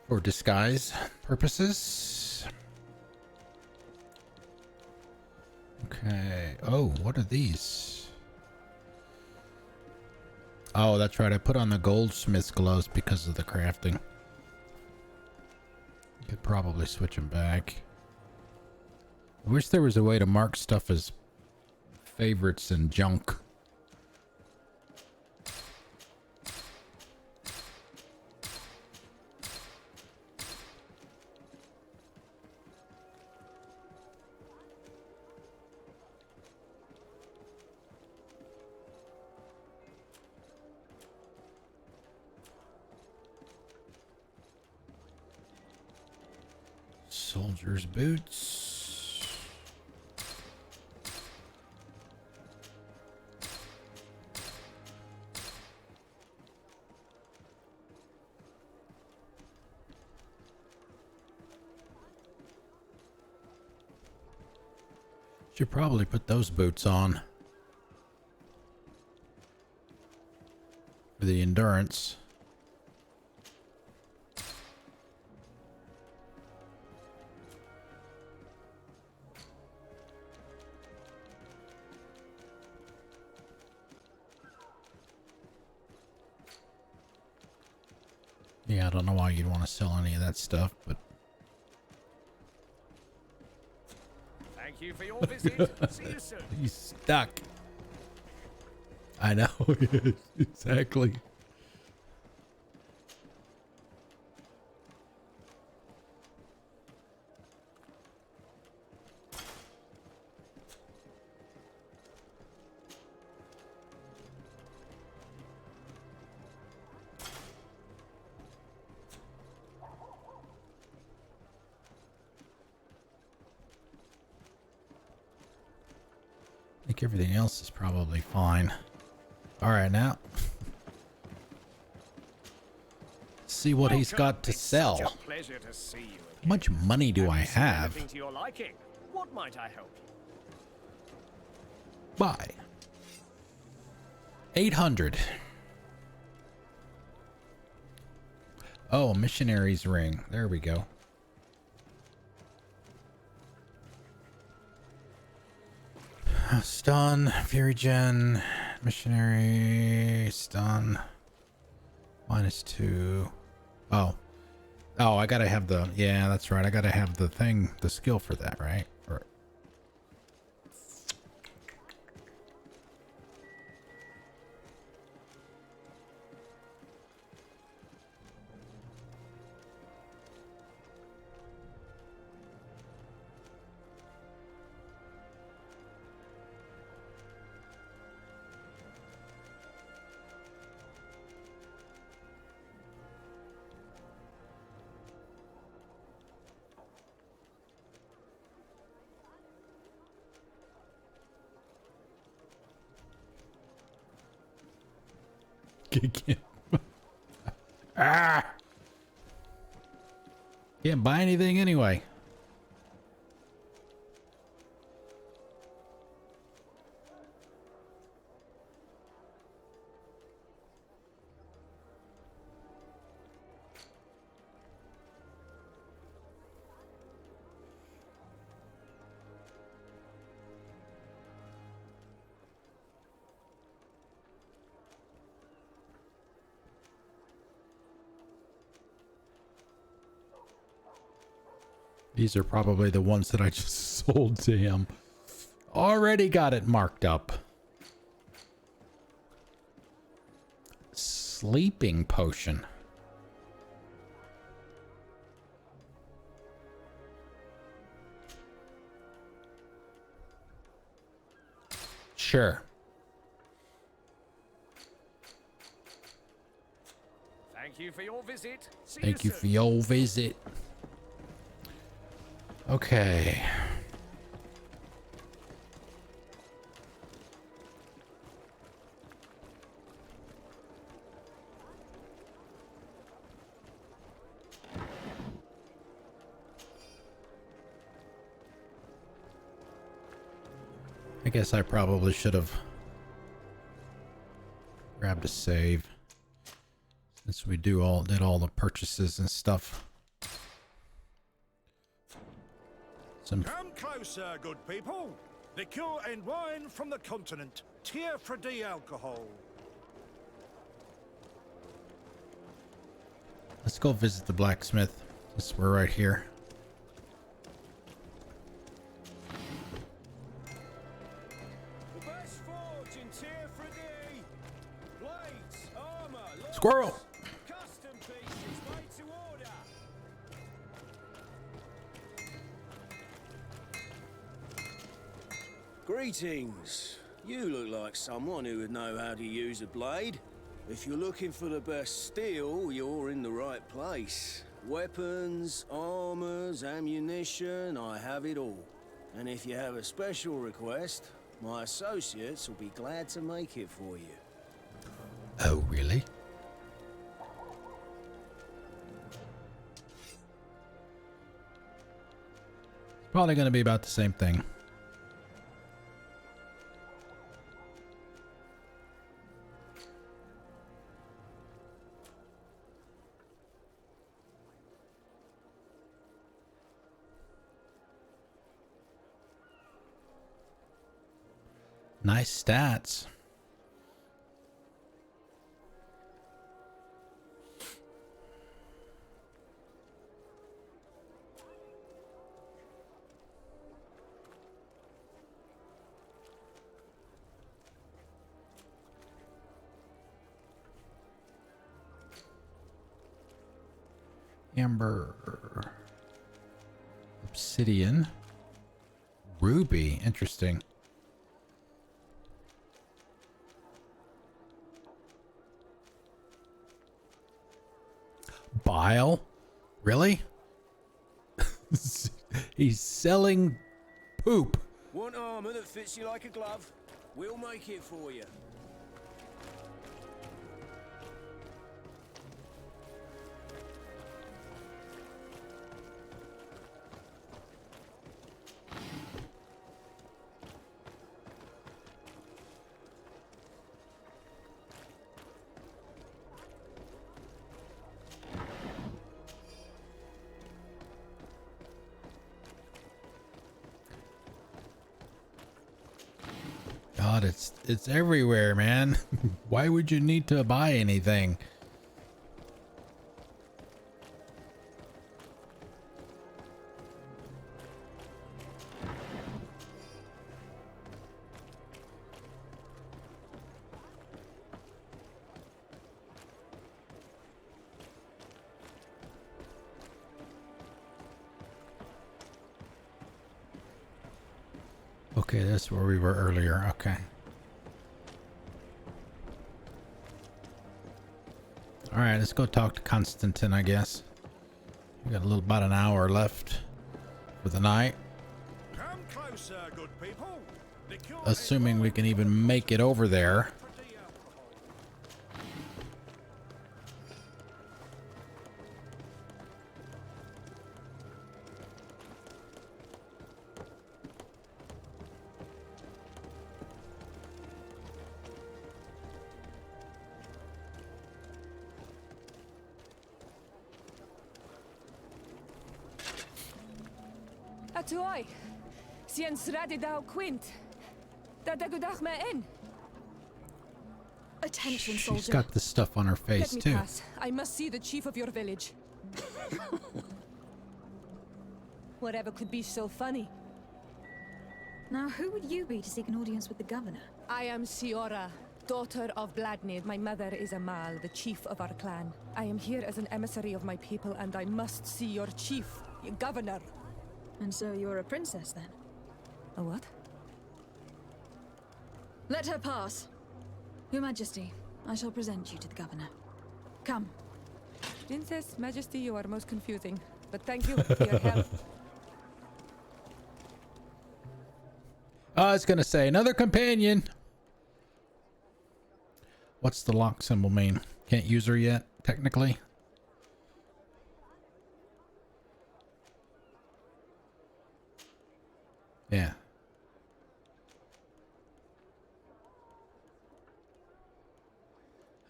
For disguise purposes. Okay. Oh, what are these? Oh, that's right. I put on the goldsmith's gloves because of the crafting. You could probably switch them back. I wish there was a way to mark stuff as favorites and junk. Soldier's boots. Should probably put those boots on for the endurance. Yeah, I don't know why you'd want to sell any of that stuff, but... Thank you for your visit. See you soon. He's stuck. I know. Exactly. I think everything else is probably fine. All right, now see what he's got to sell. Such a pleasure to see you again. How much money do I have? Anything to your liking? What might I help you? Buy 800. Oh, missionary's ring. There we go. Stun, Fury Gen, Missionary, Stun, -2. Oh. Oh, I gotta have the, yeah, that's right. I gotta have the thing, the skill for that, right? Or, ah! Can't buy anything anyway. These are probably the ones that I just sold to him. Already got it marked up. Sleeping potion. Sure. Thank you for your visit. Thank you for your visit. Okay. I guess I probably should have grabbed a save since we did all the purchases and stuff. Come closer, good people. Liqueur and wine from the continent. Tier for D alcohol. Let's go visit the blacksmith since we're right here. Tearfredy! Blades, armor, lords, Squirrel. custom pieces made to order. Greetings. You look like someone who would know how to use a blade. If you're looking for the best steel, you're in the right place. Weapons, armors, ammunition, I have it all. And if you have a special request, my associates will be glad to make it for you. Oh, really? Probably going to be about the same thing. Nice stats. Amber. Obsidian. Ruby. Interesting. Bile? Really? He's selling poop. Want armor that fits you like a glove? We'll make it for you. God, it's everywhere, man. Why would you need to buy anything? Okay, that's where we were earlier. Okay. All right, let's go talk to Constantin, I guess. We got about an hour left for the night. Come closer, good people. Assuming we can even make it over there. Atuai, sien sradi dau quint. Da dagudach me in. Attention, soldier. She's got this stuff on her face Let me too. pass. I must see the chief of your village. Whatever could be so funny. Now, who would you be to seek an audience with the governor? I am Siora, daughter of Vladnid. My mother is Amal, the chief of our clan. I am here as an emissary of my people, and I must see your chief, your governor. And so you're a princess, then? A what? Let her pass. Your Majesty, I shall present you to the governor. Come. Princess, Majesty, you are most confusing. But thank you for your help. I was gonna say another companion. What's the lock symbol mean? Can't use her yet, technically. Yeah.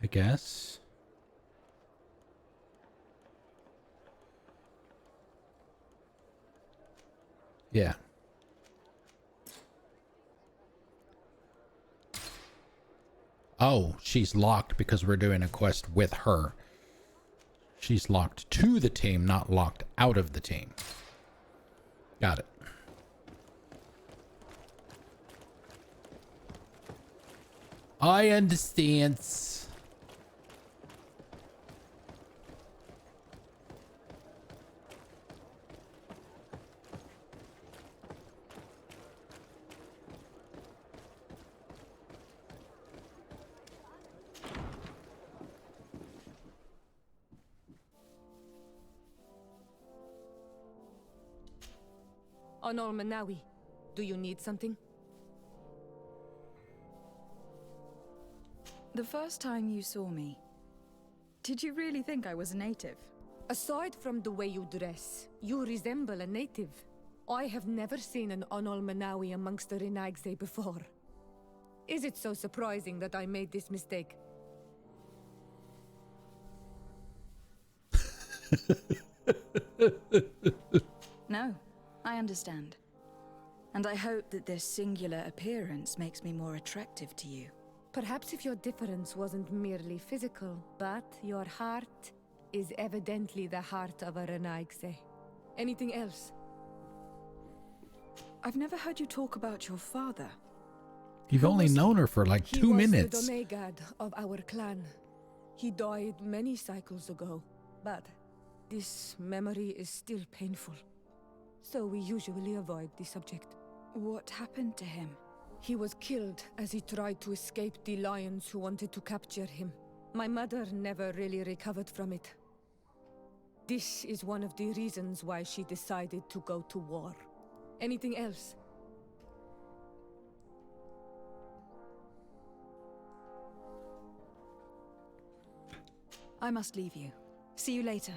I guess. Yeah. Oh, she's locked because we're doing a quest with her. She's locked to the team, not locked out of the team. Got it. I understand. Honor Manawi, do you need something? The first time you saw me, did you really think I was a native? Aside from the way you dress, you resemble a native. I have never seen an Onol Manawi amongst the Renaigse before. Is it so surprising that I made this mistake? No, I understand. And I hope that this singular appearance makes me more attractive to you. Perhaps if your difference wasn't merely physical, but your heart is evidently the heart of a Renaigse. Anything else? I've never heard you talk about your father. You've only known her for like 2 minutes. He was the Domegad of our clan. He died many cycles ago, but this memory is still painful. So we usually avoid the subject. What happened to him? He was killed as he tried to escape the lions who wanted to capture him. My mother never really recovered from it. This is one of the reasons why she decided to go to war. Anything else? I must leave you. See you later.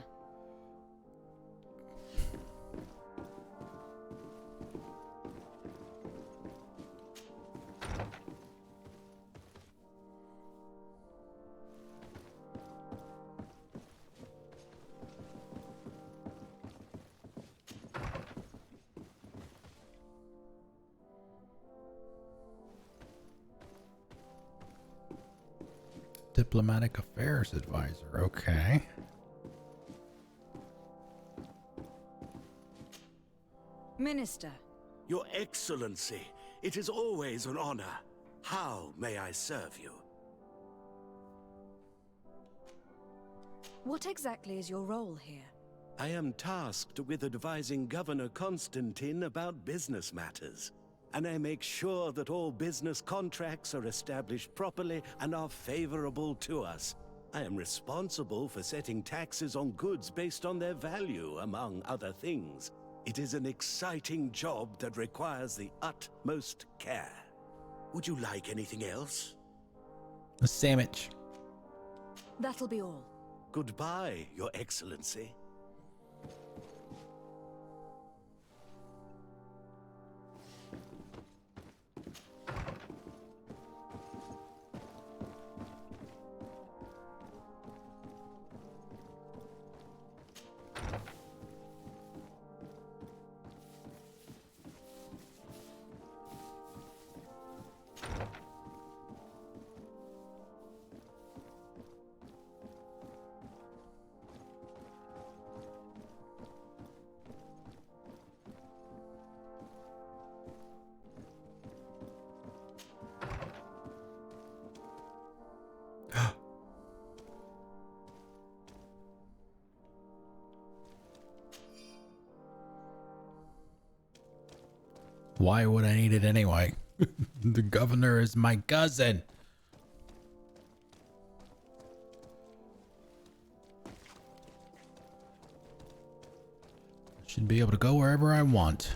Diplomatic Affairs Advisor. Okay. Minister. Your Excellency, it is always an honor. How may I serve you? What exactly is your role here? I am tasked with advising Governor Constantin about business matters, and I make sure that all business contracts are established properly and are favorable to us. I am responsible for setting taxes on goods based on their value, among other things. It is an exciting job that requires the utmost care. Would you like anything else? A sandwich. That'll be all. Goodbye, Your Excellency. Why would I need it anyway? The governor is my cousin. Should be able to go wherever I want.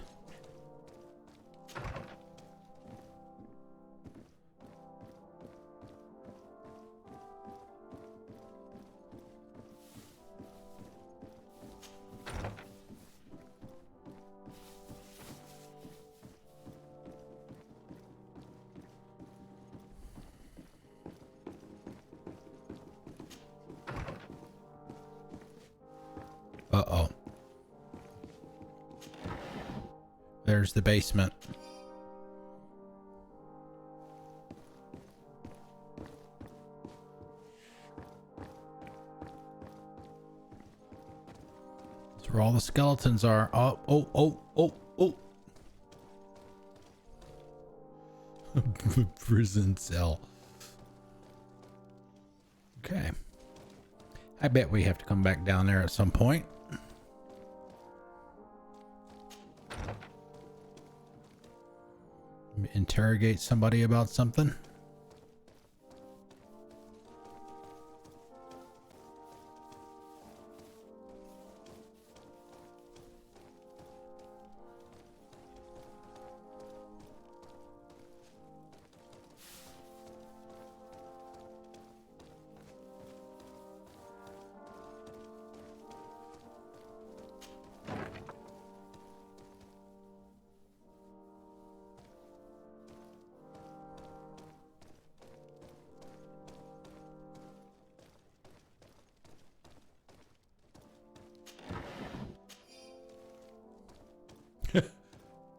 Uh-oh. There's the basement. That's where all the skeletons are. Oh, oh, oh, oh, oh. Prison cell. Okay. I bet we have to come back down there at some point. Interrogate somebody about something.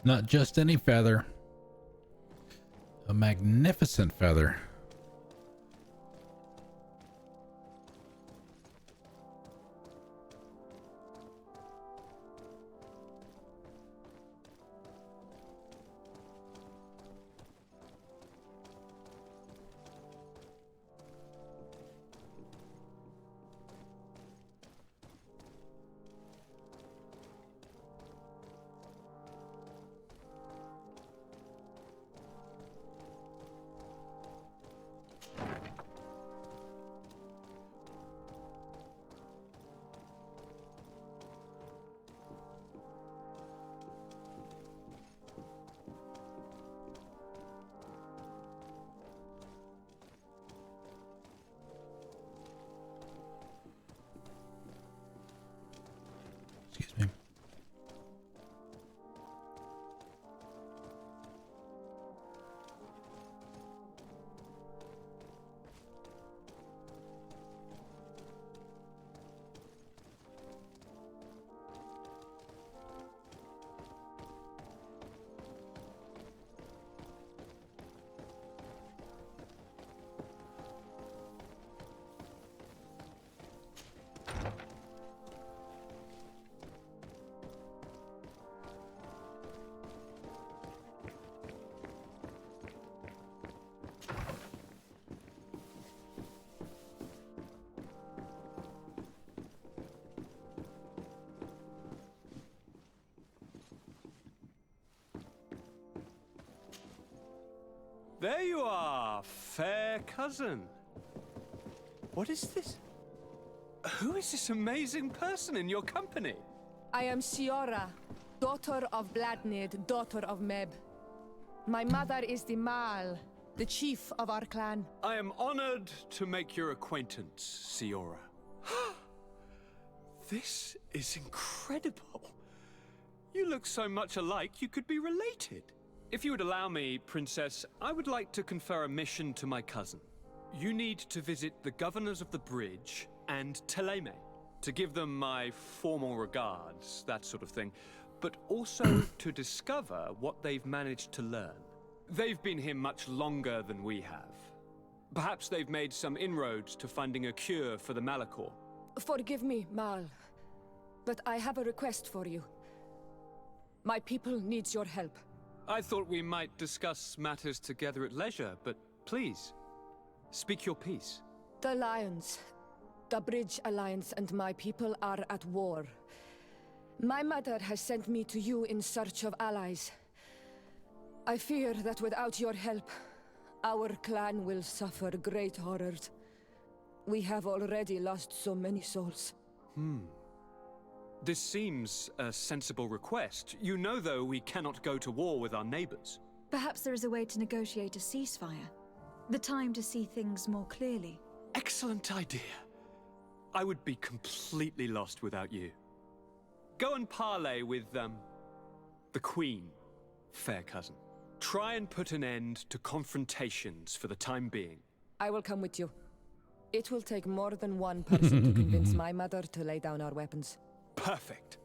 Not just any feather. A magnificent feather. Excuse me. There you are, fair cousin. What is this? Who is this amazing person in your company? I am Siora, daughter of Bladnid, daughter of Meb. My mother is the Mal, the chief of our clan. I am honored to make your acquaintance, Siora. This is incredible. You look so much alike you could be related. If you would allow me, Princess, I would like to confer a mission to my cousin. You need to visit the governors of the bridge and Thélème to give them my formal regards, that sort of thing, but also to discover what they've managed to learn. They've been here much longer than we have. Perhaps they've made some inroads to finding a cure for the Malachor. Forgive me, Mal, but I have a request for you. My people needs your help. I thought we might discuss matters together at leisure, but please, speak your piece. The Lions, the Bridge Alliance and my people are at war. My mother has sent me to you in search of allies. I fear that without your help, our clan will suffer great horrors. We have already lost so many souls. This seems a sensible request. You know, though, we cannot go to war with our neighbors. Perhaps there is a way to negotiate a ceasefire. The time to see things more clearly. Excellent idea. I would be completely lost without you. Go and parley with, the Queen, fair cousin. Try and put an end to confrontations for the time being. I will come with you. It will take more than one person to convince my mother to lay down our weapons. Perfect.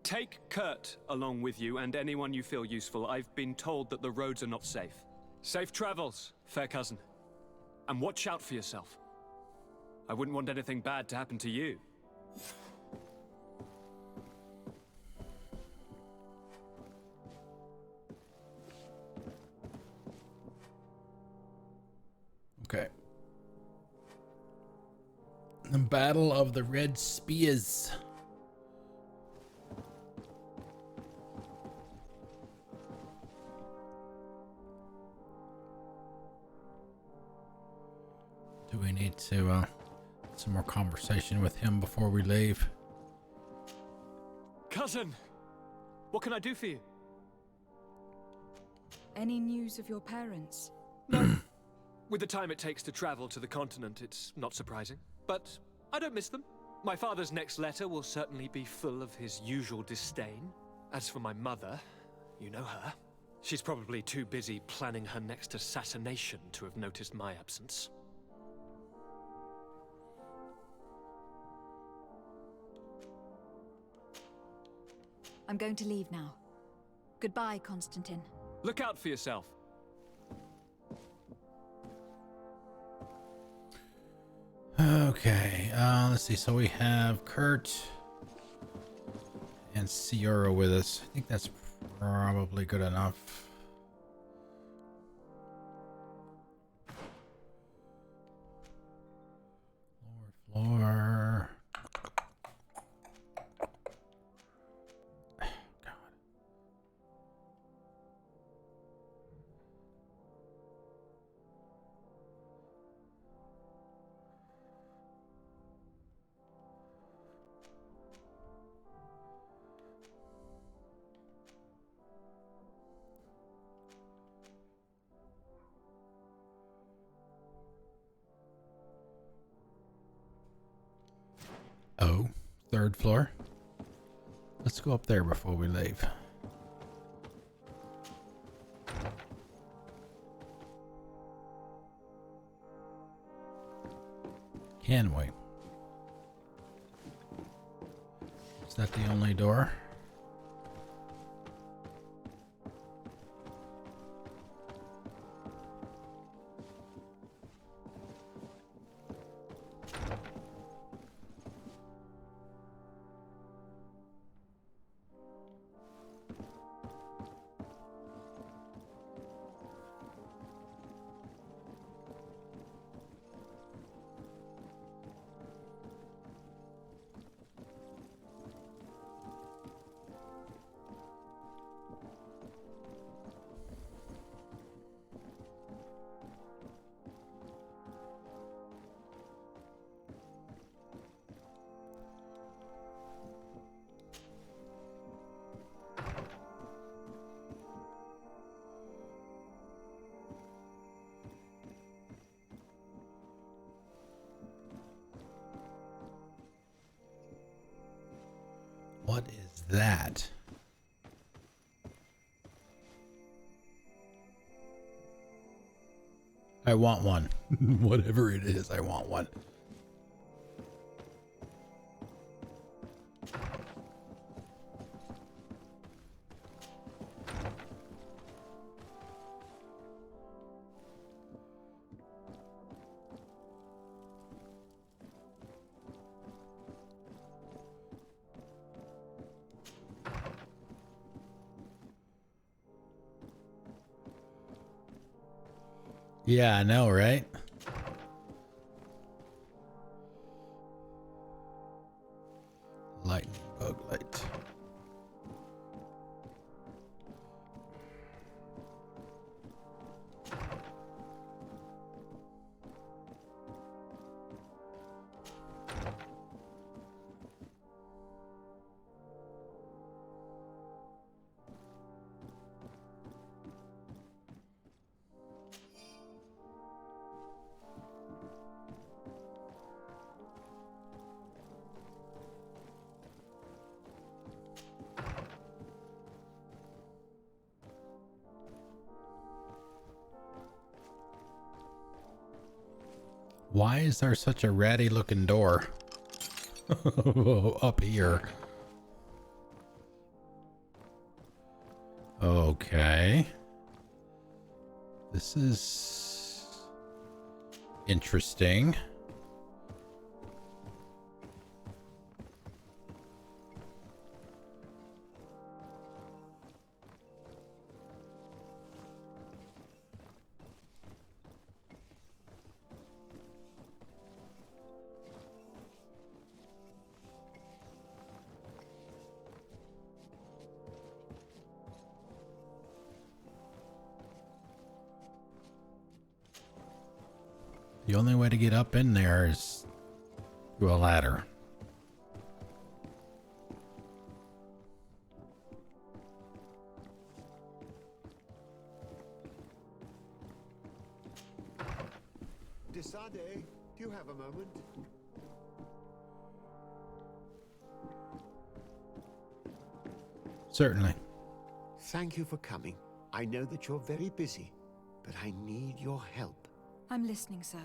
Take Kurt along with you and anyone you feel useful. I've been told that the roads are not safe. Safe travels, fair cousin. And watch out for yourself. I wouldn't want anything bad to happen to you. Okay. The Battle of the Red Spears. Do we need to some more conversation with him before we leave? Cousin! What can I do for you? Any news of your parents? With the time it takes to travel to the continent, it's not surprising. But I don't miss them. My father's next letter will certainly be full of his usual disdain. As for my mother, you know her. She's probably too busy planning her next assassination to have noticed my absence. I'm going to leave now. Goodbye, Constantin. Look out for yourself. Okay, let's see. So we have Kurt and Sierra with us. I think that's probably good enough. Floor. Oh, third floor. Let's go up there before we leave. Can we? Is that the only door? What is that? I want one. Whatever it is, I want one. Yeah, I know, right? Lightning bug light. Why is there such a ratty looking door up here? Okay. This is interesting. The only way to get up in there is through a ladder. Desade, do you have a moment? Certainly. Thank you for coming. I know that you're very busy, but I need your help. I'm listening, sir.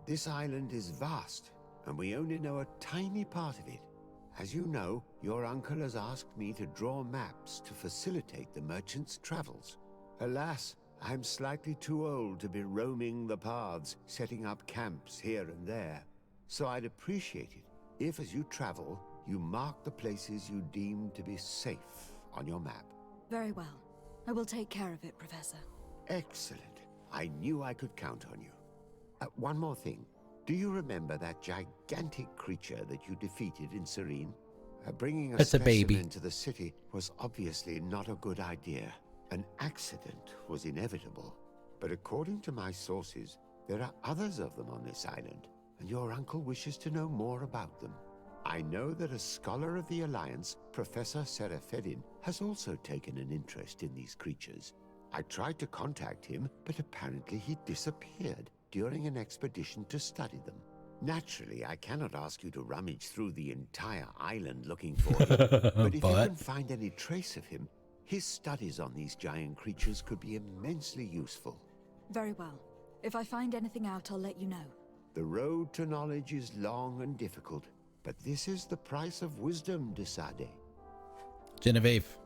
This island is vast, and we only know a tiny part of it. As you know, your uncle has asked me to draw maps to facilitate the merchant's travels. Alas, I'm slightly too old to be roaming the paths, setting up camps here and there. So I'd appreciate it if, as you travel, you mark the places you deem to be safe on your map. Very well. I will take care of it, Professor. Excellent. I knew I could count on you. One more thing. Do you remember that gigantic creature that you defeated in Sérène? Bringing a specimen to the city was obviously not a good idea. An accident was inevitable. But according to my sources, there are others of them on this island, and your uncle wishes to know more about them. I know that a scholar of the Alliance, Professor Sérène, has also taken an interest in these creatures. I tried to contact him, but apparently he disappeared during an expedition to study them. Naturally, I cannot ask you to rummage through the entire island looking for him, but if you can find any trace of him, his studies on these giant creatures could be immensely useful. Very well. If I find anything out, I'll let you know. The road to knowledge is long and difficult, but this is the price of wisdom, Desade. Genevieve.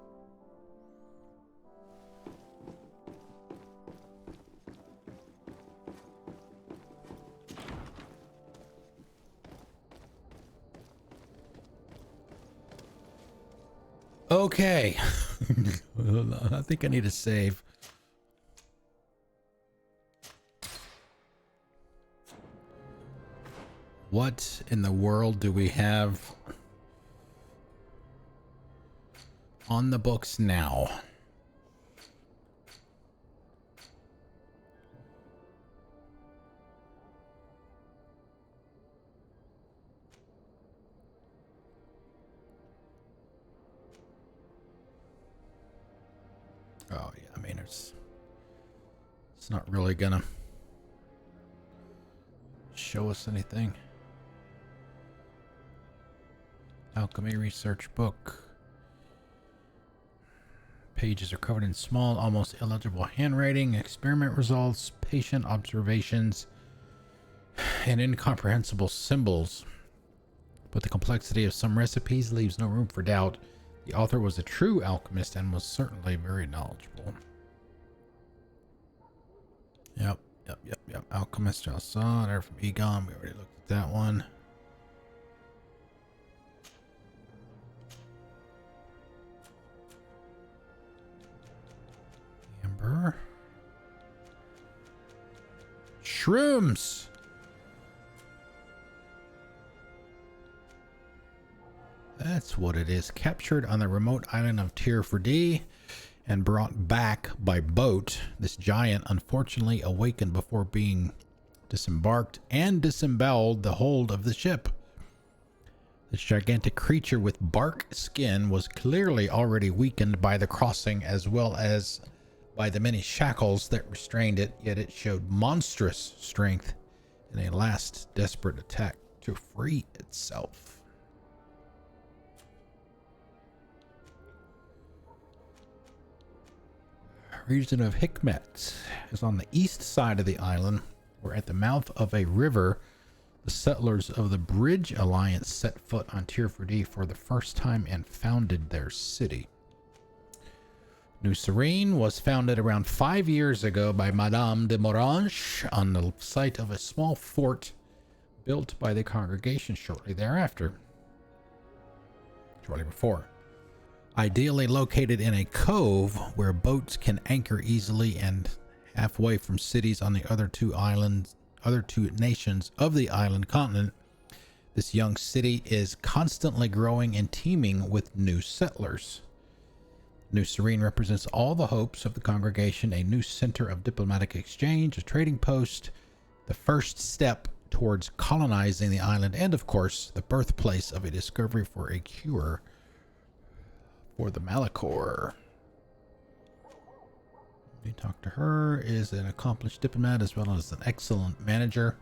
Okay. I think I need a save. What in the world do we have on the books now? Oh yeah, I mean it's not really gonna show us anything. Alchemy research book. Pages are covered in small, almost illegible handwriting, experiment results, patient observations, and incomprehensible symbols. But the complexity of some recipes leaves no room for doubt. The author was a true alchemist and was certainly very knowledgeable. Yep. Alchemist, I saw there from Egon. We already looked at that one. Amber. Shrooms. That's what it is. Captured on the remote island of Tir-Frdee and brought back by boat. This giant unfortunately awakened before being disembarked and disemboweled the hold of the ship. This gigantic creature with bark skin was clearly already weakened by the crossing as well as by the many shackles that restrained it, yet it showed monstrous strength in a last desperate attack to free itself. Region of Hikmet is on the east side of the island, where at the mouth of a river, the settlers of the Bridge Alliance set foot on Tir-Frdee for the first time and founded their city. New Sérène was founded around 5 years ago by Madame de Morange on the site of a small fort built by the congregation shortly before. Ideally located in a cove where boats can anchor easily and halfway from cities on the other two nations of the island continent, this young city is constantly growing and teeming with new settlers. New Sérène represents all the hopes of the congregation, a new center of diplomatic exchange, a trading post, the first step towards colonizing the island, and of course, the birthplace of a discovery for a cure for the Malachor. We talk to her, is an accomplished diplomat as well as an excellent manager.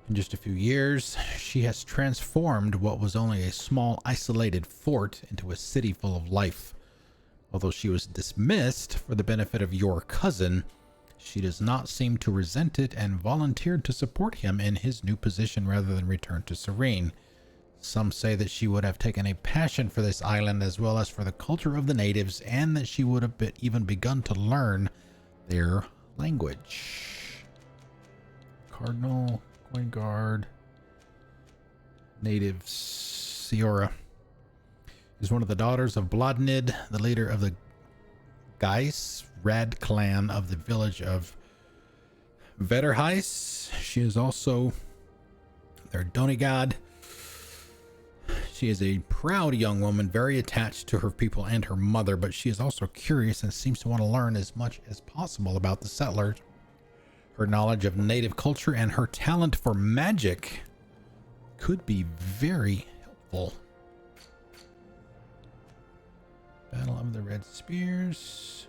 In just a few years, she has transformed what was only a small isolated fort into a city full of life. Although she was dismissed for the benefit of your cousin, she does not seem to resent it and volunteered to support him in his new position rather than return to Sérène. Some say that she would have taken a passion for this island as well as for the culture of the natives, and that she would have even begun to learn their language. Cardinal, Coin Guard, native Ciora is one of the daughters of Blodnid, the leader of the Geis Rad clan of the village of Vetterheis. She is also their Donigad. She is a proud young woman, very attached to her people and her mother, but she is also curious and seems to want to learn as much as possible about the settlers. Her knowledge of native culture and her talent for magic could be very helpful. Battle of the Red Spears.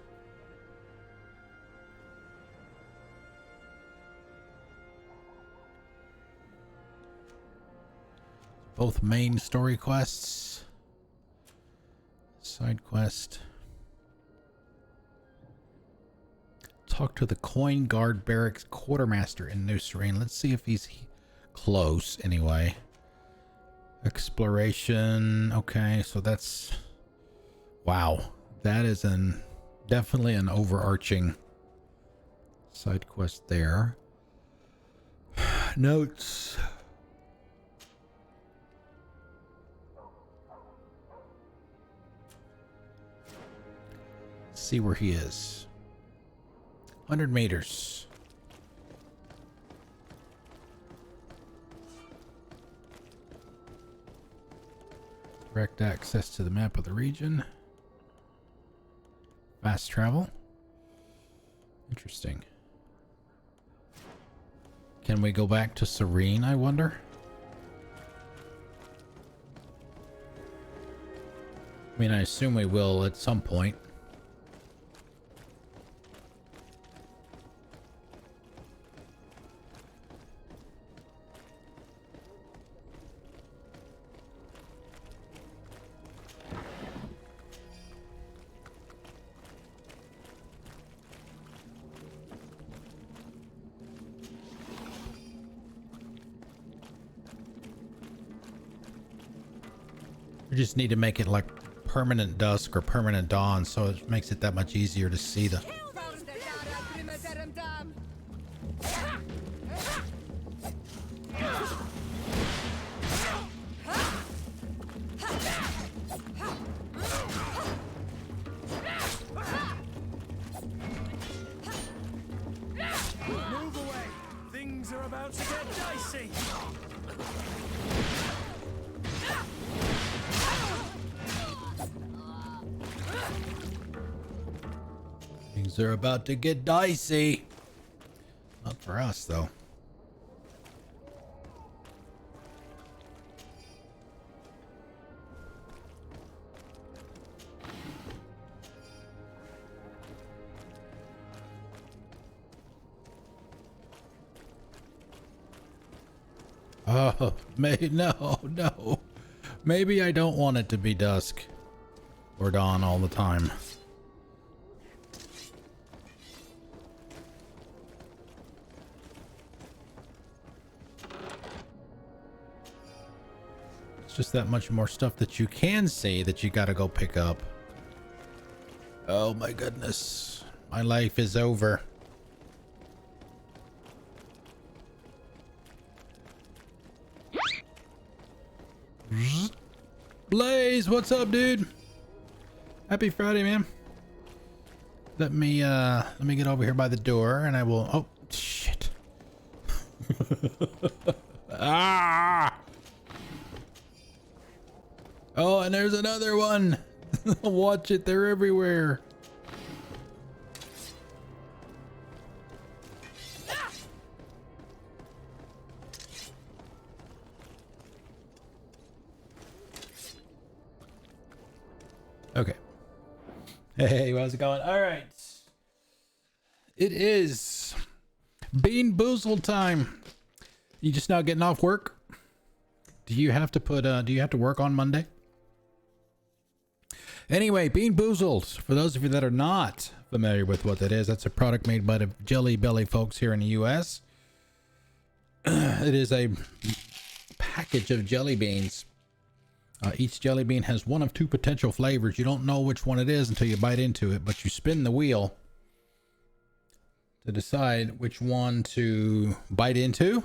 Both main story quests. Side quest. Talk to the Coin Guard Barracks Quartermaster in New Sérène. Let's see if he's close anyway. Exploration. Okay, so that's... Wow. That is definitely an overarching side quest there. Notes. See where he is. 100 meters. Direct access to the map of the region. Fast travel. Interesting. Can we go back to Sérène, I wonder? I mean, I assume we will at some point. We just need to make it like permanent dusk or permanent dawn, so it makes it that much easier to see the... Move away! Things are about to get dicey! Things are about to get dicey. Not for us, though. Oh, no. Maybe I don't want it to be dusk or dawn all the time. It's just that much more stuff that you can see that you gotta go pick up. Oh my goodness. My life is over. Blaze, what's up, dude? Happy Friday, man. Let me get over here by the door and I will... Oh, shit. Ah! Oh, and there's another one. Watch it, they're everywhere. Hey, how's it going? All right. It is Bean Boozled time. You just now getting off work? Do you have to work on Monday? Anyway, Bean Boozled, for those of you that are not familiar with what that is, that's a product made by the Jelly Belly folks here in the US. It is a package of jelly beans. Each jelly bean has one of two potential flavors. You don't know which one it is until you bite into it, but you spin the wheel to decide which one to bite into.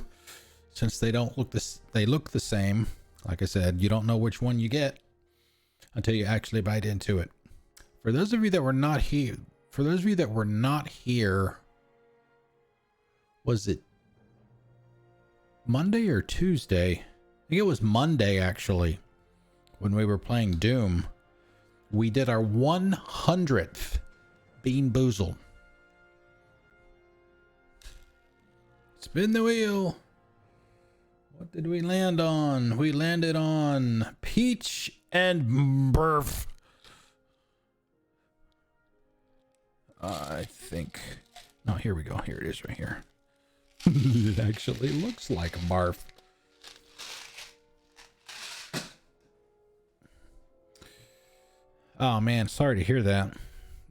Since they look the same. Like I said, you don't know which one you get until you actually bite into it. For those of you that were not here, was it Monday or Tuesday? I think it was Monday actually, when we were playing Doom. We did our 100th Bean Boozled. Spin the wheel. What did we land on? We landed on Peach and Burf. I think. No, here we go. Here it is right here. It actually looks like a barf. Oh man, sorry to hear that.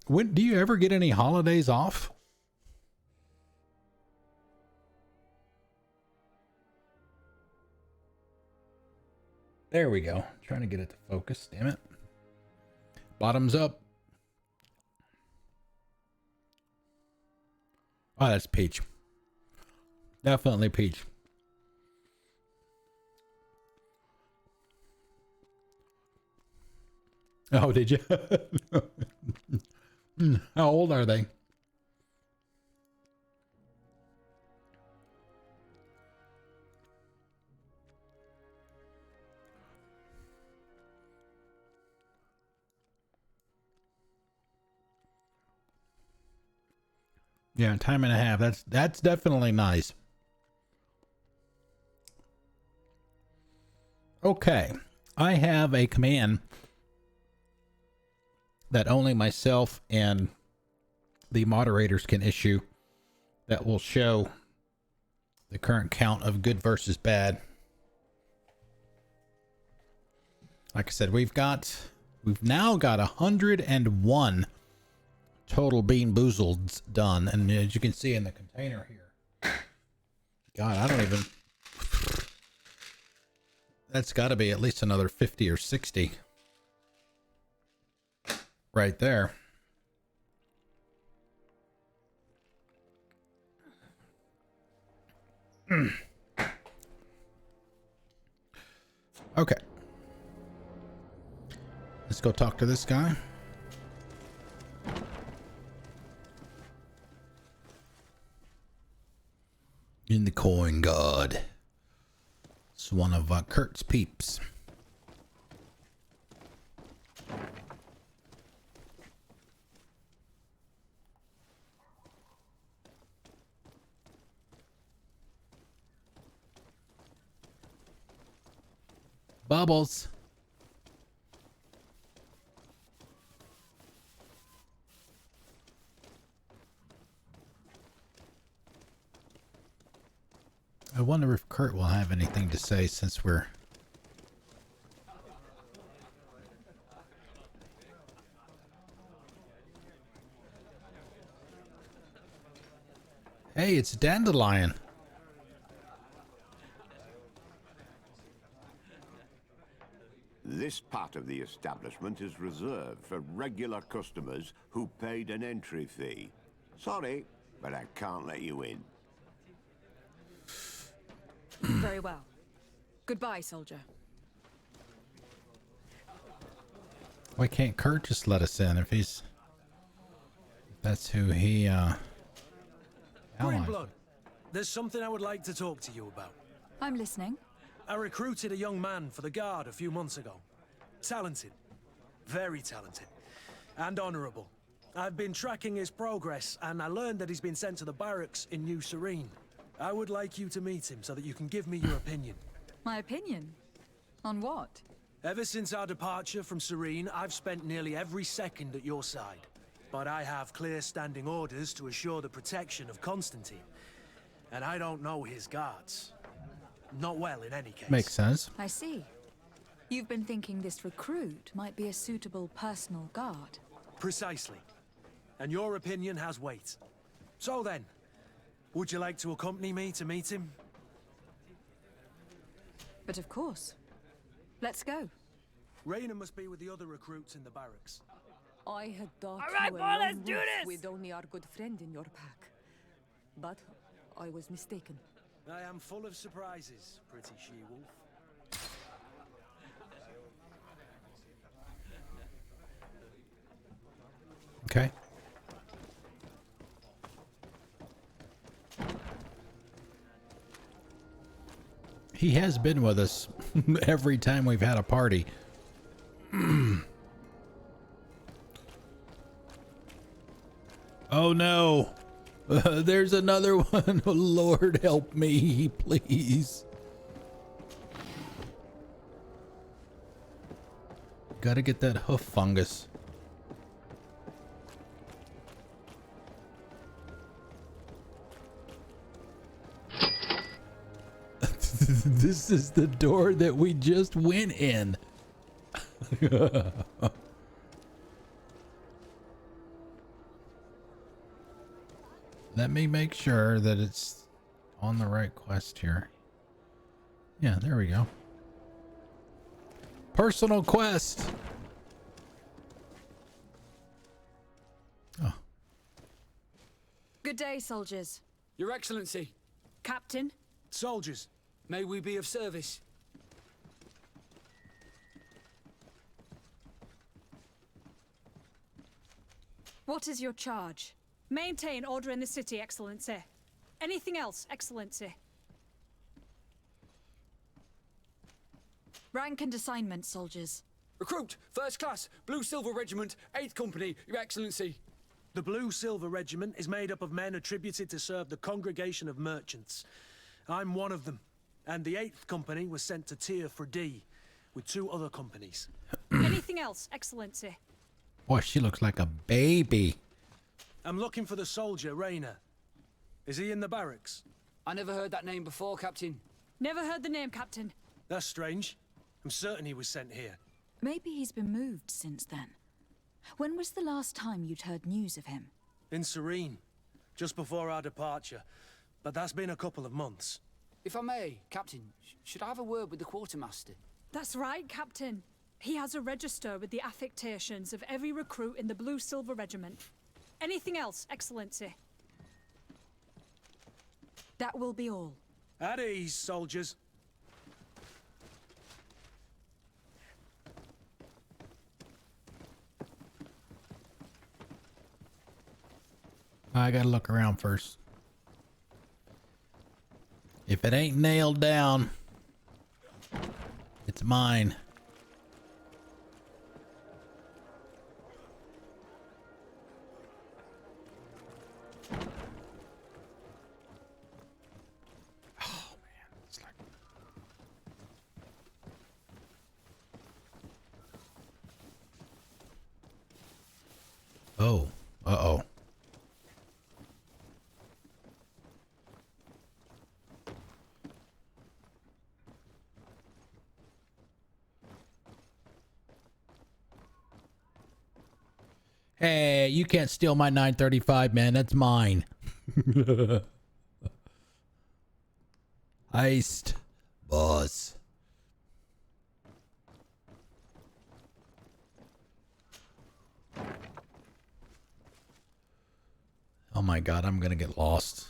When do you ever get any holidays off? There we go. Trying to get it to focus, damn it. Bottoms up. Oh, that's Peach. Definitely Peach. Oh, did you? How old are they? Yeah, time and a half. That's definitely nice. Okay, I have a command that only myself and the moderators can issue that will show the current count of good versus bad. Like I said, we've now got 101 total Bean Boozleds done, and as you can see in the container here, God, I don't even. That's got to be at least another 50 or 60 right there. Okay. Let's go talk to this guy. In the coin god. It's one of Kurt's peeps. Bubbles. I wonder if Kurt will have anything to say since we're... Hey, it's Dandelion. This part of the establishment is reserved for regular customers who paid an entry fee. Sorry, but I can't let you in. Very well. Goodbye, soldier. Why can't Kurt just let us in if he's... That's who he, Greenblood, there's something I would like to talk to you about. I'm listening. I recruited a young man for the guard a few months ago. Talented. Very talented. And honorable. I've been tracking his progress, and I learned that he's been sent to the barracks in New Sérène. I would like you to meet him so that you can give me your opinion. My opinion? On what? Ever since our departure from Sérène, I've spent nearly every second at your side. but I have clear standing orders to assure the protection of Constantin. And I don't know his guards. Not well, in any case. Makes sense. I see. You've been thinking this recruit might be a suitable personal guard. Precisely. And your opinion has weight. So then, would you like to accompany me to meet him? But of course. Let's go. Raina must be with the other recruits in the barracks. I had thought right, you were boy, let's lone do wolf this! with only our good friend in your pack. But I was mistaken. I am full of surprises, pretty she-wolf. Okay. He has been with us every time we've had a party. Oh no. There's another one. Lord help me, please. Gotta get that hoof fungus. This is the door that we just went in. Let me make sure that it's on the right quest here. Yeah, there we go. Personal quest. Oh. Good day, soldiers. Your Excellency. Captain? Soldiers. May we be of service? What is your charge? Maintain order in the city, Excellency. Anything else, Excellency? Rank and assignment, soldiers. Recruit, First Class, Blue Silver Regiment, 8th Company, Your Excellency. The Blue Silver Regiment is made up of men attributed to serve the Congregation of Merchants. I'm one of them, and the 8th Company was sent to Tier for D, with 2 other companies. Anything else, Excellency? Boy, she looks like a baby. I'm looking for the soldier, Raina. Is he in the barracks? I never heard that name before, Captain. Never heard the name, Captain. That's strange. I'm certain he was sent here. Maybe he's been moved since then. When was the last time you'd heard news of him? In Sérène, just before our departure. But that's been a couple of months. If I may, Captain, should I have a word with the quartermaster? That's right, Captain. He has a register with the affectations of every recruit in the Blue Silver Regiment. Anything else, Excellency? That will be all. At ease, soldiers. I gotta look around first. If it ain't nailed down, it's mine. Oh, uh-oh. Hey, you can't steal my 935, man. That's mine. Heist. Boss. Oh my god, I'm gonna get lost.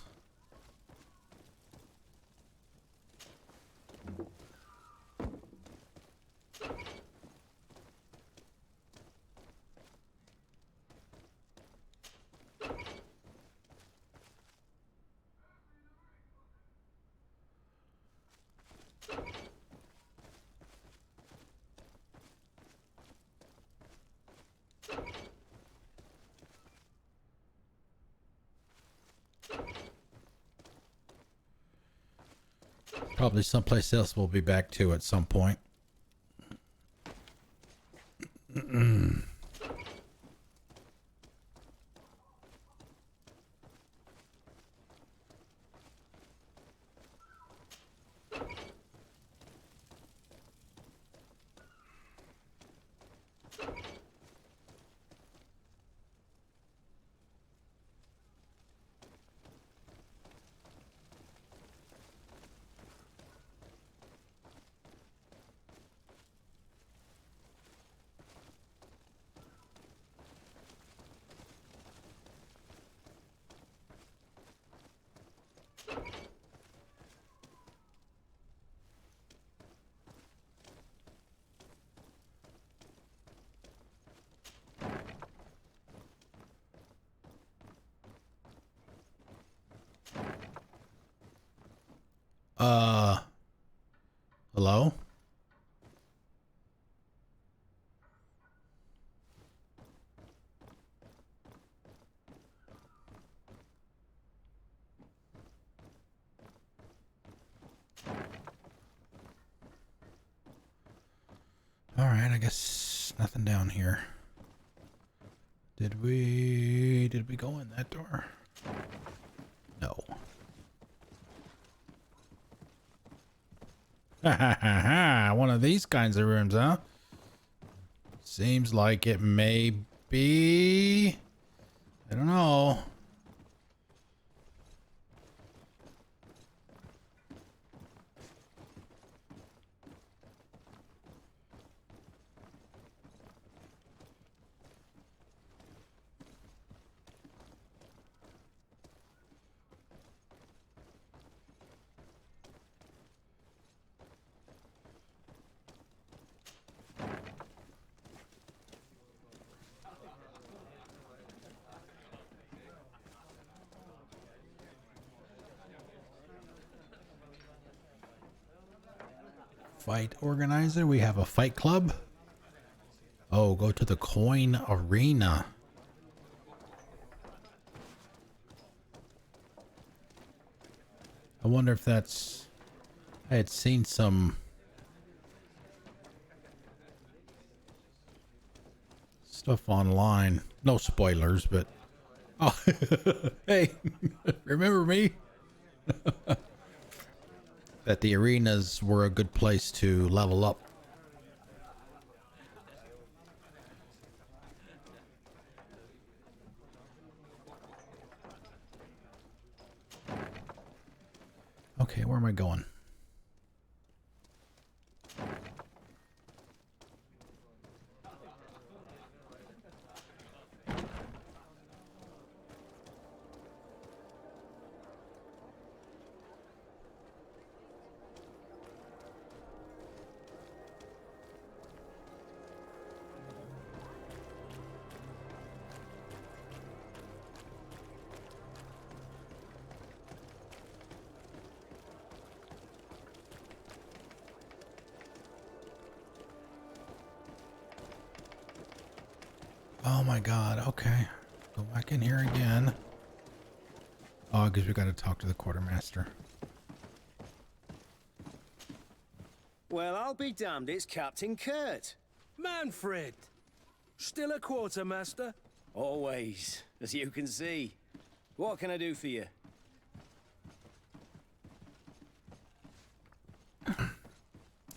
Probably someplace else we'll be back to at some point. Hello? Alright, I guess nothing down here. Did we go in that door? No. Ha ha ha ha! One of these kinds of rooms, huh? Seems like it may be. I don't know. Fight organizer. We have a fight club. Oh, go to the coin arena. I wonder if that's... I had seen some stuff online. No spoilers, but... Oh, hey, remember me? That the arenas were a good place to level up. Okay, where am I going? Oh my god, okay. Go back in here again. Oh, because we got to talk to the quartermaster. Well, I'll be damned, it's Captain Kurt. Manfred! Still a quartermaster? Always, as you can see. What can I do for you?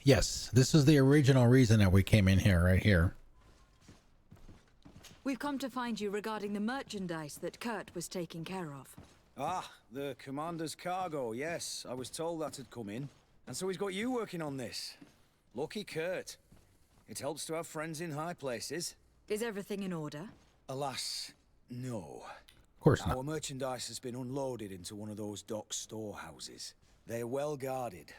Yes, this is the original reason that we came in here, right here. We've come to find you regarding the merchandise that Kurt was taking care of. Ah, the commander's cargo, yes. I was told that had come in. And so he's got you working on this. Lucky Kurt. It helps to have friends in high places. Is everything in order? Alas, no. Of course not. Our merchandise has been unloaded into one of those dock storehouses. They're well guarded.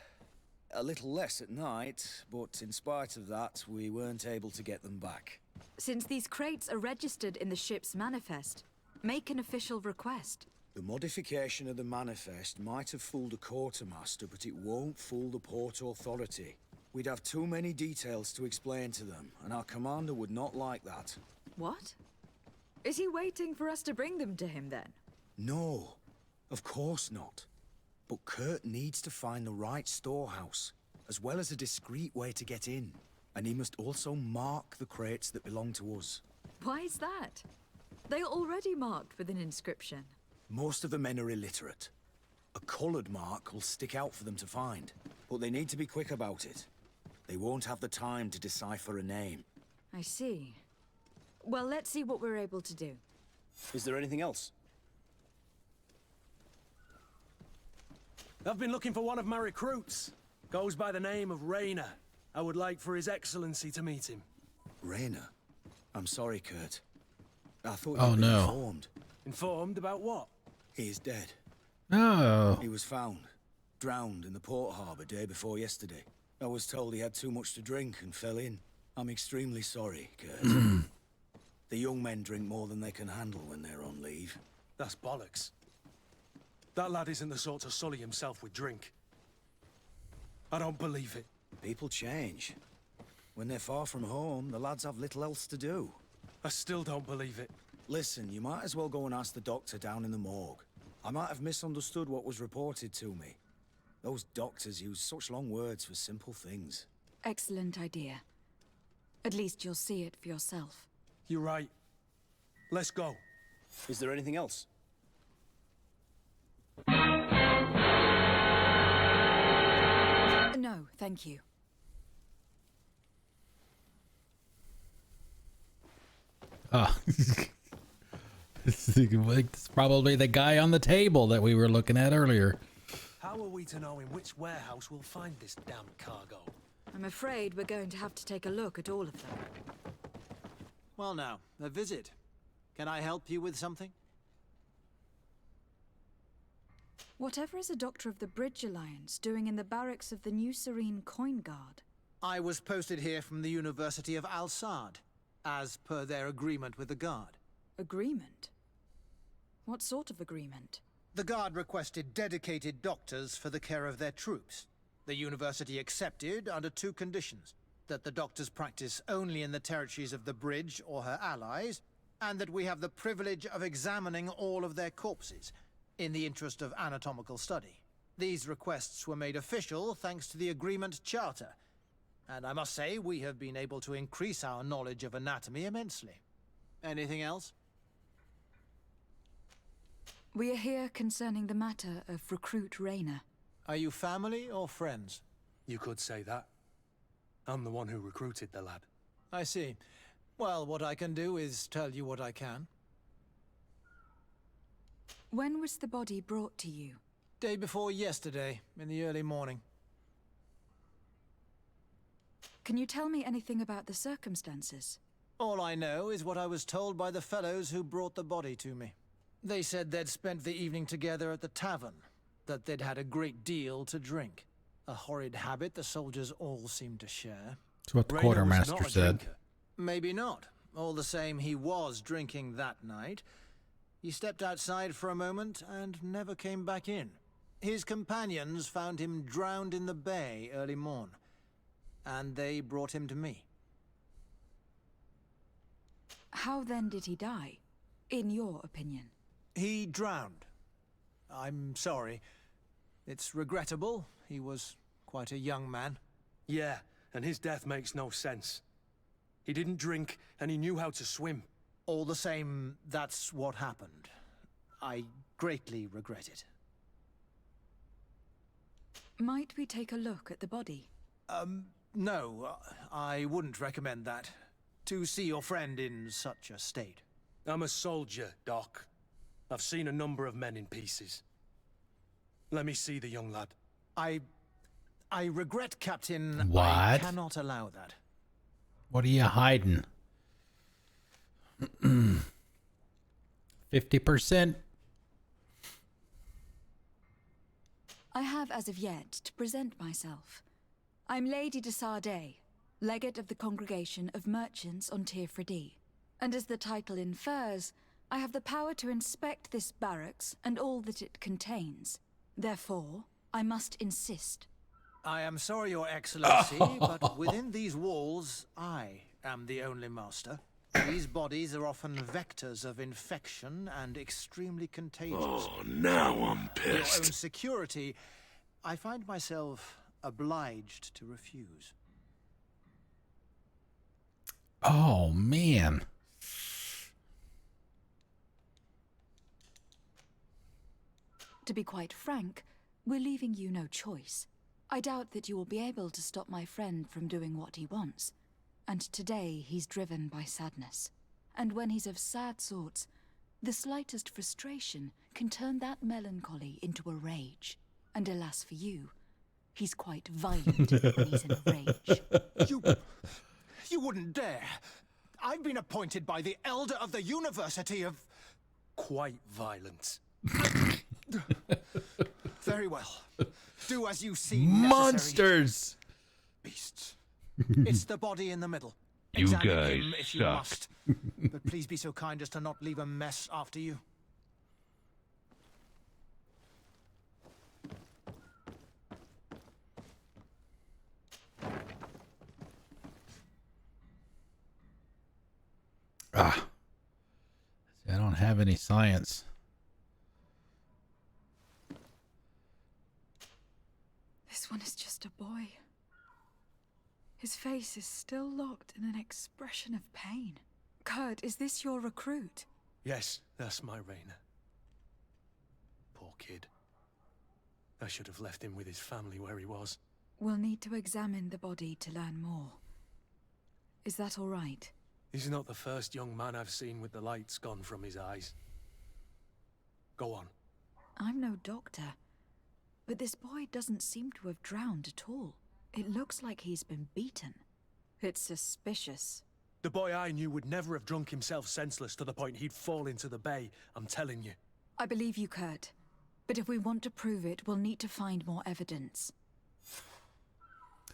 A little less at night, but in spite of that, we weren't able to get them back. Since these crates are registered in the ship's manifest, make an official request. The modification of the manifest might have fooled a quartermaster, but it won't fool the Port Authority. We'd have too many details to explain to them, and our commander would not like that. What? Is he waiting for us to bring them to him then? No, of course not. But Kurt needs to find the right storehouse, as well as a discreet way to get in. And he must also mark the crates that belong to us. Why is that? They are already marked with an inscription. Most of the men are illiterate. A coloured mark will stick out for them to find, but they need to be quick about it. They won't have the time to decipher a name. I see. Well, let's see what we're able to do. Is there anything else? I've been looking for one of my recruits. Goes by the name of Rayner. I would like for His Excellency to meet him. Rayner? I'm sorry, Kurt. I thought Oh, you'd been no. informed. Informed about what? He is dead. Oh. He was found, drowned in the port harbour day before yesterday. I was told he had too much to drink and fell in. I'm extremely sorry, Kurt. The young men drink more than they can handle when they're on leave. That's bollocks. That lad isn't the sort to sully himself with drink. I don't believe it. People change. When they're far from home, the lads have little else to do. I still don't believe it. Listen, you might as well go and ask the doctor down in the morgue. I might have misunderstood what was reported to me. Those doctors use such long words for simple things. Excellent idea. At least you'll see it for yourself. You're right. Let's go. Is there anything else? No, thank you. Oh. This is probably the guy on the table that we were looking at earlier. How are we to know in which warehouse we'll find this damn cargo? I'm afraid we're going to have to take a look at all of them. Well now, a visit. Can I help you with something? Whatever is a Doctor of the Bridge Alliance doing in the barracks of the New Serene Coin Guard? I was posted here from the University of Al-Sad, as per their agreement with the Guard. Agreement? What sort of agreement? The Guard requested dedicated doctors for the care of their troops. The University accepted under 2 conditions: that the doctors practice only in the territories of the Bridge or her allies, and that we have the privilege of examining all of their corpses, in the interest of anatomical study. These requests were made official thanks to the Agreement Charter, and I must say we have been able to increase our knowledge of anatomy immensely. Anything else? We are here concerning the matter of Recruit Rayner. Are you family or friends? You could say that. I'm the one who recruited the lad. I see. Well, what I can do is tell you what I can. When was the body brought to you? Day before yesterday, in the early morning. Can you tell me anything about the circumstances? All I know is what I was told by the fellows who brought the body to me. They said they'd spent the evening together at the tavern, that they'd had a great deal to drink. A horrid habit the soldiers all seemed to share. That's what the quartermaster said. Maybe not. All the same, he was drinking that night. He stepped outside for a moment and never came back in. His companions found him drowned in the bay early morn, and they brought him to me. How then did he die, in your opinion? He drowned. I'm sorry. It's regrettable. He was quite a young man. Yeah, and his death makes no sense. He didn't drink, and he knew how to swim. All the same, that's what happened. I greatly regret it. Might we take a look at the body? No, I wouldn't recommend that. To see your friend in such a state. I'm a soldier, Doc. I've seen a number of men in pieces. Let me see the young lad. I regret, Captain. What? I cannot allow that. What are you hiding? 50%. I have as of yet to present myself. I'm Lady de Sardet, legate of the Congregation of Merchants on Tir-Freddy. And as the title infers, I have the power to inspect this barracks and all that it contains. Therefore, I must insist. I am sorry, Your Excellency, but within these walls, I am the only master. These bodies are often vectors of infection and extremely contagious. Oh, now I'm For your own pissed. security, I find myself obliged to refuse. Oh, man. To be quite frank, we're leaving you no choice. I doubt that you will be able to stop my friend from doing what he wants. And today he's driven by sadness. And when he's of sad sorts, the slightest frustration can turn that melancholy into a rage. And alas for you, he's quite violent when he's in a rage. You wouldn't dare! I've been appointed by the Elder of the University of... Quite violent. Very well. Do as you see Monsters! Beasts. It's the body in the middle. You Examine guys him if you suck. must. But please be so kind as to not leave a mess after you. have any science. This one is just a boy. His face is still locked in an expression of pain. Kurt, is this your recruit? Yes, that's my Rainer. Poor kid. I should have left him with his family where he was. We'll need to examine the body to learn more. Is that all right? He's not the first young man I've seen with the lights gone from his eyes. Go on. I'm no doctor, but this boy doesn't seem to have drowned at all. It looks like he's been beaten. It's suspicious. The boy I knew would never have drunk himself senseless to the point he'd fall into the bay, I'm telling you. I believe you, Kurt. But if we want to prove it, we'll need to find more evidence.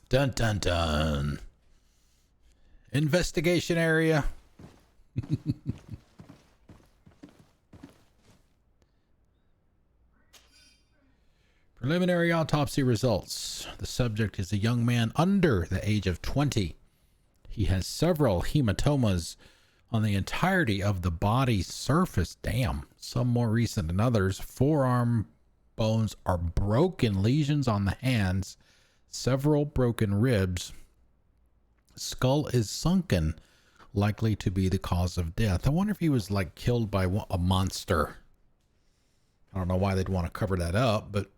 Dun dun dun. Investigation area. Preliminary autopsy results. The subject is a young man under the age of 20. He has several hematomas on the entirety of the body's surface. Damn. Some more recent than others. Forearm bones are broken. Lesions on the hands. Several broken ribs. Skull is sunken. Likely to be the cause of death. I wonder if he was like killed by a monster. I don't know why they'd want to cover that up, but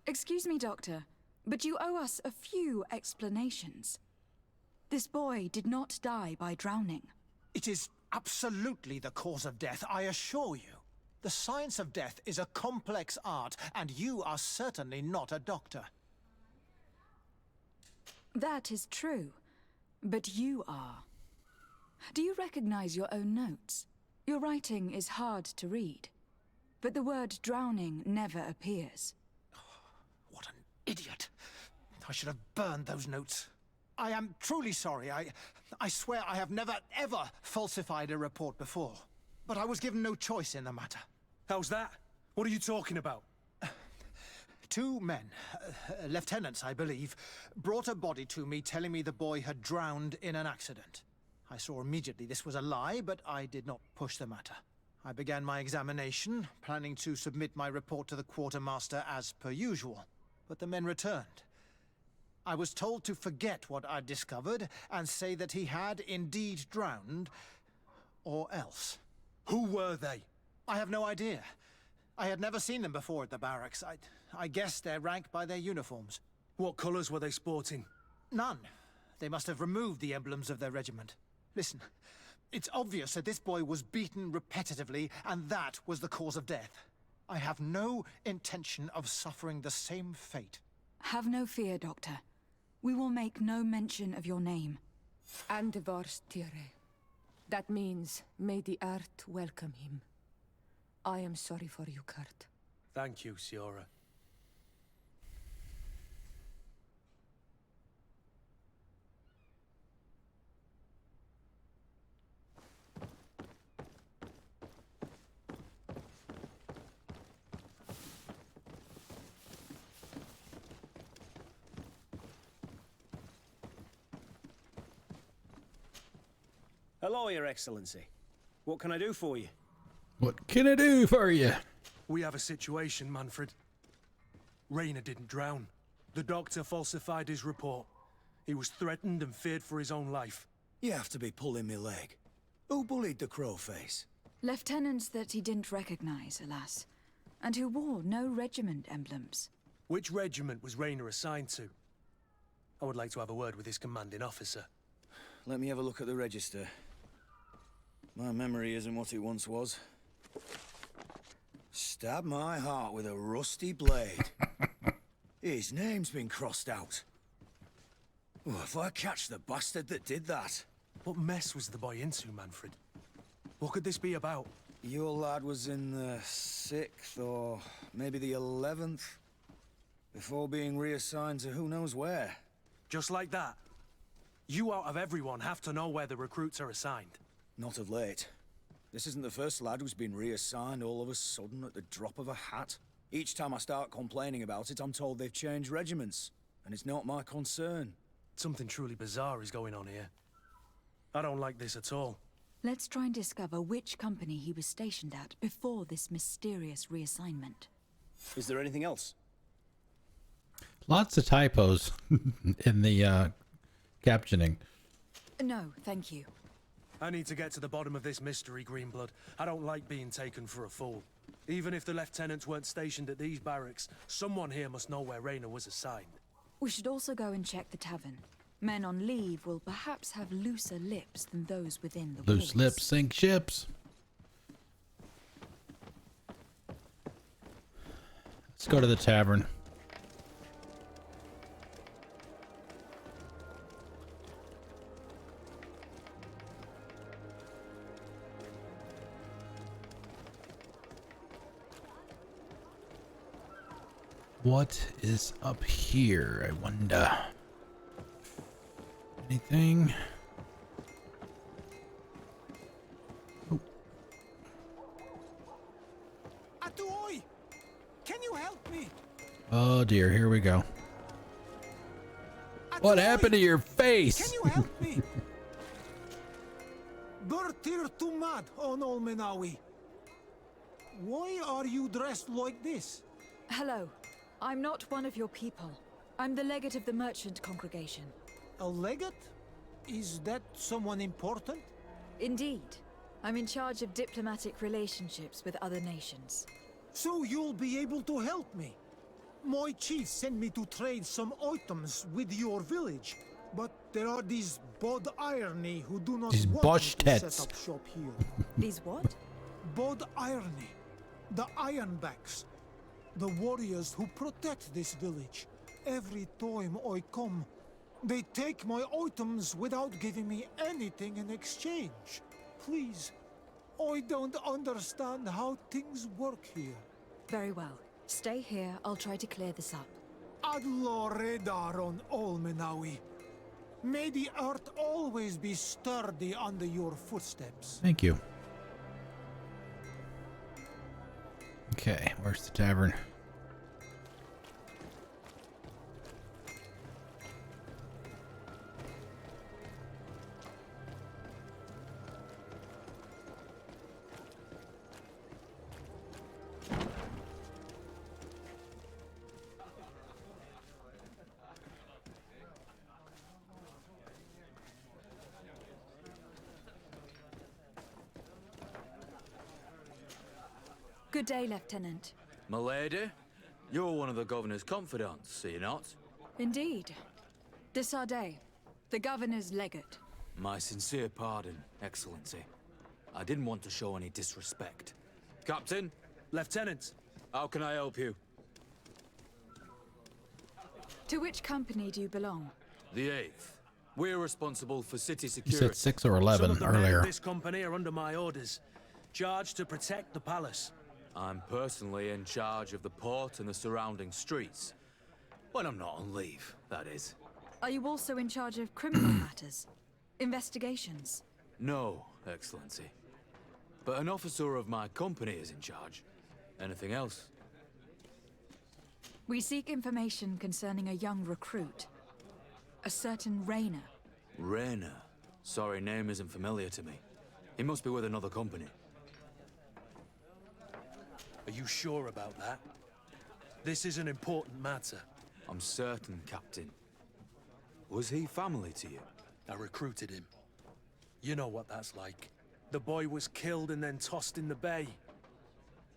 Excuse me, Doctor, but you owe us a few explanations. This boy did not die by drowning. It is absolutely the cause of death, I assure you. The science of death is a complex art, and you are certainly not a doctor. That is true, but you are. Do you recognize your own notes? Your writing is hard to read, but the word drowning never appears. What an idiot. I should have burned those notes. I am truly sorry. I swear I have never, ever falsified a report before. But I was given no choice in the matter. How's that? What are you talking about? Two men, lieutenants I believe, brought a body to me telling me the boy had drowned in an accident. I saw immediately this was a lie, but I did not push the matter. I began my examination, planning to submit my report to the quartermaster as per usual. But the men returned. I was told to forget what I'd discovered and say that he had indeed drowned, or else. Who were they? I have no idea. I had never seen them before at the barracks. I guessed their rank by their uniforms. What colors were they sporting? None. They must have removed the emblems of their regiment. Listen, it's obvious that this boy was beaten repetitively, and that was the cause of death. I have no intention of suffering the same fate. Have no fear, Doctor. We will make no mention of your name. Andvars Tire. That means, may the earth welcome him. I am sorry for you, Kurt. Thank you, Siora. Hello, Your Excellency. What can I do for you? what can I do for you? We have a situation, Manfred. Rainer didn't drown. The doctor falsified his report. He was threatened and feared for his own life. You have to be pulling me leg. Who bullied the crowface? Lieutenants that he didn't recognize, alas, and who wore no regiment emblems. Which regiment was Rainer assigned to? I would like to have a word with his commanding officer. Let me have a look at the register. My memory isn't what it once was. Stab my heart with a rusty blade. His name's been crossed out. Oh, if I catch the bastard that did that. What mess was the boy into, Manfred? What could this be about? Your lad was in the 6th or maybe the 11th. Before being reassigned to who knows where. Just like that? You out of everyone have to know where the recruits are assigned. Not of late. This isn't the first lad who's been reassigned all of a sudden at the drop of a hat. Each time I start complaining about it, I'm told they've changed regiments, and it's not my concern. Something truly bizarre is going on here. I don't like this at all. Let's try and discover which company he was stationed at before this mysterious reassignment. Is there anything else? Lots of typos in the captioning. No, thank you. I need to get to the bottom of this mystery, Greenblood. I don't like being taken for a fool. Even if the lieutenants weren't stationed at these barracks, someone here must know where Raina was assigned. We should also go and check the tavern. Men on leave will perhaps have looser lips than those within the Loose lips sink ships. Let's go to the tavern. What is up here, I wonder? Anything? Oh. Atuoi! Can you help me? Oh dear, here we go. What happened to your face? Can you help me? Bertir Tumad on Olmenawi. Why are you dressed like this? Hello. I'm not one of your people. I'm the legate of the merchant congregation. A legate? Is that someone important? Indeed. I'm in charge of diplomatic relationships with other nations. So you'll be able to help me. My chief sent me to trade some items with your village, but there are these Bod Irony who do not These want me to Boshtets. set up shop here. These what? Bod Irony, the Ironbacks, the warriors who protect this village. Every time I come, they take my items without giving me anything in exchange. Please, I don't understand how things work here. Very well. Stay here, I'll try to clear this up. Adlo Redar on Olmenawi. May the earth always be sturdy under your footsteps. Thank you. Okay, where's the tavern? Good day, Lieutenant. Milady, you're one of the governor's confidants, are you not? Indeed. Desardet, the governor's legate. My sincere pardon, Excellency. I didn't want to show any disrespect. Captain? Lieutenant? How can I help you? To which company do you belong? The 8th. We're responsible for city You security. said 6 or Some 11 of the men earlier. of this company are under my orders, charged to protect the palace. I'm personally in charge of the port and the surrounding streets. When I'm not on leave, that is. Are you also in charge of criminal matters? Investigations? No, Excellency. But an officer of my company is in charge. Anything else? We seek information concerning a young recruit. A certain Raina. Raina? Sorry, name isn't familiar to me. He must be with another company. Are you sure about that? This is an important matter. I'm certain, Captain. Was he family to you? I recruited him. You know what that's like. The boy was killed and then tossed in the bay.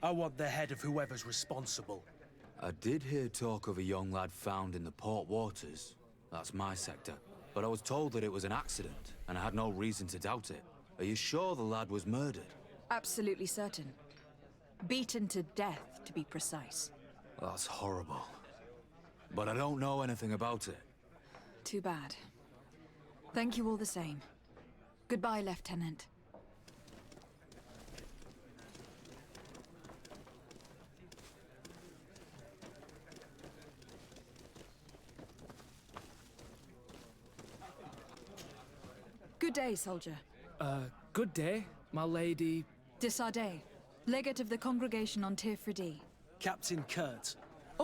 I want the head of whoever's responsible. I did hear talk of a young lad found in the port waters. That's my sector. But I was told that it was an accident, and I had no reason to doubt it. Are you sure the lad was murdered? Absolutely certain. Beaten to death, to be precise. That's horrible. But I don't know anything about it. Too bad. Thank you all the same. Goodbye, Lieutenant. Good day, soldier. Good day, my lady Desardet, legate of the congregation on Tirfredi. Captain Kurt.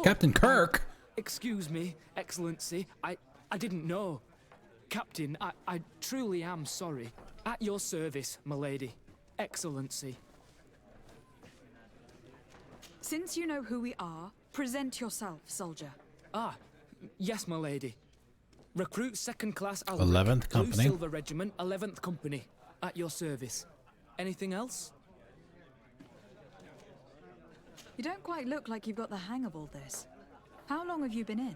Captain Kirk? Excuse me, Excellency. I didn't know. Captain, I truly am sorry. At your service, my lady. Excellency. Since you know who we are, present yourself, soldier. Ah, yes, my lady. Recruit 2nd Class 11th Blue Company. Silver Regiment, 11th Company. At your service. Anything else? You don't quite look like you've got the hang of all this. How long have you been in?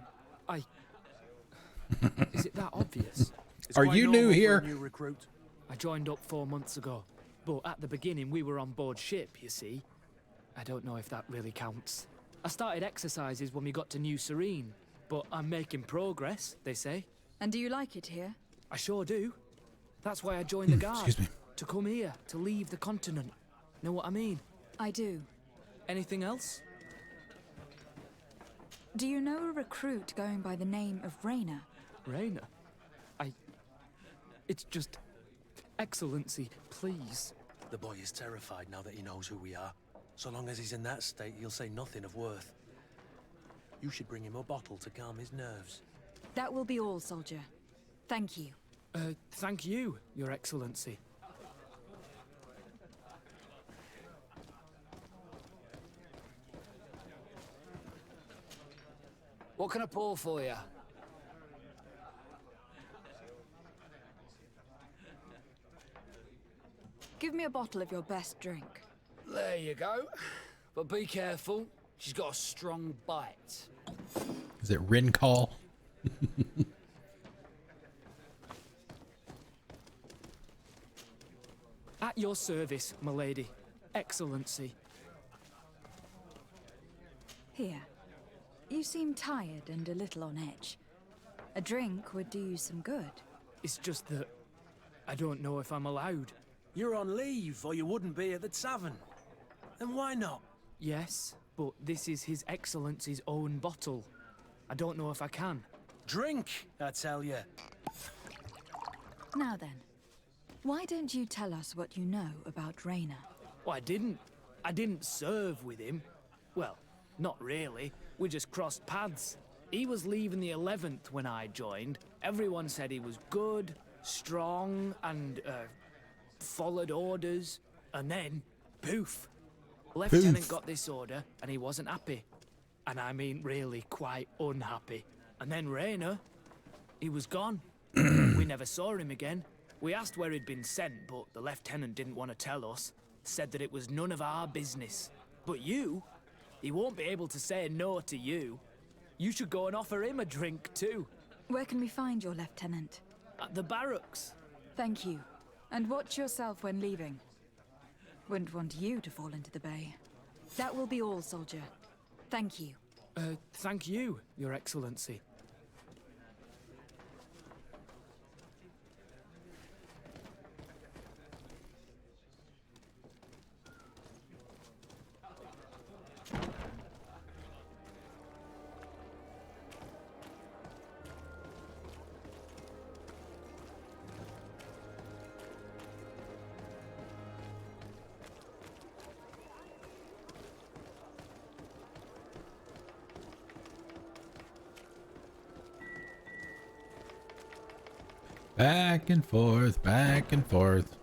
Is it that obvious? Are you new here? New recruit. I joined up 4 months ago. But at the beginning, we were on board ship, you see. I don't know if that really counts. I started exercises when we got to New Sérène. But I'm making progress, they say. And do you like it here? I sure do. That's why I joined the guard. Excuse me. To come here, to leave the continent. Know what I mean? I do. Anything else? Do you know a recruit going by the name of Raina? Raina? It's just... Excellency, please. The boy is terrified now that he knows who we are. So long as he's in that state, he'll say nothing of worth. You should bring him a bottle to calm his nerves. That will be all, soldier. Thank you. Thank you, Your Excellency. What can I pour for you? Give me a bottle of your best drink. There you go. But be careful. She's got a strong bite. Is it Rincall? At your service, my lady. Excellency. Here. You seem tired and a little on edge. A drink would do you some good. It's just that... I don't know if I'm allowed. You're on leave, or you wouldn't be at the tavern. Then why not? Yes, but this is His Excellency's own bottle. I don't know if I can. Drink, I tell you. Now then, why don't you tell us what you know about Raina? Well, I didn't serve with him. Well, not really. We just crossed paths. He was leaving the 11th when I joined. Everyone said he was good, strong, and, followed orders. And then, poof. Lieutenant got this order, and he wasn't happy. And I mean really quite unhappy. And then Raina, he was gone. We never saw him again. We asked where he'd been sent, but the lieutenant didn't want to tell us. Said that it was none of our business. But you, he won't be able to say no to you. You should go and offer him a drink too. Where can we find your lieutenant? At the barracks. Thank you. And watch yourself when leaving. Wouldn't want you to fall into the bay. That will be all, soldier. Thank you. Thank you, Your Excellency. Back and forth, back and forth.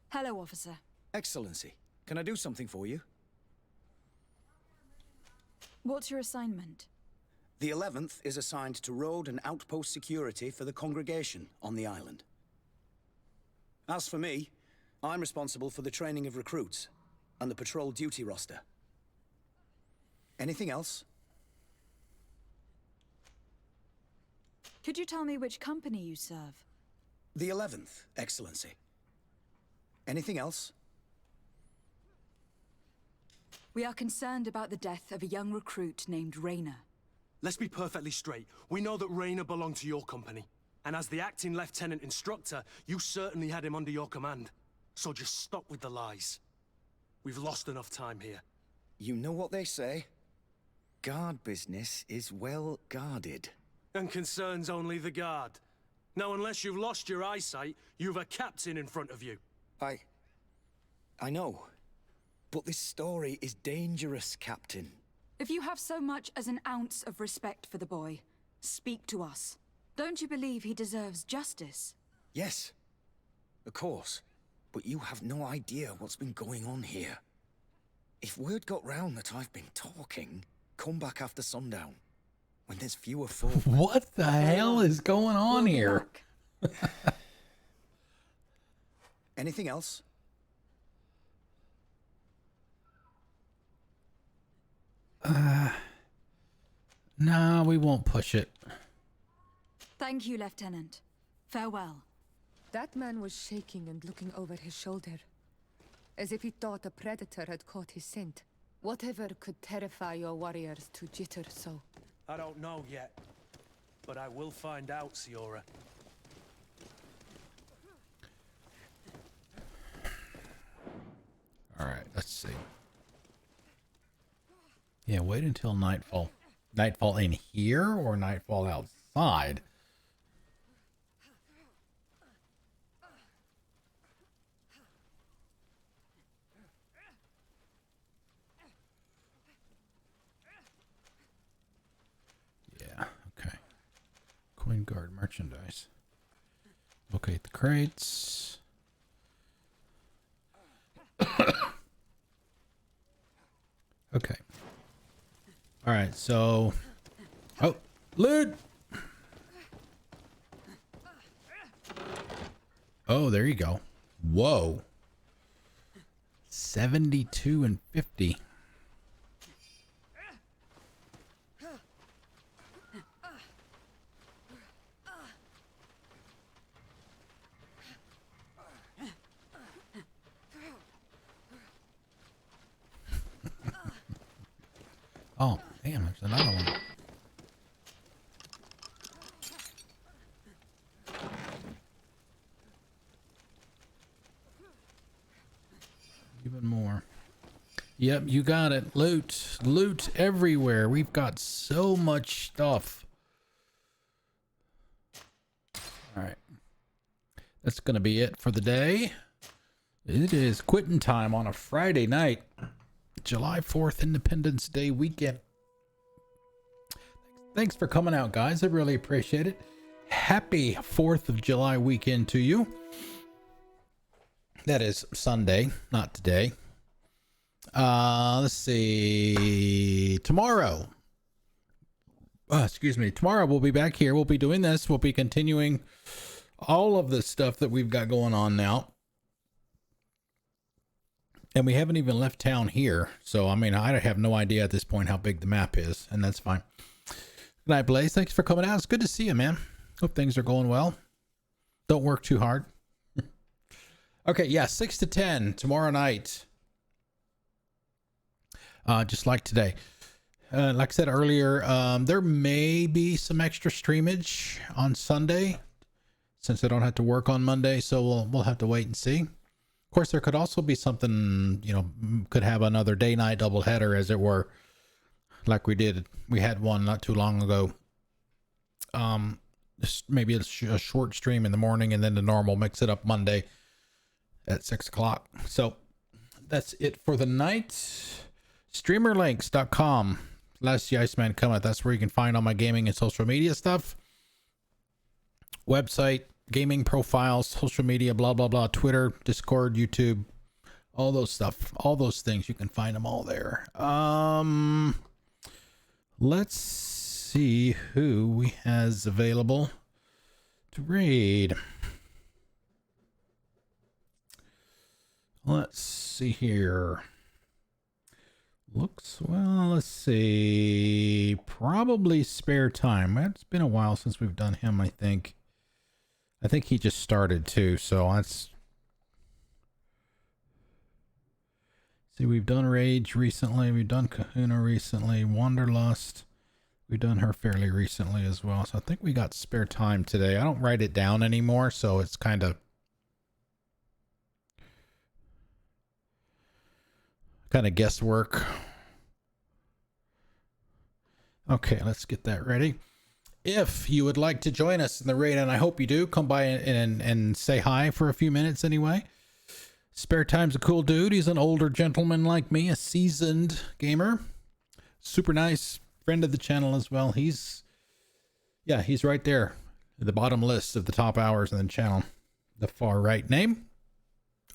Hello, officer. Excellency, can I do something for you? What's your assignment? The 11th is assigned to road and outpost security for the congregation on the island. As for me, I'm responsible for the training of recruits and the patrol duty roster. Anything else? Could you tell me which company you serve? The 11th, Excellency. Anything else? We are concerned about the death of a young recruit named Raina. let's be perfectly straight. We know that Rayner belonged to your company. And as the acting lieutenant instructor, you certainly had him under your command. So just stop with the lies. We've lost enough time here. You know what they say? Guard business is well guarded. And concerns only the guard. Now, unless you've lost your eyesight, you've a captain in front of you. I know. But this story is dangerous, Captain. If you have so much as an ounce of respect for the boy, speak to us. Don't you believe he deserves justice? Yes, of course. But you have no idea what's been going on here. If word got round that I've been talking, come back after sundown, when there's fewer folk. What the hell is going on here? Anything else? No, we won't push it. Thank you, Lieutenant. Farewell. That man was shaking and looking over his shoulder, as if he thought a predator had caught his scent. Whatever could terrify your warriors to jitter so? I don't know yet, but I will find out, Siora. All right, let's see. Yeah, wait until nightfall. Nightfall in here or nightfall outside? Yeah, okay. Coin guard merchandise. Locate the crates. Okay. All right, so... Oh, loot! Oh, there you go. Whoa. 72 and 50. Oh, damn, there's another one. Even more. Yep, you got it. Loot. Loot everywhere. We've got so much stuff. All right. That's going to be it for the day. It is quitting time on a Friday night. July 4th, Independence Day weekend. Thanks for coming out, guys. I really appreciate it. Happy 4th of July weekend to you. That is Sunday, not today. Let's see. Tomorrow. Excuse me. Tomorrow we'll be back here. We'll be doing this. We'll be continuing all of the stuff that we've got going on now. And we haven't even left town here. So, I mean, I have no idea at this point how big the map is. And that's fine. Good night, Blaze. Thanks for coming out. It's good to see you, man. Hope things are going well. Don't work too hard. Okay, yeah, 6 to 10 tomorrow night. Just like today. Like I said earlier, there may be some extra streamage on Sunday since I don't have to work on Monday. So we'll have to wait and see. Of course, there could also be something, you know, could have another day-night doubleheader, as it were, like we did. We had one not too long ago. Maybe a short stream in the morning and then the normal, mix it up Monday at 6 o'clock. So that's it for the night. Streamerlinks.com. Last the Iceman comment. That's where you can find all my gaming and social media stuff. Website, gaming profiles, social media, blah, blah, blah, Twitter, Discord, YouTube, all those stuff, all those things. You can find them all there. Let's see who we has available to raid. Let's see here. Looks, well, let's see. Probably Spare Time. It's been a while since we've done him, I think. I think he just started too, so that's... See, we've done Rage recently. We've done Kahuna recently. Wanderlust. We've done her fairly recently as well, so I think we got spare time today. I don't write it down anymore, so it's kind of guesswork. Okay, let's get that ready. If you would like to join us in the raid, and I hope you do, come by and say hi for a few minutes anyway. Spare Time's a cool dude. He's an older gentleman like me, a seasoned gamer. Super nice friend of the channel as well. He's right there at the bottom list of the top hours in the channel. The far right name.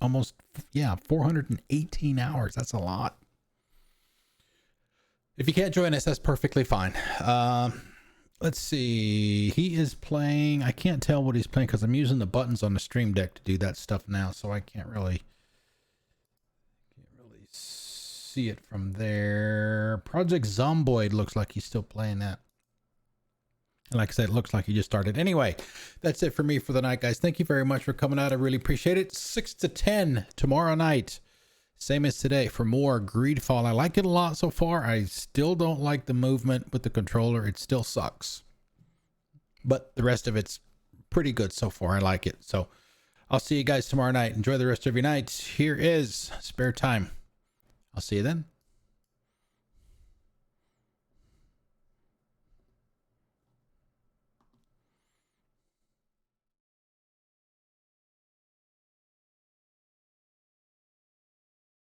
Almost, 418 hours. That's a lot. If you can't join us, that's perfectly fine. Let's see. He is playing. I can't tell what he's playing because I'm using the buttons on the Stream Deck to do that stuff now, so I can't really see it from there. Project Zomboid looks like he's still playing that. And like I said, it looks like he just started. Anyway, that's it for me for the night, guys. Thank you very much for coming out. I really appreciate it. 6 to 10 tomorrow night. Same as today for more GreedFall. I like it a lot so far. I still don't like the movement with the controller. It still sucks. But the rest of it's pretty good so far. I like it. So I'll see you guys tomorrow night. Enjoy the rest of your night. Here is Spare Time. I'll see you then.